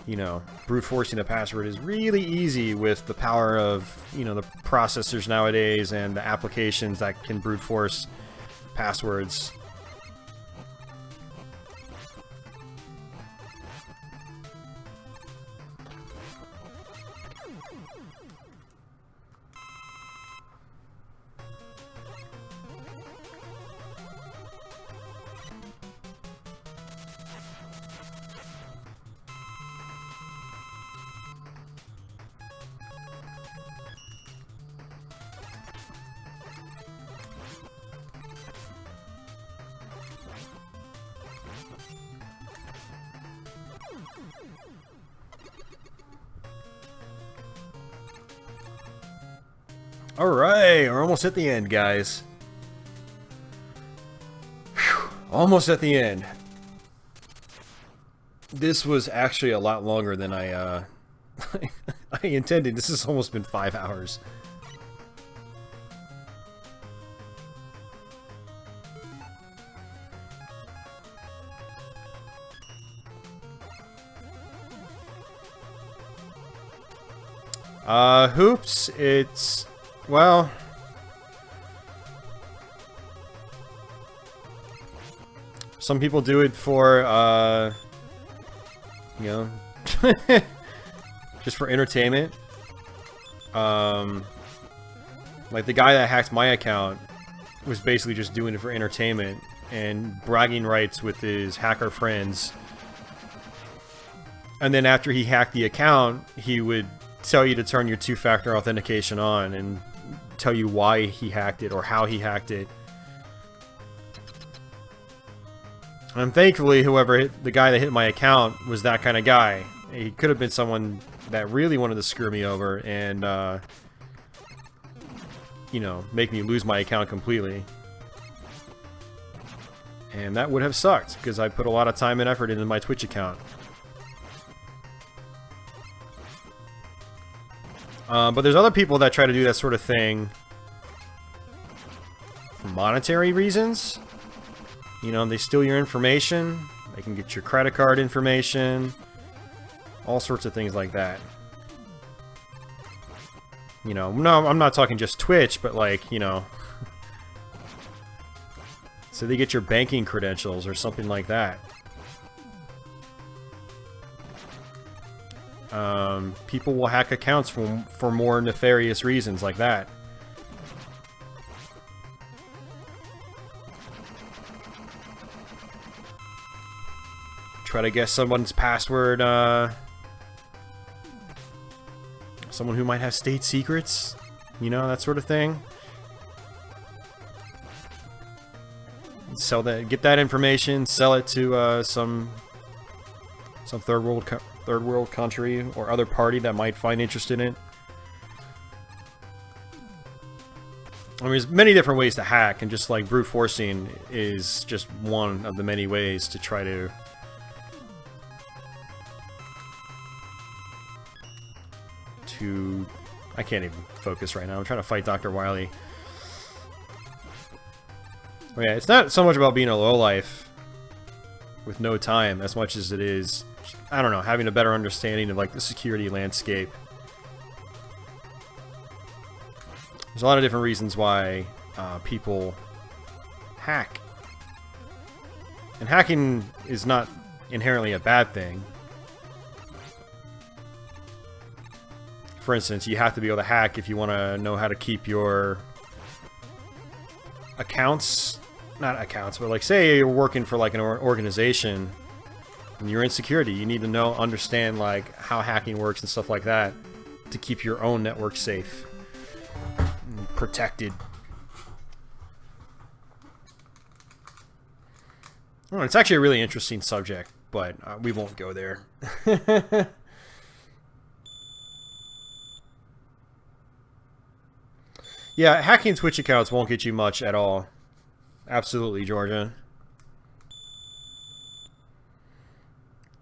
you know, brute forcing a password is really easy with the power of, you know, the processors nowadays and the applications that can brute force passwords. Alright, we're almost at the end, guys. Whew, almost at the end. This was actually a lot longer than I intended. This has almost been 5 hours. Hoops, it's... well... some people do it for, you know, just for entertainment. Like the guy that hacked my account was basically just doing it for entertainment and bragging rights with his hacker friends. And then after he hacked the account, he would tell you to turn your two-factor authentication on and tell you why he hacked it or how he hacked it. And thankfully, the guy that hit my account was that kind of guy. He could have been someone that really wanted to screw me over and, you know, make me lose my account completely. And that would have sucked, because I put a lot of time and effort into my Twitch account. But there's other people that try to do that sort of thing for monetary reasons. You know, they steal your information, they can get your credit card information, all sorts of things like that. You know, no, I'm not talking just Twitch, but like, you know, so they get your banking credentials or something like that. People will hack accounts for more nefarious reasons like that. Try to guess someone's password, someone who might have state secrets, you know, that sort of thing. sell that, get that information, sell it to some third world country or other party that might find interest in it. I mean, there's many different ways to hack, and just like brute forcing is just one of the many ways to try to I can't even focus right now. I'm trying to fight Dr. Wily. Oh yeah, it's not so much about being a lowlife with no time as much as it is, I don't know, having a better understanding of like the security landscape. There's a lot of different reasons why people hack. And hacking is not inherently a bad thing. For instance, you have to be able to hack if you want to know how to keep your accounts, not accounts, but like say you're working for like an organization and you're in security, you need to know, understand like how hacking works and stuff like that to keep your own network safe and protected. Well, it's actually a really interesting subject, but we won't go there. Yeah, hacking Twitch accounts won't get you much at all. Absolutely, Georgia.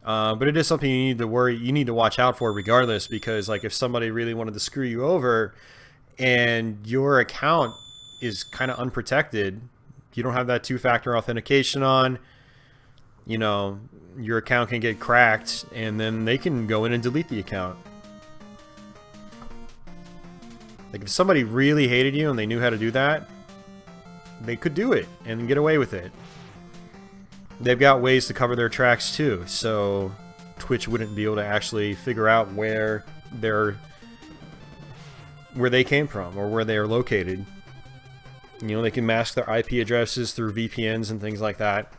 But it is something you need to watch out for regardless, because like if somebody really wanted to screw you over and your account is kind of unprotected, you don't have that two-factor authentication on, you know, your account can get cracked and then they can go in and delete the account. Like, if somebody really hated you and they knew how to do that, they could do it and get away with it. They've got ways to cover their tracks too, so Twitch wouldn't be able to actually figure out where they came from or where they are located. You know, they can mask their IP addresses through VPNs and things like that.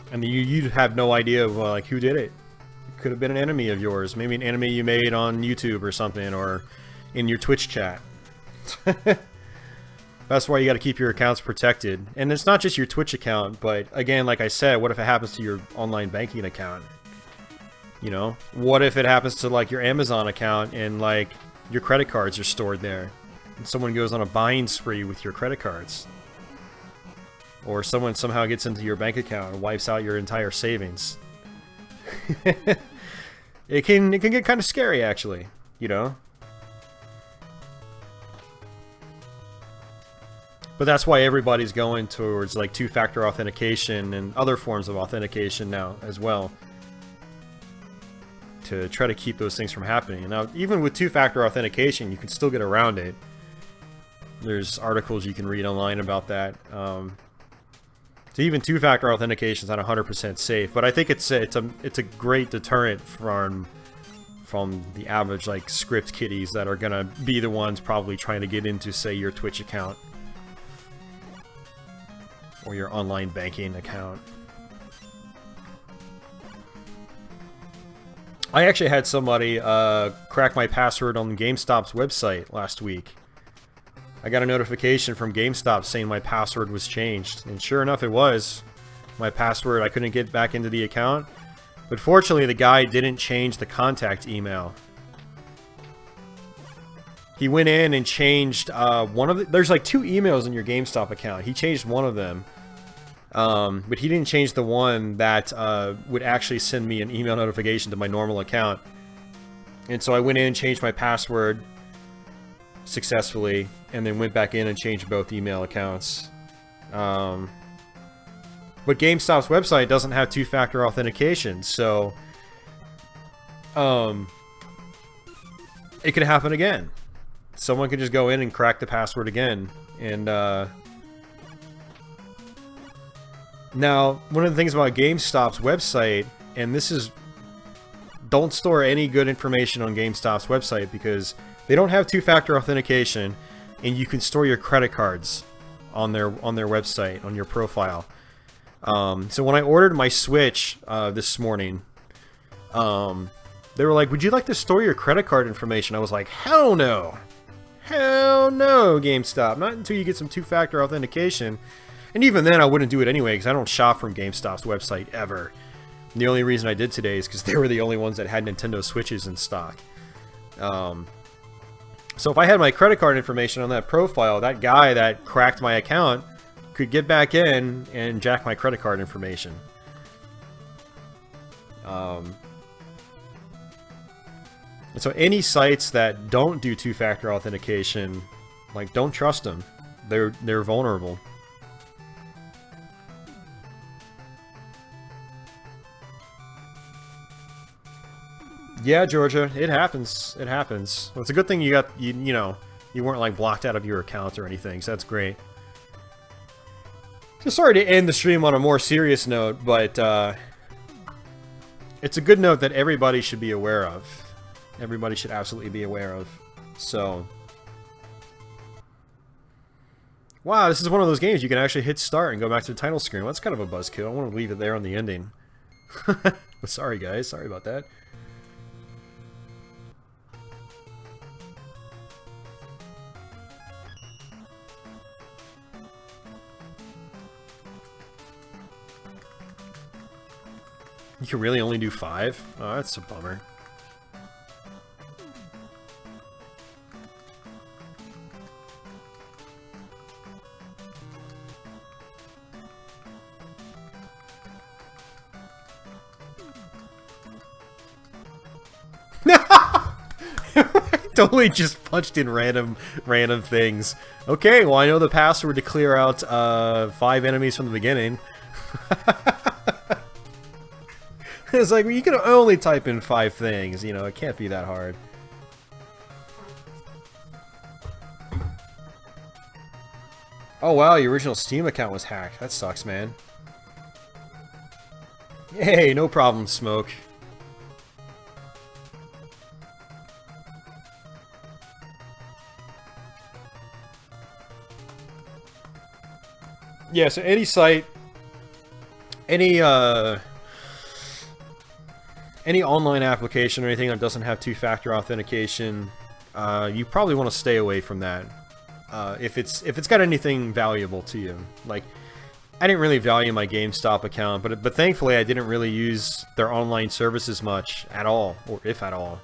And you'd have no idea of, like, who did it. It could have been an enemy of yours. Maybe an enemy you made on YouTube or something, or in your Twitch chat. That's why you got to keep your accounts protected. And it's not just your Twitch account, but again, like I said, what if it happens to your online banking account? You know? What if it happens to, like, your Amazon account and, like, your credit cards are stored there? And someone goes on a buying spree with your credit cards? Or someone somehow gets into your bank account and wipes out your entire savings. It can get kind of scary, actually, you know? But that's why everybody's going towards like two-factor authentication and other forms of authentication now as well, to try to keep those things from happening. Now, even with two-factor authentication, you can still get around it. There's articles you can read online about that. So even two-factor authentication is not 100% safe, but I think it's a great deterrent from the average like script kiddies that are gonna be the ones probably trying to get into, say, your Twitch account or your online banking account. I actually had somebody crack my password on GameStop's website last week. I got a notification from GameStop saying my password was changed, and sure enough it was. My password, I couldn't get back into the account, but fortunately the guy didn't change the contact email. He went in and changed one of the... There's like 2 emails in your GameStop account. He changed one of them, but he didn't change the one that would actually send me an email notification to my normal account. And so I went in and changed my password successfully, and then went back in and changed both email accounts. But GameStop's website doesn't have two-factor authentication, so it could happen again. Someone could just go in and crack the password again. And now, one of the things about GameStop's website, and this is, don't store any good information on GameStop's website because they don't have two-factor authentication, and you can store your credit cards on their website, on your profile. So when I ordered my Switch this morning, they were like, "Would you like to store your credit card information?" I was like, "Hell no! Hell no, GameStop. Not until you get some two-factor authentication. And even then, I wouldn't do it anyway, because I don't shop from GameStop's website ever. And the only reason I did today is because they were the only ones that had Nintendo Switches in stock. So if I had my credit card information on that profile, that guy that cracked my account could get back in and jack my credit card information. And so any sites that don't do two-factor authentication, like, don't trust them. They're vulnerable. Yeah, Georgia, it happens. It happens. Well, it's a good thing you got, you know, you weren't, like, blocked out of your account or anything, so that's great. So sorry to end the stream on a more serious note, but it's a good note that everybody should be aware of. Everybody should absolutely be aware of. So, wow, this is one of those games you can actually hit start and go back to the title screen. Well, that's kind of a buzzkill. I want to leave it there on the ending. Sorry, guys. Sorry about that. You can really only do 5? Oh, that's a bummer. Totally just punched in random things. Okay, well I know the password to clear out 5 enemies from the beginning. It's like, you can only type in 5 things, you know, it can't be that hard. Oh wow, your original Steam account was hacked. That sucks, man. Hey, no problem, Smoke. Yeah, so any site, any online application or anything that doesn't have two-factor authentication, you probably want to stay away from that. If it's got anything valuable to you. Like, I didn't really value my GameStop account, but thankfully I didn't really use their online services much at all, or if at all.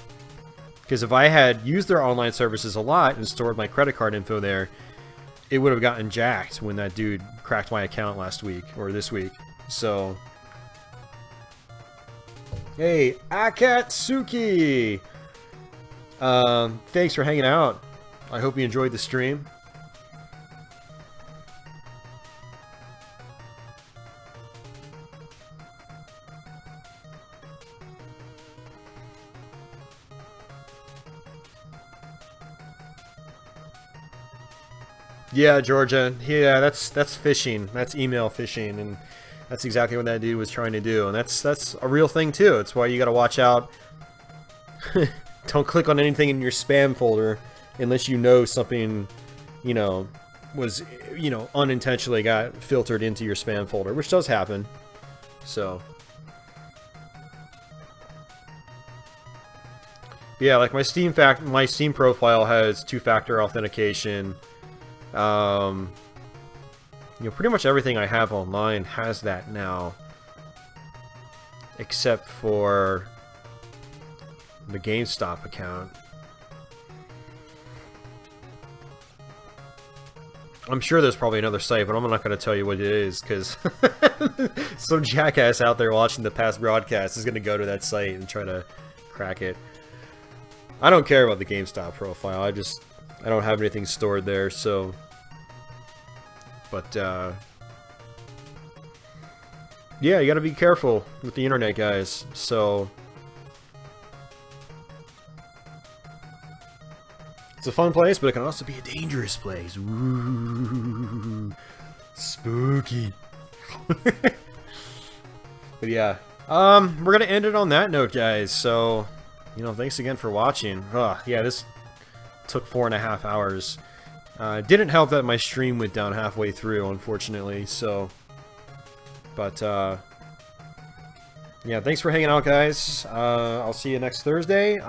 Because if I had used their online services a lot and stored my credit card info there, it would have gotten jacked when that dude cracked my account last week, or this week. So, hey, Akatsuki! Thanks for hanging out. I hope you enjoyed the stream. Yeah, Georgia. Yeah, that's phishing. That's email phishing, and that's exactly what that dude was trying to do. And that's a real thing too. It's why you got to watch out. Don't click on anything in your spam folder unless you know something, you know, was, you know, unintentionally got filtered into your spam folder, which does happen. So, yeah, like my Steam profile has two-factor authentication. You know, pretty much everything I have online has that now, except for the GameStop account. I'm sure there's probably another site, but I'm not going to tell you what it is, because some jackass out there watching the past broadcast is going to go to that site and try to crack it. I don't care about the GameStop profile, I don't have anything stored there, so... But, yeah, you gotta be careful with the internet, guys, so... It's a fun place, but it can also be a dangerous place. Ooh, spooky. But yeah, we're gonna end it on that note, guys, so... You know, thanks again for watching. Yeah, this took 4.5 hours. Didn't help that my stream went down halfway through, unfortunately, so... But, yeah, thanks for hanging out, guys. I'll see you next Thursday.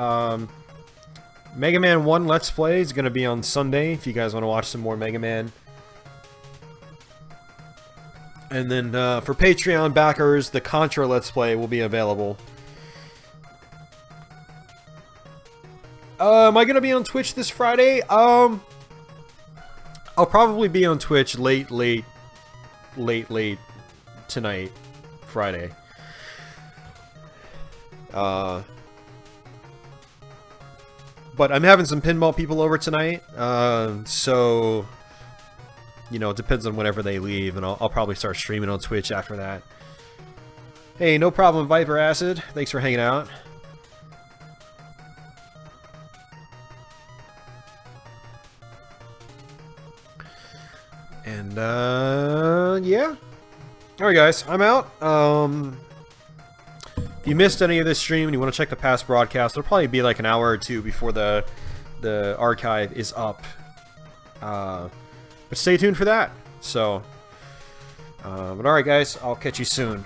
Mega Man 1 Let's Play is going to be on Sunday, if you guys want to watch some more Mega Man. And then for Patreon backers, the Contra Let's Play will be available. Am I going to be on Twitch this Friday? I'll probably be on Twitch late tonight, Friday. But I'm having some pinball people over tonight, so, you know, it depends on whenever they leave, and I'll probably start streaming on Twitch after that. Hey, no problem, Viper Acid. Thanks for hanging out. And, yeah. Alright, guys, I'm out. If you missed any of this stream and you want to check the past broadcast, it'll probably be like an hour or two before the archive is up. But stay tuned for that. So, but alright guys, I'll catch you soon.